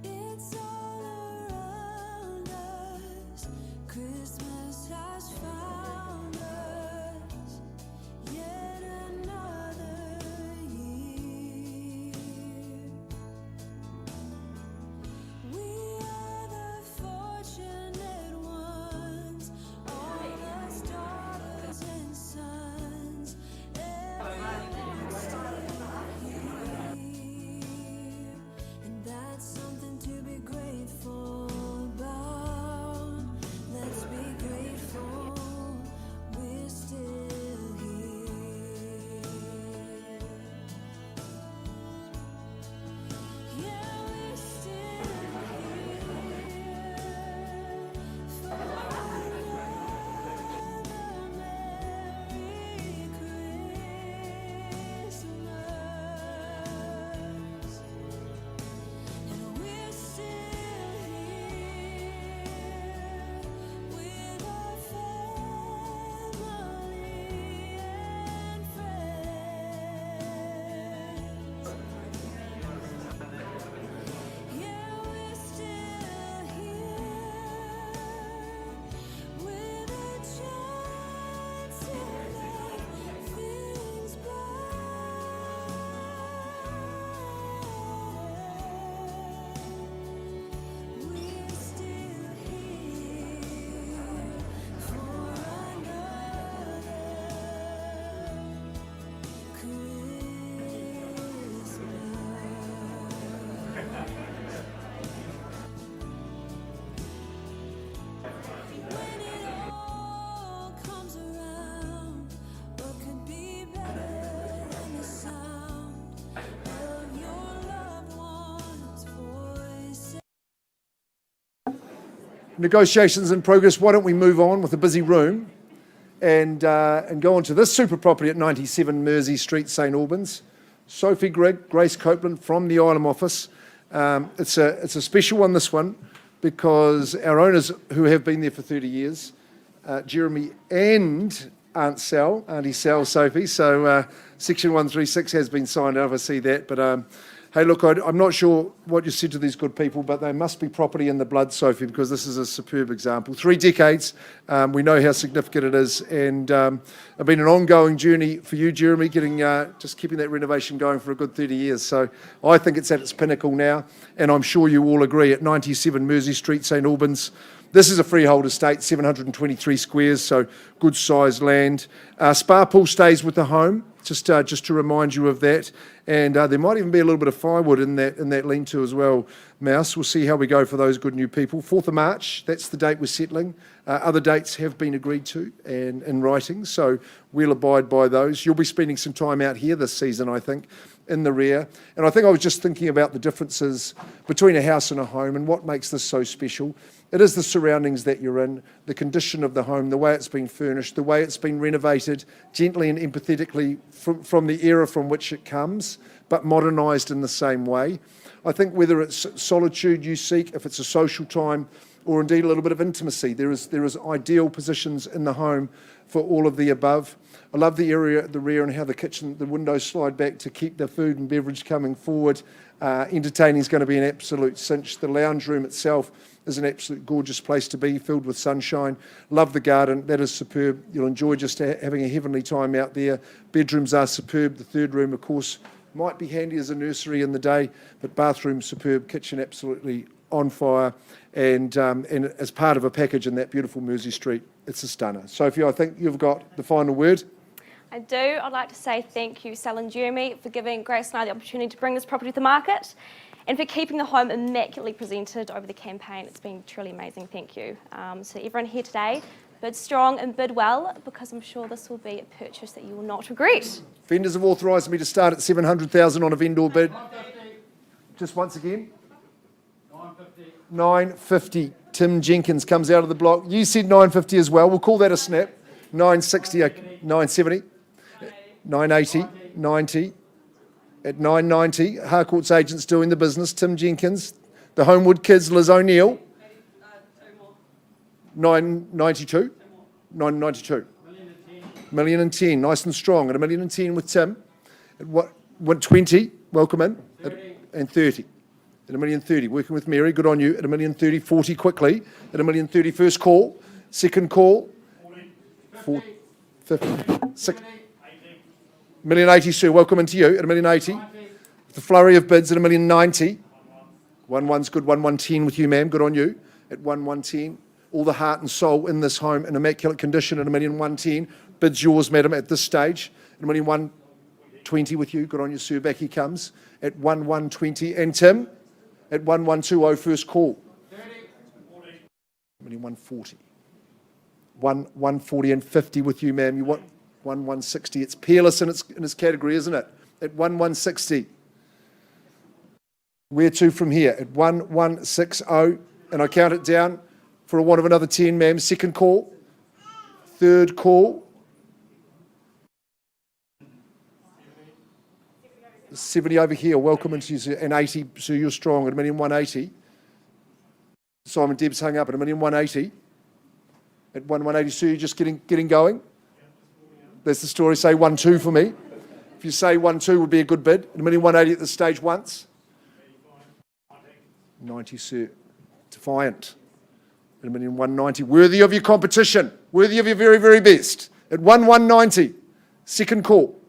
It's all around us. Christmas has found us. Yet another year. We are the fortunate ones. All us daughters and sons. Everyone's still here. And that's something to be grateful about. Let's be grateful we're still here. Yeah, we're still here for another Merry Christmas. And we're still here with our family and friends. Yeah, we're still here with a chance to make things bright. We're still here for another Christmas. When it all comes around, what could be better than the sound of your loved one's voice? Negotiations in progress. Why don't we move on with a busy room and go on to this super property at 97 Mersey Street, St Albans. Sophie Grigg, Grace Copeland from the Ilam office. It's a special one, this one, because our owners who have been there for 30 years, Jeremy and Auntie Sal, Sophie. So Section 136 has been signed over, I see that. But hey, look, I'm not sure what you said to these good people, but they must be property in the blood, Sophie, because this is a superb example. 3 decades, we know how significant it is, and it's been an ongoing journey for you, Jeremy, just keeping that renovation going for a good 30 years. So I think it's at its pinnacle now, and I'm sure you all agree, at 97 Mersey Street, St Albans. This is a freehold estate, 723 squares, so good sized land. Spa pool stays with the home, just to remind you of that. And there might even be a little bit of firewood in that lean-to as well, Mouse. We'll see how we go for those good new people. 4th of March, that's the date we're settling. Other dates have been agreed to and in writing, so we'll abide by those. You'll be spending some time out here this season, I think, in the rear. And I think I was just thinking about the differences between a house and a home and what makes this so special. It is the surroundings that you're in, the condition of the home, the way it's been furnished, the way it's been renovated gently and empathetically from the era from which it comes, but modernised in the same way. I think whether it's solitude you seek, if it's a social time, or indeed a little bit of intimacy, there is ideal positions in the home for all of the above. I love the area at the rear and how the windows slide back to keep the food and beverage coming forward. Entertaining is going to be an absolute cinch. The lounge room itself is an absolute gorgeous place to be, filled with sunshine. Love the garden, that is superb. You'll enjoy just having a heavenly time out there. Bedrooms are superb. The third room, of course, might be handy as a nursery in the day, but bathroom superb, kitchen absolutely on fire, and as part of a package in that beautiful Mersey Street, it's a stunner. Sophie, I think you've got the final word. I do. I'd like to say thank you, Sal and Jeremy, for giving Grace and I the opportunity to bring this property to the market and for keeping the home immaculately presented over the campaign. It's been truly amazing. Thank you. So everyone here today, bid strong and bid well, because I'm sure this will be a purchase that you will not regret. Vendors have authorised me to start at 700,000 on a vendor bid. Just once again. 950 Tim Jenkins comes out of the block. You said 950 as well. We'll call that a snap. 960, 970, 980, 90. At 990, Harcourts agents doing the business. Tim Jenkins, the Holmwood kids, Liz O'Neill. 992, 992. Million and 10, nice and strong. At a million and 10 with Tim. At what? 20, welcome in. And 30. At a million 30, working with Mary, good on you. At a million 30, 40 quickly. At a million 30, first call. Second call. 50, 60. Million 80, Sue, welcome into you. At a million 80. The flurry of bids at a million 90. 1-1's good, 1-1-10 with you, ma'am, good on you. At 1-1-10. All the heart and soul in this home in immaculate condition at a million 110. Bids yours, madam, at this stage. At a million 120 with you. Good on you, sir. Back he comes. At 1-120. And Tim, at 1-120, first call. 30, 140. 140 and 50 with you, ma'am. You want 160. It's peerless in its category, isn't it? At 160. Where to from here? At 1160. And I count it down for a want of another 10, ma'am. Second call. Third call. 70 over here. Welcome into you, sir. And 80, so you're strong at a million 180. Simon Deb's hung up at a million 180. At 180, so you're just getting going. That's the story. Say 1-2 for me. If you say 1-2 would be a good bid. At a million 180 at this stage once. 90, sir. Defiant. At a million 190. Worthy of your competition. Worthy of your very, very best. At 190. Second call.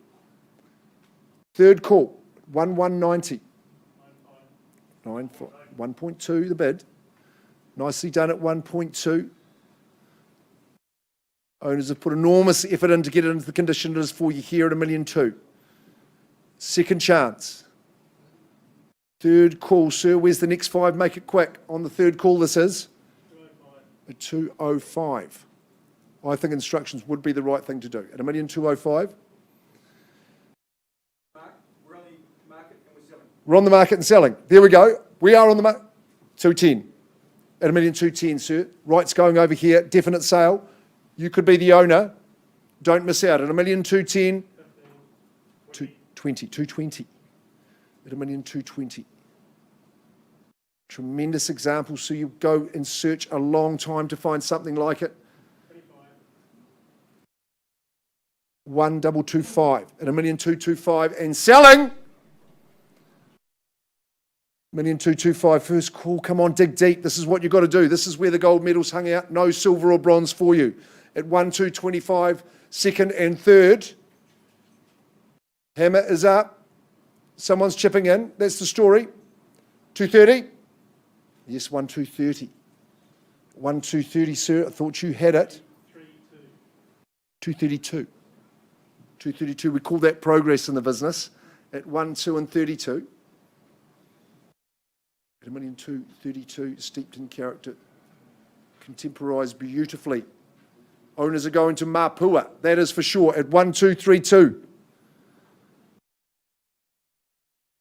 Third call. 190. 1.2 the bid. Nicely done at 1.2. Owners have put enormous effort in to get it into the condition it is for you here at a million 2. Second chance. Third call, sir. Where's the next 5? Make it quick. On the third call, this is a 205. I think instructions would be the right thing to do. At a million 205. We're on the market and selling. There we go. We are on the market. 210. At a million 210, sir. Rights going over here. Definite sale. You could be the owner. Don't miss out. At a million 210. 220. 220. At a million 220. Tremendous example. So you go and search a long time to find something like it. 1,225 at a million 225 and selling. 1,225 first call. Come on, dig deep. This is what you've got to do. This is where the gold medals hung out. No silver or bronze for you. At 1,225, second and third. Hammer is up. Someone's chipping in. That's the story. 230. Yes, 1,230. 1,230, sir. I thought you had it. 232. 232. We call that progress in the business. At 1,2 and 32. At a million 232, steeped in character, contemporised beautifully. Owners are going to Mapua, that is for sure, at 1,232.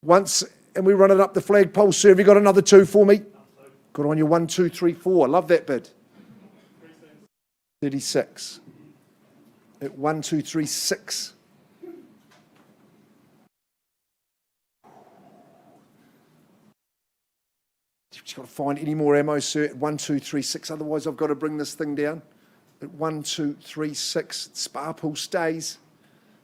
Once, and we run it up the flagpole, sir. Have you got another 2 for me? Good on your 1,234. Love that bid. 36. At 1,236. You've got to find any more ammo, sir, at 1,236. Otherwise, I've got to bring this thing down. At 1,236, Spa pool stays.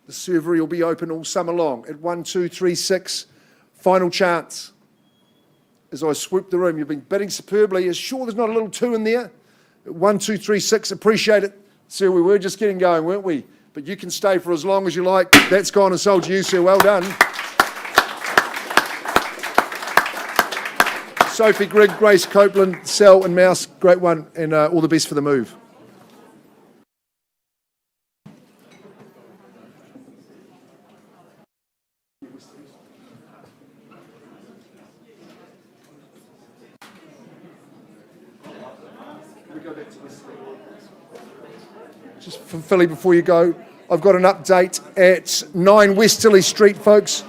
The servery will be open all summer long. At 1,236, final chance. As I swoop the room, you've been bidding superbly. Is sure there's not a little 2 in there? At 1,236, appreciate it. Sir, we were just getting going, weren't we? But you can stay for as long as you like. That's gone and sold to you, sir. Well done. Sophie Grigg, Grace Copeland, Sal and Mouse, great one, and all the best for the move. Just from Philly before you go, I've got an update at 9 Westerly Street, folks.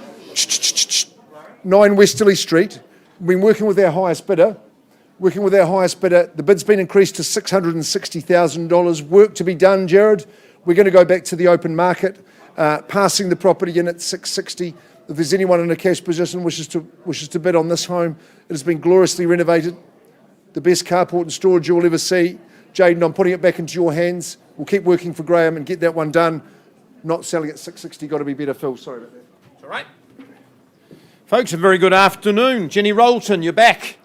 9 Westerly Street. We've been working with our highest bidder. working with our highest bidder. The bid's been increased to $660,000. Work to be done, Jared. We're going to go back to the open market, passing the property in at $660,000. If there's anyone in a cash position wishes to bid on this home, it has been gloriously renovated. The best carport and storage you'll ever see. Jaden, I'm putting it back into your hands. We'll keep working for Graham and get that one done. Not selling at $660,000, got to be better, Phil. Sorry about that. It's all right. Folks, a very good afternoon. Jenny Rolton, you're back.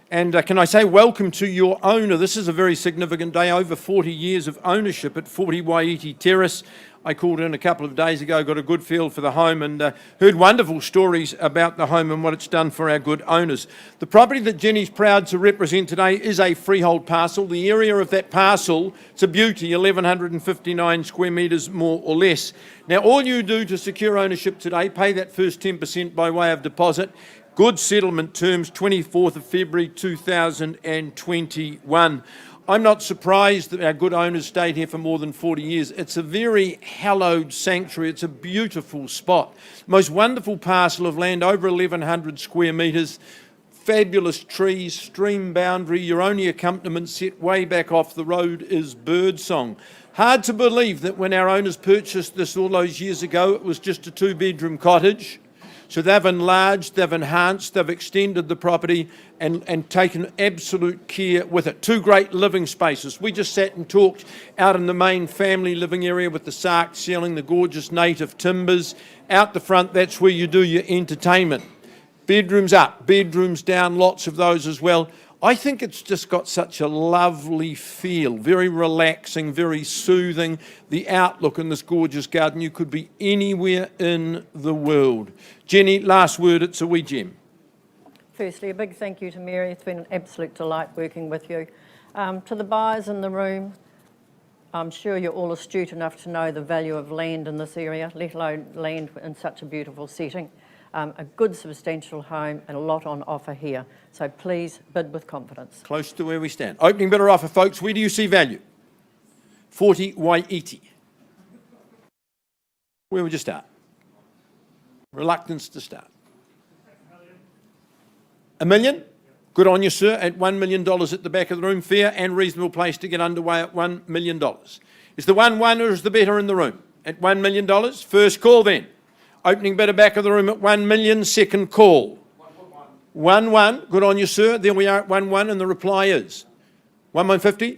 And can I say welcome to your owner. This is a very significant day, over 40 years of ownership at 40 Waihiti Terrace. I called in a couple of days ago, got a good feel for the home and heard wonderful stories about the home and what it's done for our good owners. The property that Jenny's proud to represent today is a freehold parcel. The area of that parcel, it's a beauty, 1,159 square metres more or less. Now, all you do to secure ownership today, pay that first 10% by way of deposit. Good settlement terms, 24th of February 2021. I'm not surprised that our good owners stayed here for more than 40 years. It's a very hallowed sanctuary. It's a beautiful spot. Most wonderful parcel of land, over 1,100 square metres. Fabulous trees, stream boundary. Your only accompaniment set way back off the road is birdsong. Hard to believe that when our owners purchased this all those years ago, it was just a 2-bedroom cottage. So they've enlarged, they've enhanced, they've extended the property and taken absolute care with it. 2 great living spaces. We just sat and talked out in the main family living area with the sark ceiling, the gorgeous native timbers. Out the front, that's where you do your entertainment. Bedrooms up, bedrooms down, lots of those as well. I think it's just got such a lovely feel, very relaxing, very soothing. The outlook in this gorgeous garden, you could be anywhere in the world. Jenny, last word, it's a wee gem. Firstly, a big thank you to Mary. It's been an absolute delight working with you. To the buyers in the room, I'm sure you're all astute enough to know the value of land in this area, let alone land in such a beautiful setting. A good substantial home and a lot on offer here. So please bid with confidence. Close to where we stand. Opening bidder offer, folks. Where do you see value? 40 Waihiti. Where would you start? Reluctance to start. $1 million? Good on you, sir. At $1 million at the back of the room. Fair and reasonable place to get underway at $1 million. Is the 1-1 or is the better in the room? At $1 million? First call then. Opening bidder back of the room at $1 million, second call. 1-1, good on you, sir. There we are at 1-1, and the reply is 1-150?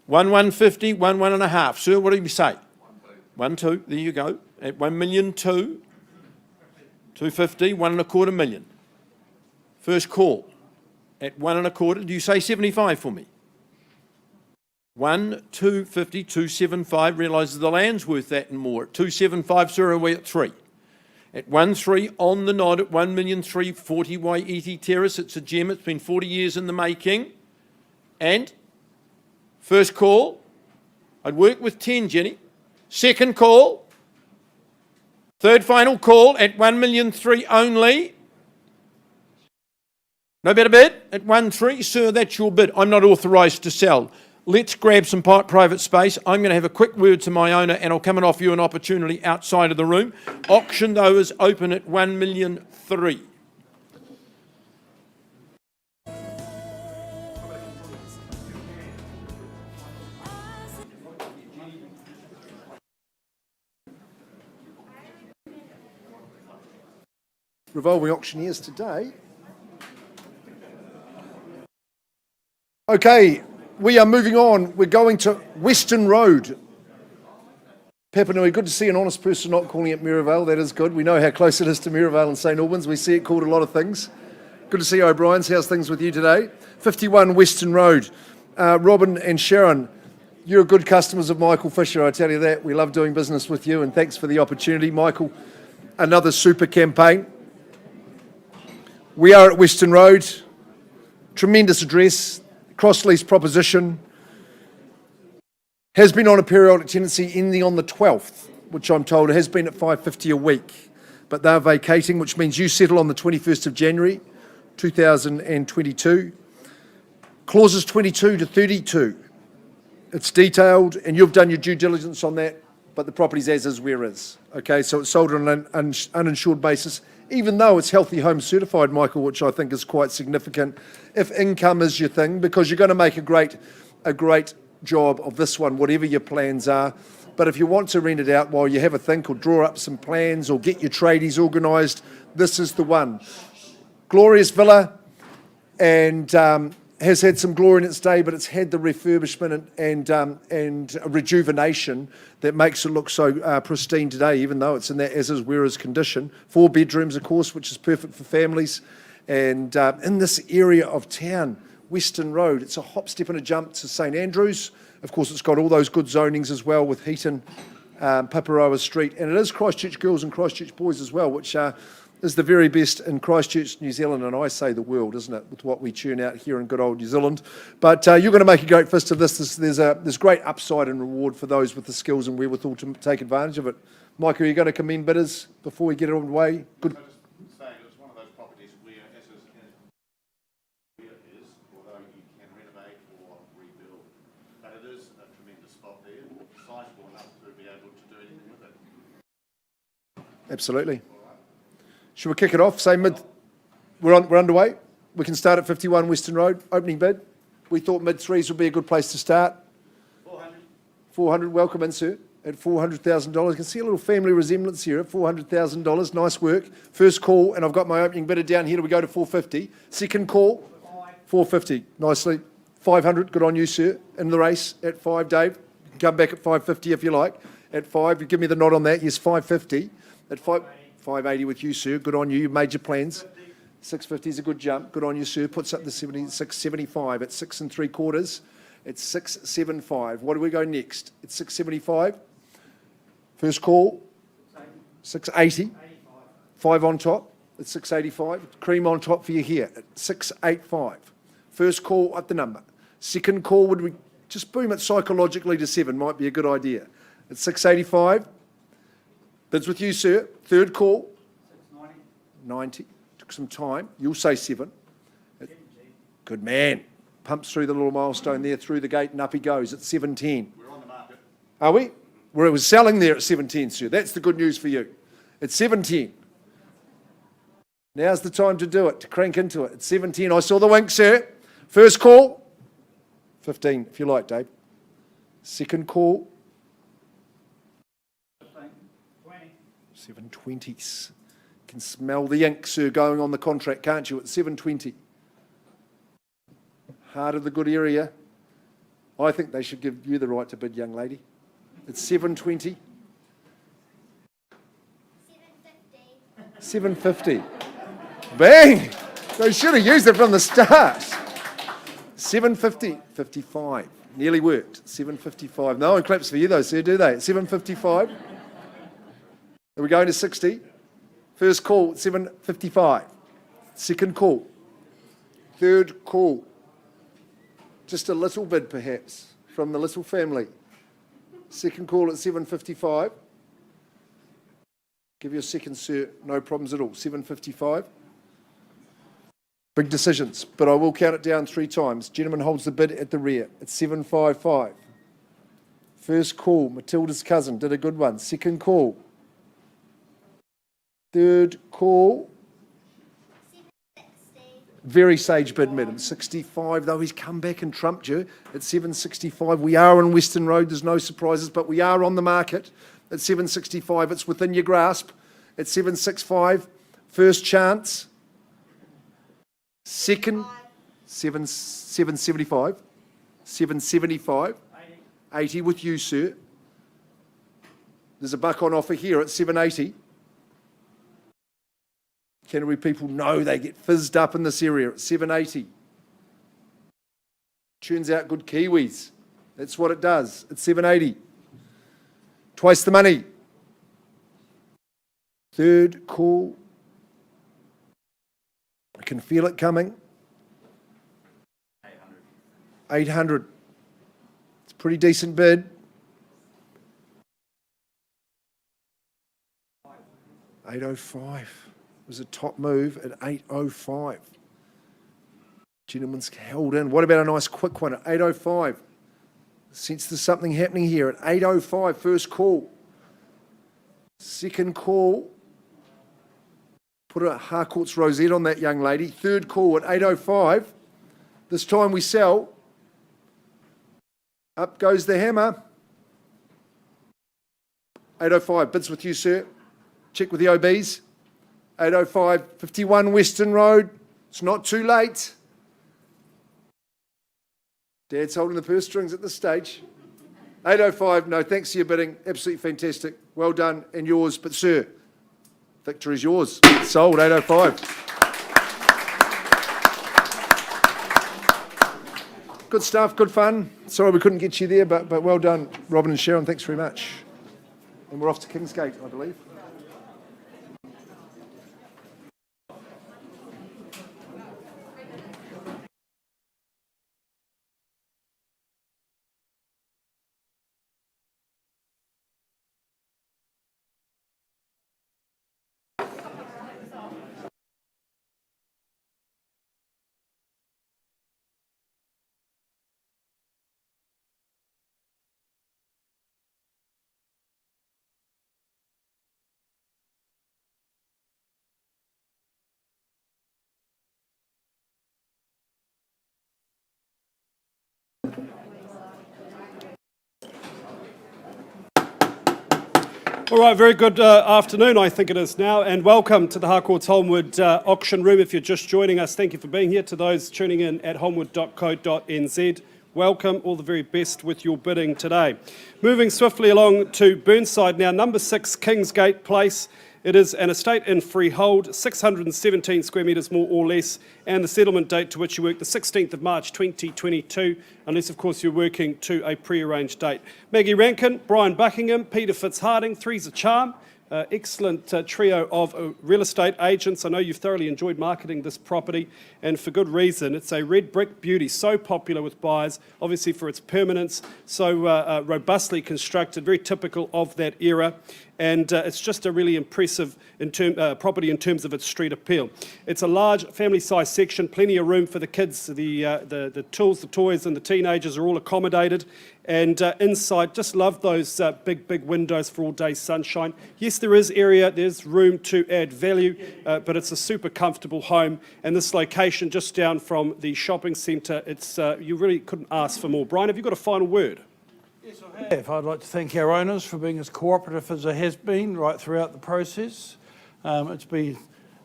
1-150, 1-1.5. Sir, what do you say? 1-2, there you go. At $1 million, 2. 250, 1.25 million. First call at 1.25. Do you say 75 for me? 250, 275. Realises the land's worth that and more. At 275, sir, are we at 3? At 1-3 on the nod at 1,340 Waihiti Terrace. It's a gem. It's been 40 years in the making. And first call, I'd work with 10, Jenny. Second call, third final call at 1,300,000 only. No better bid at 1-3, sir. That's your bid. I'm not authorised to sell. Let's grab some private space. I'm going to have a quick word to my owner and I'll come and offer you an opportunity outside of the room. Auction, though, is open at 1,300,000. Revolving auctioneers today. Okay. We are moving on. We're going to Western Road. Papanui, good to see an honest person not calling it Maryvale. That is good. We know how close it is to Maryvale and St Albans. We see it called a lot of things. Good to see O'Brien's. How's things with you today? 51 Western Road. Robin and Sharon, you're good customers of Michael Fisher, I tell you that. We love doing business with you and thanks for the opportunity. Michael, another super campaign. We are at Western Road. Tremendous address. Cross-lease proposition, has been on a periodic tenancy ending on the 12th, which I'm told has been at $550 a week, but they're vacating, which means you settle on the 21st of January 2022. Clauses 22 to 32. It's detailed, and you've done your due diligence on that, but the property's as is where is. Okay, so it's sold on an uninsured basis even though it's Healthy Home Certified, Michael, which I think is quite significant, if income is your thing, because you're going to make a great job of this one, whatever your plans are. But if you want to rent it out while you have a think or draw up some plans or get your tradies organised, this is the one. Glorious villa, and has had some glory in its day, but it's had the refurbishment and rejuvenation that makes it look so pristine today, even though it's in that as is, where is condition. 4 bedrooms, of course, which is perfect for families. And in this area of town, Western Road, it's a hop, step and a jump to St Andrews. Of course, it's got all those good zonings as well with Heaton, Paparoa Street, and it is Christchurch girls and Christchurch boys as well, which is the very best in Christchurch, New Zealand, and I say the world, isn't it, with what we churn out here in good old New Zealand. But you're going to make a great fist of this. There's great upside and reward for those with the skills and wherewithal to take advantage of it. Mike, are you going to commend bidders before we get it away? Good. It's one of those properties where, where it is, although you can renovate or rebuild, but it is a tremendous spot there, sizable enough to be able to do anything with it. Absolutely. Should we kick it off? Say mid. We're underway. We can start at 51 Western Road. Opening bid. We thought mid threes would be a good place to start. 400. 400. Welcome in, sir. At $400,000. You can see a little family resemblance here at $400,000. Nice work. First call, and I've got my opening bidder down here. Do we go to 450? Second call, 450. Nicely. 500. Good on you, sir. In the race at 5, Dave. You can come back at 550 if you like. At 5, you give me the nod on that. Yes, 550. At 5. 580 with you, sir. Good on you. You've made your plans. 650 is a good jump. Good on you, sir. Puts up the 675 at 6 3/4. It's 675. What do we go next? It's 675. First call. 680. 5 on top. It's 685. Cream on top for you here at 685. First call up the number. Second call, would we just boom it psychologically to 7? Might be a good idea. It's 685. Bids with you, sir. Third call. 690. 90. Took some time. You'll say 7. 17. Good man. Pumps through the little milestone there, through the gate, and up he goes at 710. We're on the market. Are we? Well, it was selling there at 710, sir. That's the good news for you. It's 710. Now's the time to do it, to crank into it. It's 710. I saw the wink, sir. First call. 15, if you like, Dave. Second call. 720s. Can smell the ink, sir, going on the contract, can't you? At 720. Heart of the good area. I think they should give you the right to bid, young lady. It's 720. 750. Bang! They should have used it from the start. 750. 55. Nearly worked. 755. No one claps for you though, sir, do they? 755. Are we going to 60? First call, 755. Second call. Third call. Just a little bid, perhaps, from the little family. Second call at 755. Give you a second, sir. No problems at all. 755. Big decisions, but I will count it down 3 times. Gentleman holds the bid at the rear. It's 755. First call, Matilda's cousin, did a good one. Second call. Third call. Very sage bid, madam. 65, though he's come back and trumped you at 765. We are on Western Road. There's no surprises, but we are on the market at 765. It's within your grasp at 765. First chance. Second, 775. 775. 80 with you, sir. There's a buck on offer here at 780. Canterbury people know they get fizzed up in this area at 780. Turns out good Kiwis. That's what it does at 780. Twice the money. Third call. I can feel it coming. 800. It's a pretty decent bid. 805. Was a top move at 805. Gentleman's held in. What about a nice quick one at 805? Sense there's something happening here at 805. First call. Second call. Put a Harcourts rosette on that young lady. Third call at 8:05. This time we sell. Up goes the hammer. 8:05, bids with you, sir. Check with the OBs. 8:05, 51 Western Road. It's not too late. Dad's holding the purse strings at this stage. 8:05, no, thanks for your bidding. Absolutely fantastic. Well done, and yours. But, sir, victory is yours. Sold, 8:05. Good stuff, good fun. Sorry we couldn't get you there, but well done, Robin and Sharon. Thanks very much. And we're off to Kingsgate, I believe. All right, very good afternoon, I think it is now, and welcome to the Harcourts Holmwood auction room. If you're just joining us, thank you for being here. To those tuning in at holmwood.co.nz, welcome, all the very best with your bidding today. Moving swiftly along to Burnside now, number 6 Kingsgate Place. It is an estate in freehold, 617 square metres more or less, and the settlement date to which you work, the 16th of March 2022, unless of course you're working to a pre-arranged date. Maggie Rankin, Brian Buckingham, Peter Fitzharding, three's a charm. Excellent trio of real estate agents. I know you've thoroughly enjoyed marketing this property, and for good reason. It's a red brick beauty, so popular with buyers, obviously for its permanence, so robustly constructed, very typical of that era. And it's just a really impressive property in terms of its street appeal. It's a large family-sized section, plenty of room for the kids, the tools, the toys, and the teenagers are all accommodated. And inside, just love those big windows for all-day sunshine. Yes, there is area, there's room to add value, but it's a super comfortable home. And this location, just down from the shopping centre, it's you really couldn't ask for more. Brian, have you got a final word? Yes, I have. I'd like to thank our owners for being as cooperative as it has been right throughout the process. It's been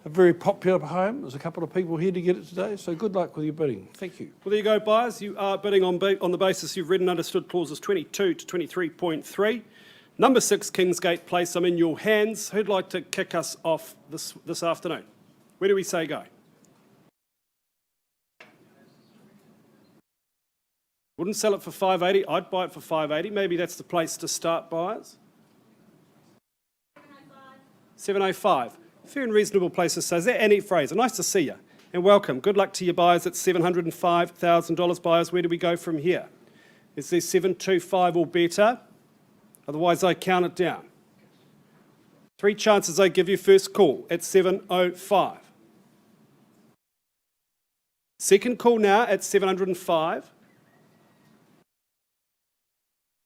a very popular home. There's a couple of people here to get it today, so good luck with your bidding. Thank you. Well, there you go, buyers. You are bidding on the basis you've read and understood clauses 22 to 23.3. Number 6 Kingsgate Place, I'm in your hands. Who'd like to kick us off this afternoon? Where do we say go? Wouldn't sell it for $580. I'd buy it for $580. Maybe that's the place to start, buyers. $705. Fair and reasonable place to say. Is that Annie Fraser? Nice to see you. And welcome. Good luck to your buyers at $705,000. Buyers, where do we go from here? Is there $725 or better? Otherwise, I count it down. 3 chances I give you. First call at $705. Second call now at $705.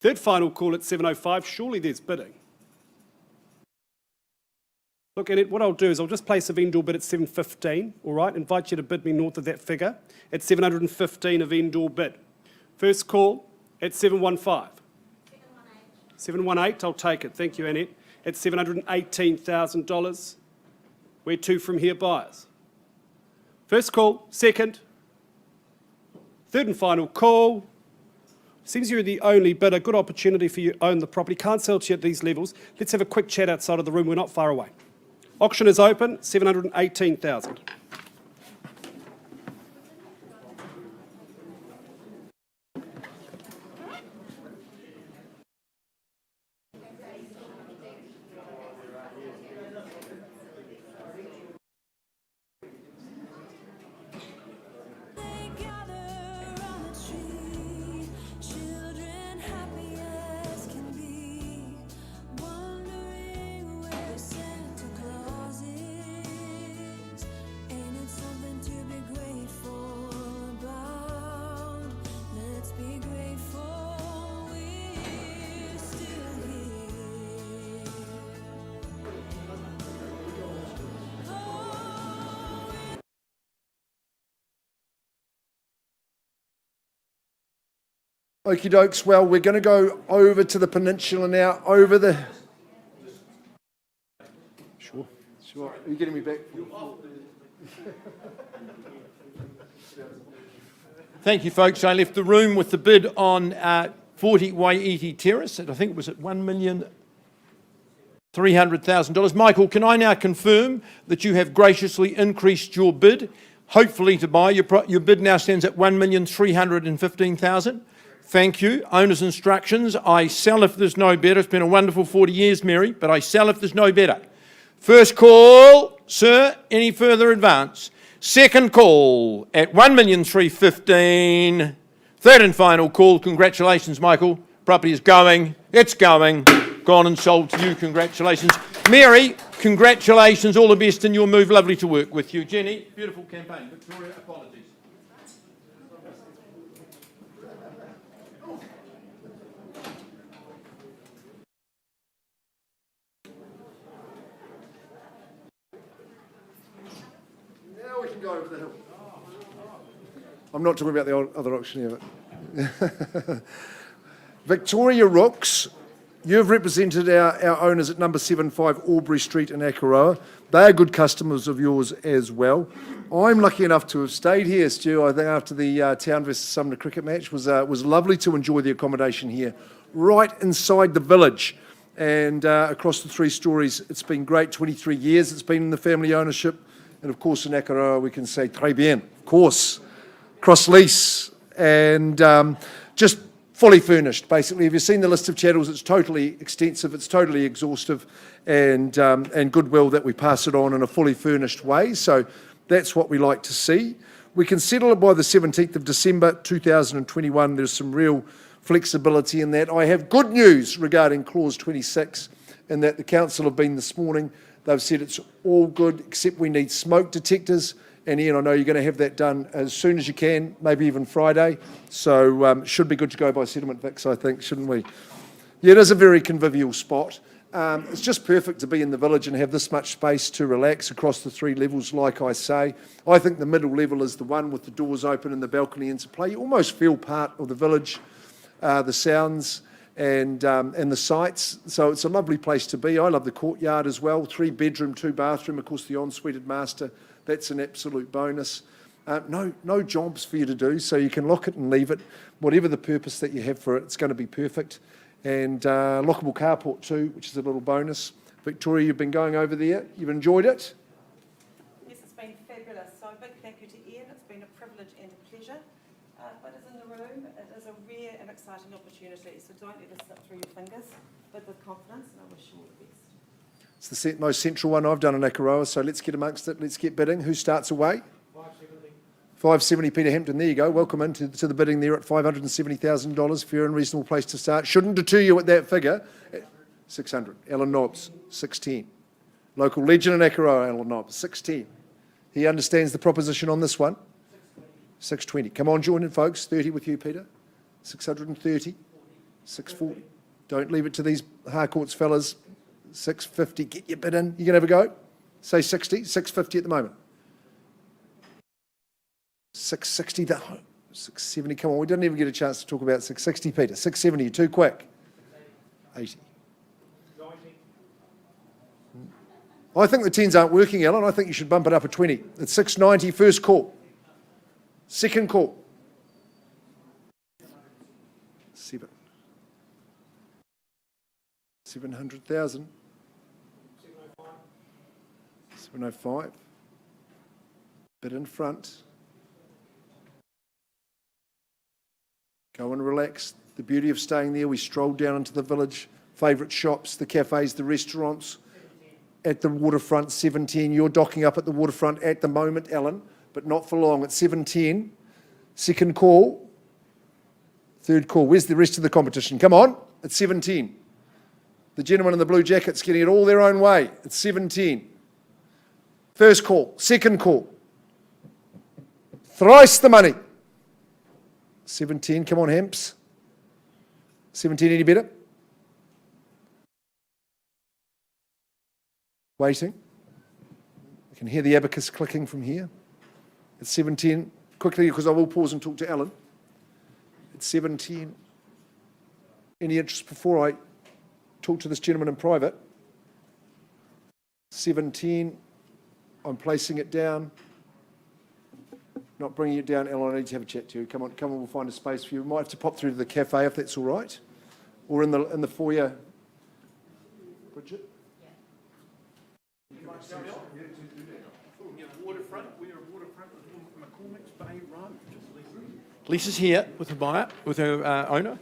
Third final call at $705. Surely there's bidding. Look, Annette, what I'll do is I'll just place a vendor bid at $715, all right? Invite you to bid me north of that figure. At $715 a vendor bid. First call at $715. $718, I'll take it. Thank you, Annette. At $718,000. Where to from here, buyers? First call, second. Third and final call. Seems you're the only bidder. Good opportunity for you to own the property. Can't sell to you at these levels. Let's have a quick chat outside of the room. We're not far away. Auction is open, $718,000. Okie dokes. Well, we're going to go over to the peninsula now, over the... Sure. Are you getting me back? Thank you, folks. I left the room with the bid on 40 Waiheke Terrace, and I think it was at $1,300,000. Michael, can I now confirm that you have graciously increased your bid, hopefully to buy? Your bid now stands at $1,315,000. Thank you. Owner's instructions. I sell if there's no better. It's been a wonderful 40 years, Mary, but I sell if there's no better. First call, sir. Any further advance? Second call at $1,315,000. Third and final call. Congratulations, Michael. Property is going. It's going. Gone and sold to you. Congratulations. Mary, congratulations. All the best in your move. Lovely to work with you. Jenny, beautiful campaign. Victoria, apologies. Now we can go over the hill. I'm not talking about the other auctioneer. Victoria Rooks, you've represented our owners at number 75 Albury Street in Akaroa. They are good customers of yours as well. I'm lucky enough to have stayed here, Stu. I think after the Town vs Sumner cricket match was lovely to enjoy the accommodation here, right inside the village and across the 3 stories. It's been great. 23 years it's been in the family ownership, and of course in Akaroa we can say très bien, of course. Cross lease and just fully furnished, basically. Have you seen the list of chattels? It's totally extensive, it's totally exhaustive, and goodwill that we pass it on in a fully furnished way. So that's what we like to see. We can settle it by the 17th of December 2021. There's some real flexibility in that. I have good news regarding clause 26, in that the council have been this morning. They've said it's all good, except we need smoke detectors. And Ian, I know you're going to have that done as soon as you can, maybe even Friday. So should be good to go by settlement, Vix, I think, shouldn't we? Yeah, it is a very convivial spot. It's just perfect to be in the village and have this much space to relax across the 3 levels, like I say. I think the middle level is the one with the doors open and the balcony interplay. You almost feel part of the village, the sounds and the sights. So it's a lovely place to be. I love the courtyard as well. 3 bedroom, 2 bathroom, of course the en-suited master. That's an absolute bonus. No jobs for you to do, so you can lock it and leave it. Whatever the purpose that you have for it, it's going to be perfect. And lockable carport too, which is a little bonus. Victoria, you've been going over there. You've enjoyed it? Yes, it's been fabulous. So a big thank you to Ian. It's been a privilege and a pleasure. What is in the room, it is a rare and exciting opportunity. So don't let it slip through your fingers, but with confidence, and I wish you all the best. It's the most central one I've done in Akaroa, so let's get amongst it. Let's get bidding. Who starts away? 570 Peter Hampton. There you go. Welcome into the bidding there at $570,000. Fair and reasonable place to start. Shouldn't deter you at that figure. 600. Alan Nobbs, 610. Local legend in Akaroa, Alan Nobbs, 610. He understands the proposition on this one. 620. Come on, join in, folks. 30 with you, Peter. 630. 640. Don't leave it to these Harcourts fellas. 650, get your bid in. You can have a go. Say 60, 650 at the moment. 660, 670, come on, we didn't even get a chance to talk about 660, Peter. 670, you're too quick. 80. 90. I think the 10s aren't working, Alan. I think you should bump it up a 20. It's 690, first call. Second call. 700,000. 705. Bit in front. Go and relax. The beauty of staying there, we strolled down into the village, favourite shops, the cafes, the restaurants. At the waterfront, 710. You're docking up at the waterfront at the moment, Alan, but not for long. At 710. Second call. Third call. Where's the rest of the competition? Come on. At 710. The gentleman in the blue jacket's getting it all their own way. At 710. First call. Second call. Thrice the money. 710. Come on, Hemps. 710, any better? Waiting. You can hear the abacus clicking from here. At 710, quickly, because I will pause and talk to Alan. At 710, Any interest before I talk to this gentleman in private? 710. I'm placing it down. Not bringing it down, Ellen, I need to have a chat to you. Come on, we'll find a space for you. We might have to pop through to the cafe if that's all right. Or in the foyer. Bridget? Lisa's here with her buyer, with her owner.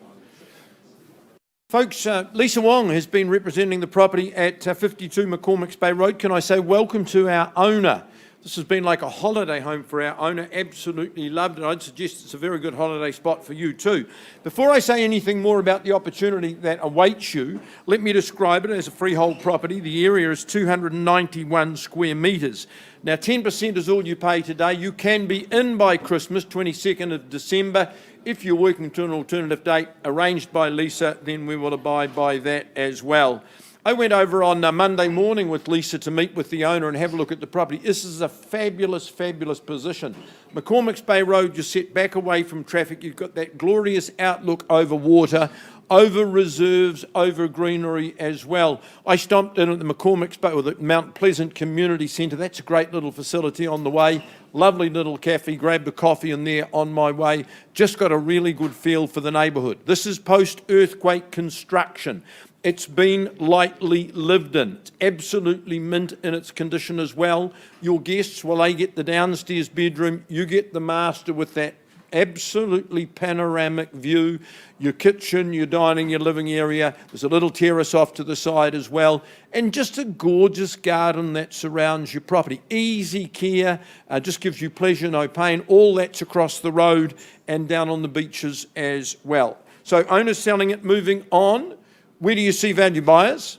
Folks, Lisa Wong has been representing the property at 52 McCormick's Bay Road. Can I say welcome to our owner? This has been like a holiday home for our owner. Absolutely loved it. I'd suggest it's a very good holiday spot for you too. Before I say anything more about the opportunity that awaits you, let me describe it as a freehold property. The area is 291 square metres. Now 10% is all you pay today. You can be in by Christmas, 22nd of December. If you're working to an alternative date arranged by Lisa, then we will abide by that as well. I went over on Monday morning with Lisa to meet with the owner and have a look at the property. This is a fabulous, fabulous position. McCormick's Bay Road, you're set back away from traffic. You've got that glorious outlook over water, over reserves, over greenery as well. I stomped in at the McCormick's Bay, or the Mount Pleasant Community Centre. That's a great little facility on the way. Lovely little cafe, grabbed a coffee in there on my way. Just got a really good feel for the neighbourhood. This is post-earthquake construction. It's been lightly lived in. It's absolutely mint in its condition as well. Your guests, well, they get the downstairs bedroom. You get the master with that absolutely panoramic view. Your kitchen, your dining, your living area. There's a little terrace off to the side as well. And just a gorgeous garden that surrounds your property. Easy care, just gives you pleasure, no pain. All that's across the road and down on the beaches as well. So owners selling it, moving on. Where do you see value buyers?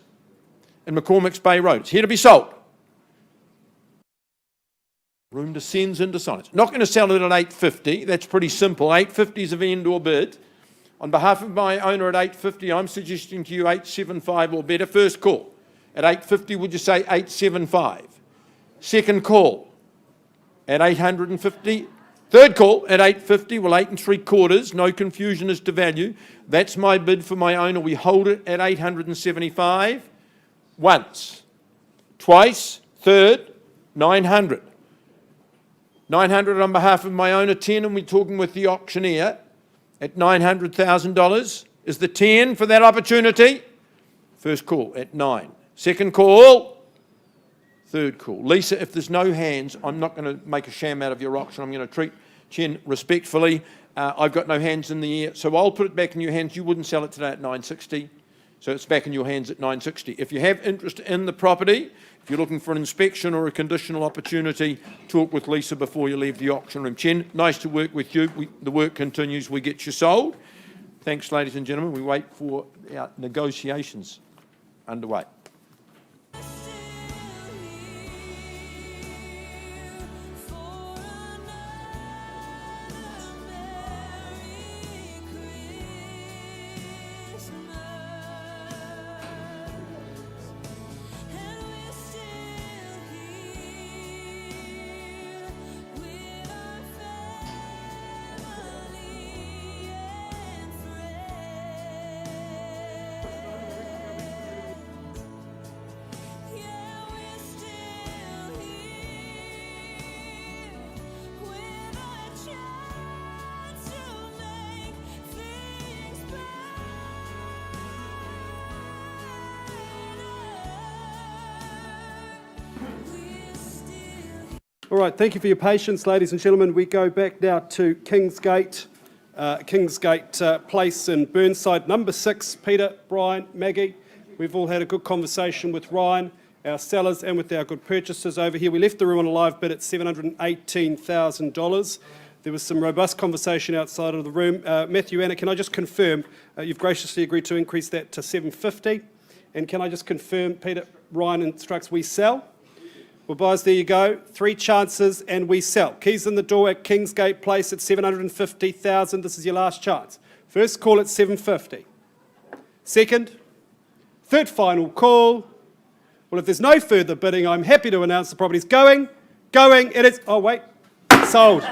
In McCormick's Bay Road. It's here to be sold. Room descends into silence. Not going to sell it at $850. That's pretty simple. $850 is a vendor bid. On behalf of my owner at $850, I'm suggesting to you $875 or better. First call. At $850, would you say $875? Second call at $850. Third call at $850, well, 8 3/4, no confusion as to value. That's my bid for my owner. We hold it at $875. Once, twice, third, $900. $900 on behalf of my owner, 10, and we're talking with the auctioneer at $900,000. Is the 10 for that opportunity? First call at 9. Second call. Third call. Lisa, if there's no hands, I'm not going to make a sham out of your auction. I'm going to treat Chen respectfully. I've got no hands in the air, so I'll put it back in your hands. You wouldn't sell it today at $960, so it's back in your hands at $960. If you have interest in the property, if you're looking for an inspection or a conditional opportunity, talk with Lisa before you leave the auction room. Chen, nice to work with you. The work continues. We get you sold. Thanks, ladies and gentlemen. We wait for our negotiations underway. All right, thank you for your patience, ladies and gentlemen. We go back now to Kingsgate Place in Burnside. Number 6, Peter, Brian, Maggie. We've all had a good conversation with Ryan, our sellers, and with our good purchasers over here. We left the room on a live bid at $718,000. There was some robust conversation outside of the room. Matthew, Anna, can I just confirm you've graciously agreed to increase that to $750? And can I just confirm, Peter, Ryan instructs we sell? Well, boys, there you go. 3 chances and we sell. Keys in the door at Kingsgate Place at $750,000. This is your last chance. First call at $750. Second, third final call. Well, if there's no further bidding, I'm happy to announce the property's going. It is, oh wait, sold.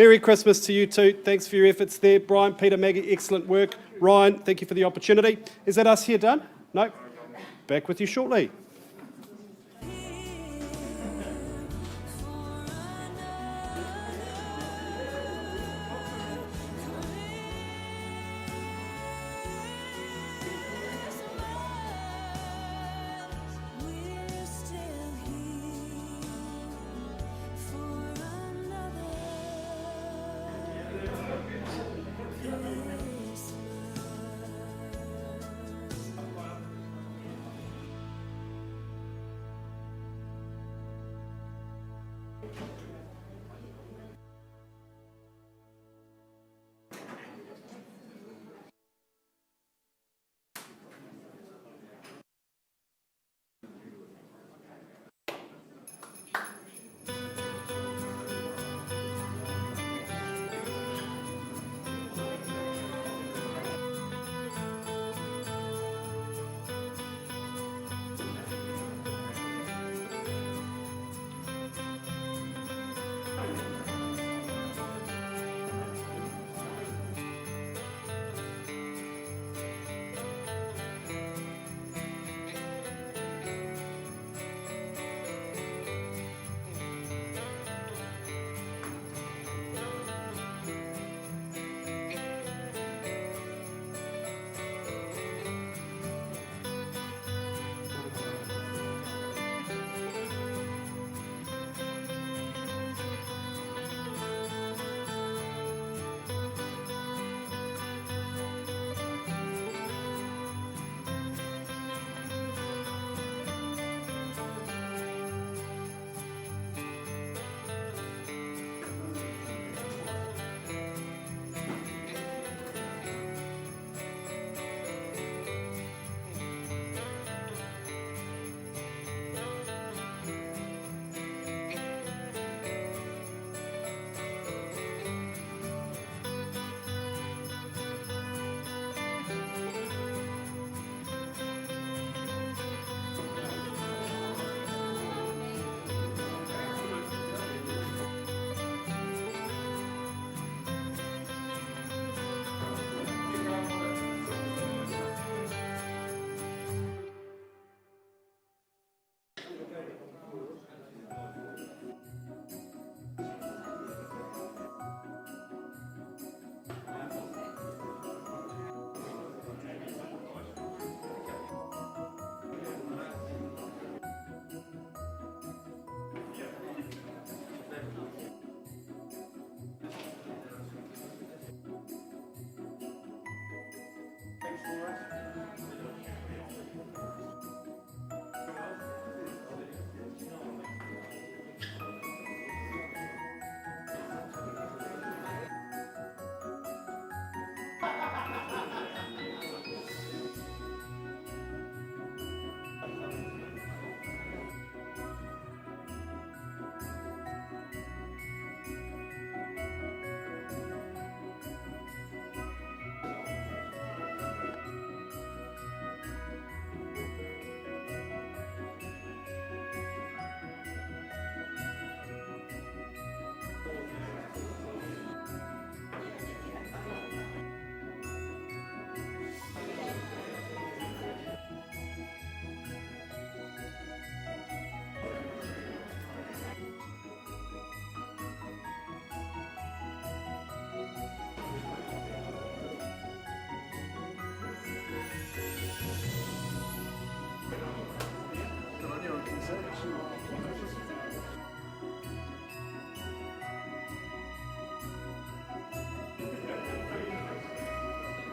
Merry Christmas to you too. Thanks for your efforts there. Brian, Peter, Maggie, excellent work. Ryan, thank you for the opportunity. Is that us here done? No? Back with you shortly.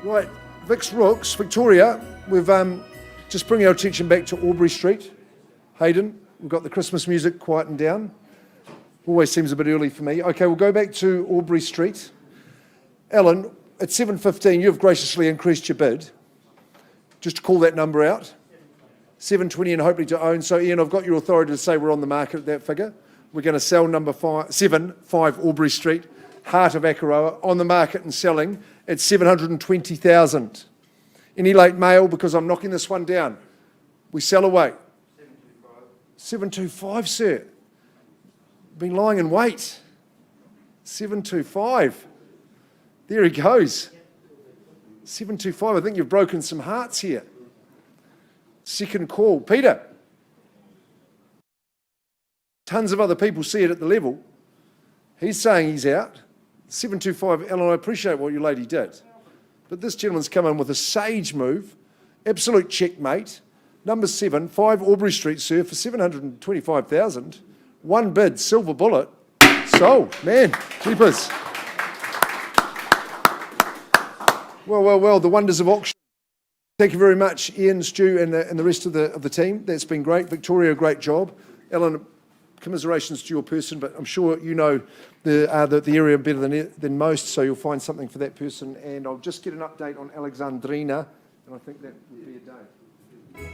Right, Vic's Rooks, Victoria, we've just bringing our attention back to Aubrey Street. Hayden, we've got the Christmas music quietened down. Always seems a bit early for me. Okay, we'll go back to Aubrey Street. Alan, at 7:15, you've graciously increased your bid. Just to call that number out. 7:20 and hopefully to own. So Ian, I've got your authority to say we're on the market at that figure. We're going to sell number 5 Aubrey Street, heart of Akaroa, on the market and selling at 720,000. Any late mail because I'm knocking this one down? We sell away. 725, sir. Been lying in wait. 725. There he goes. 725. I think you've broken some hearts here. Second call. Peter. Tons of other people see it at the level. He's saying he's out. 725. Ellen, I appreciate what your lady did. But this gentleman's come in with a sage move. Absolute checkmate. Number 7, 5 Aubrey Street, sir, for 725,000. One bid, silver bullet. Sold. Man, jeepers. Well, the wonders of auction. Thank you very much, Ian, Stu, and the rest of the team. That's been great. Victoria, great job. Ellen, commiserations to your person, but I'm sure you know the area better than most, so you'll find something for that person. And I'll just get an update on Alexandrina, and I think that would be a day.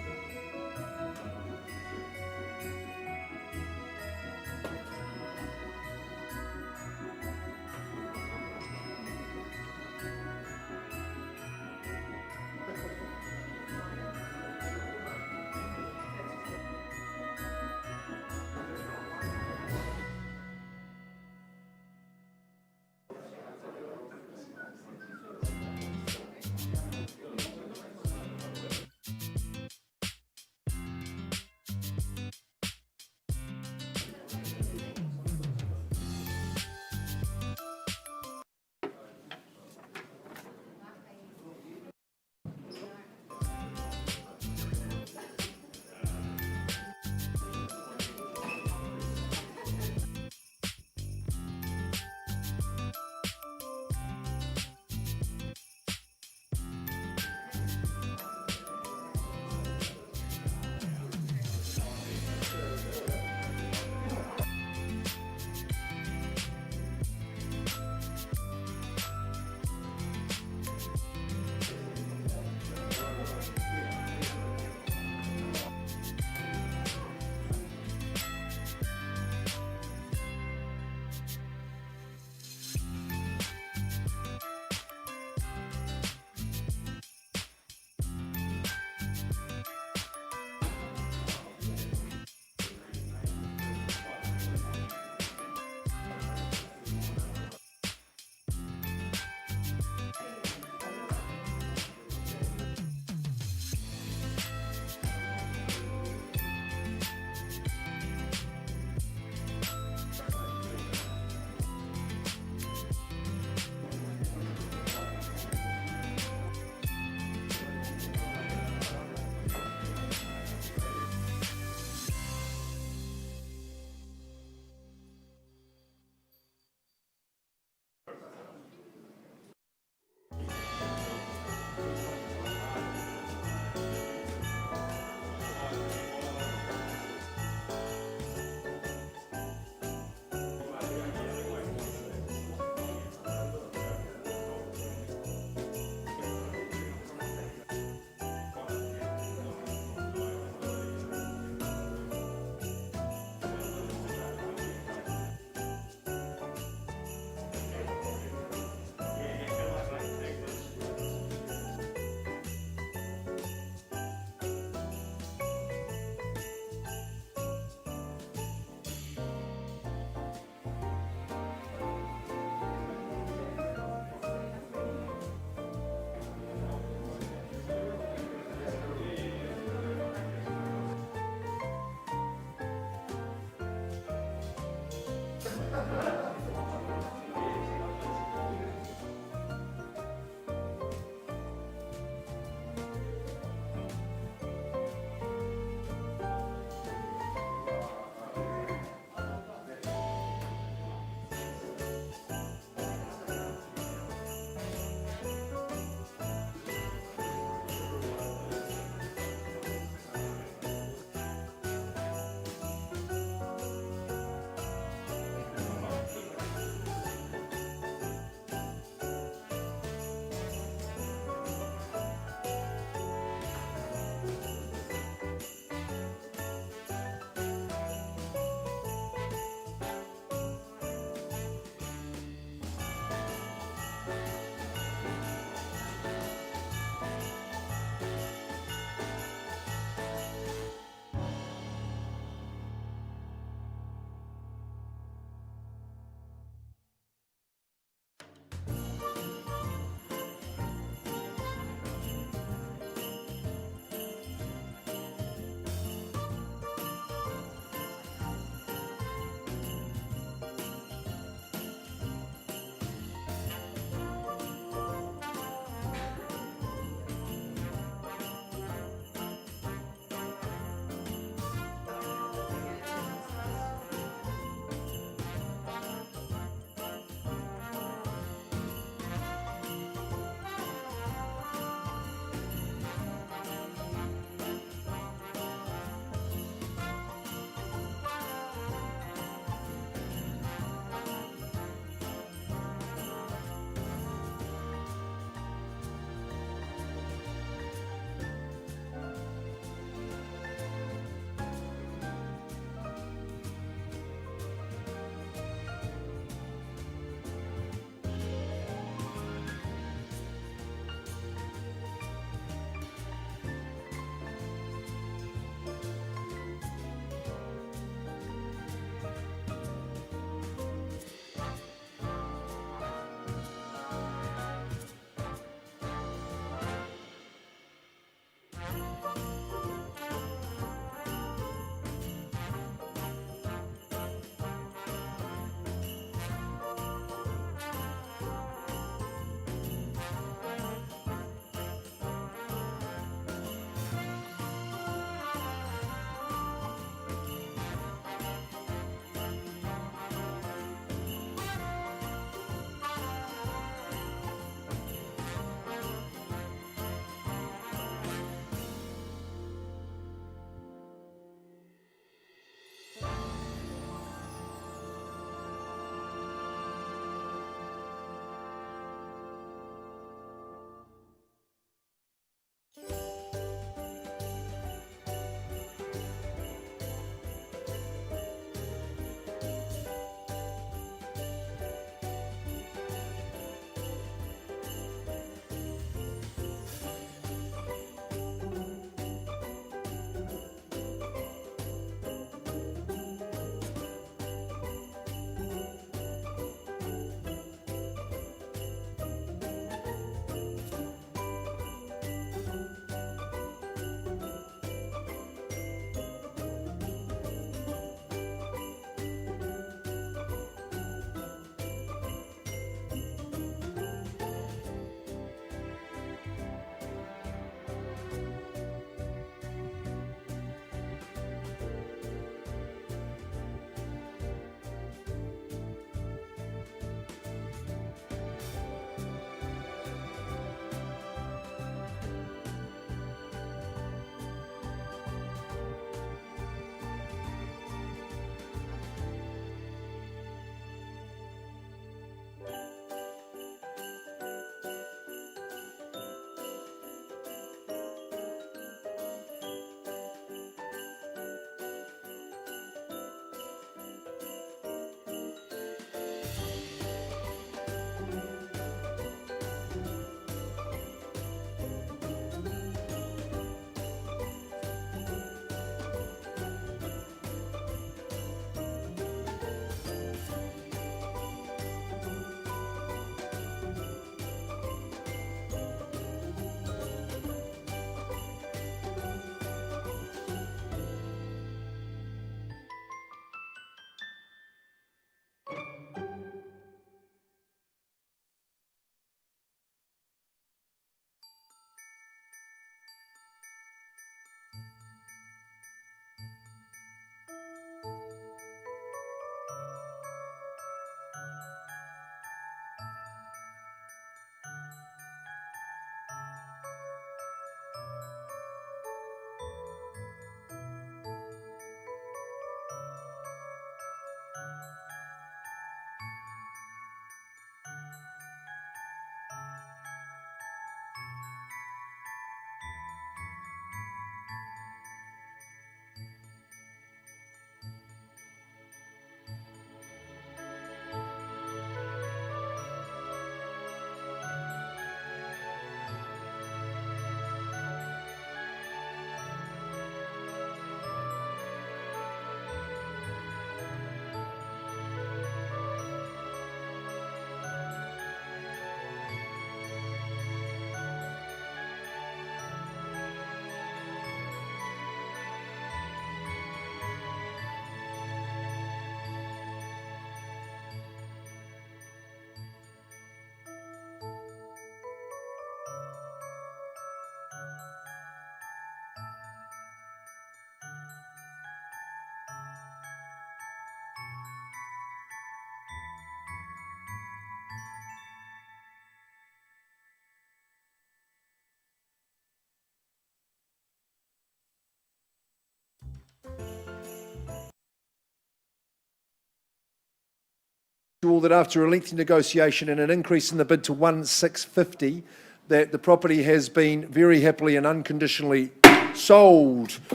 all that after a lengthy negotiation and an increase in the bid to 1,650, that the property has been very happily and unconditionally sold.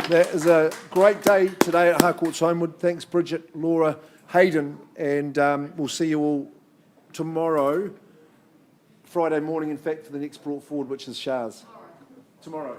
That is a great day today at Harcourts Holmwood. Thanks, Bridget, Laura, Hayden, and we'll see you all tomorrow, Friday morning, in fact, for the next brought forward, which is Shah's. Tomorrow.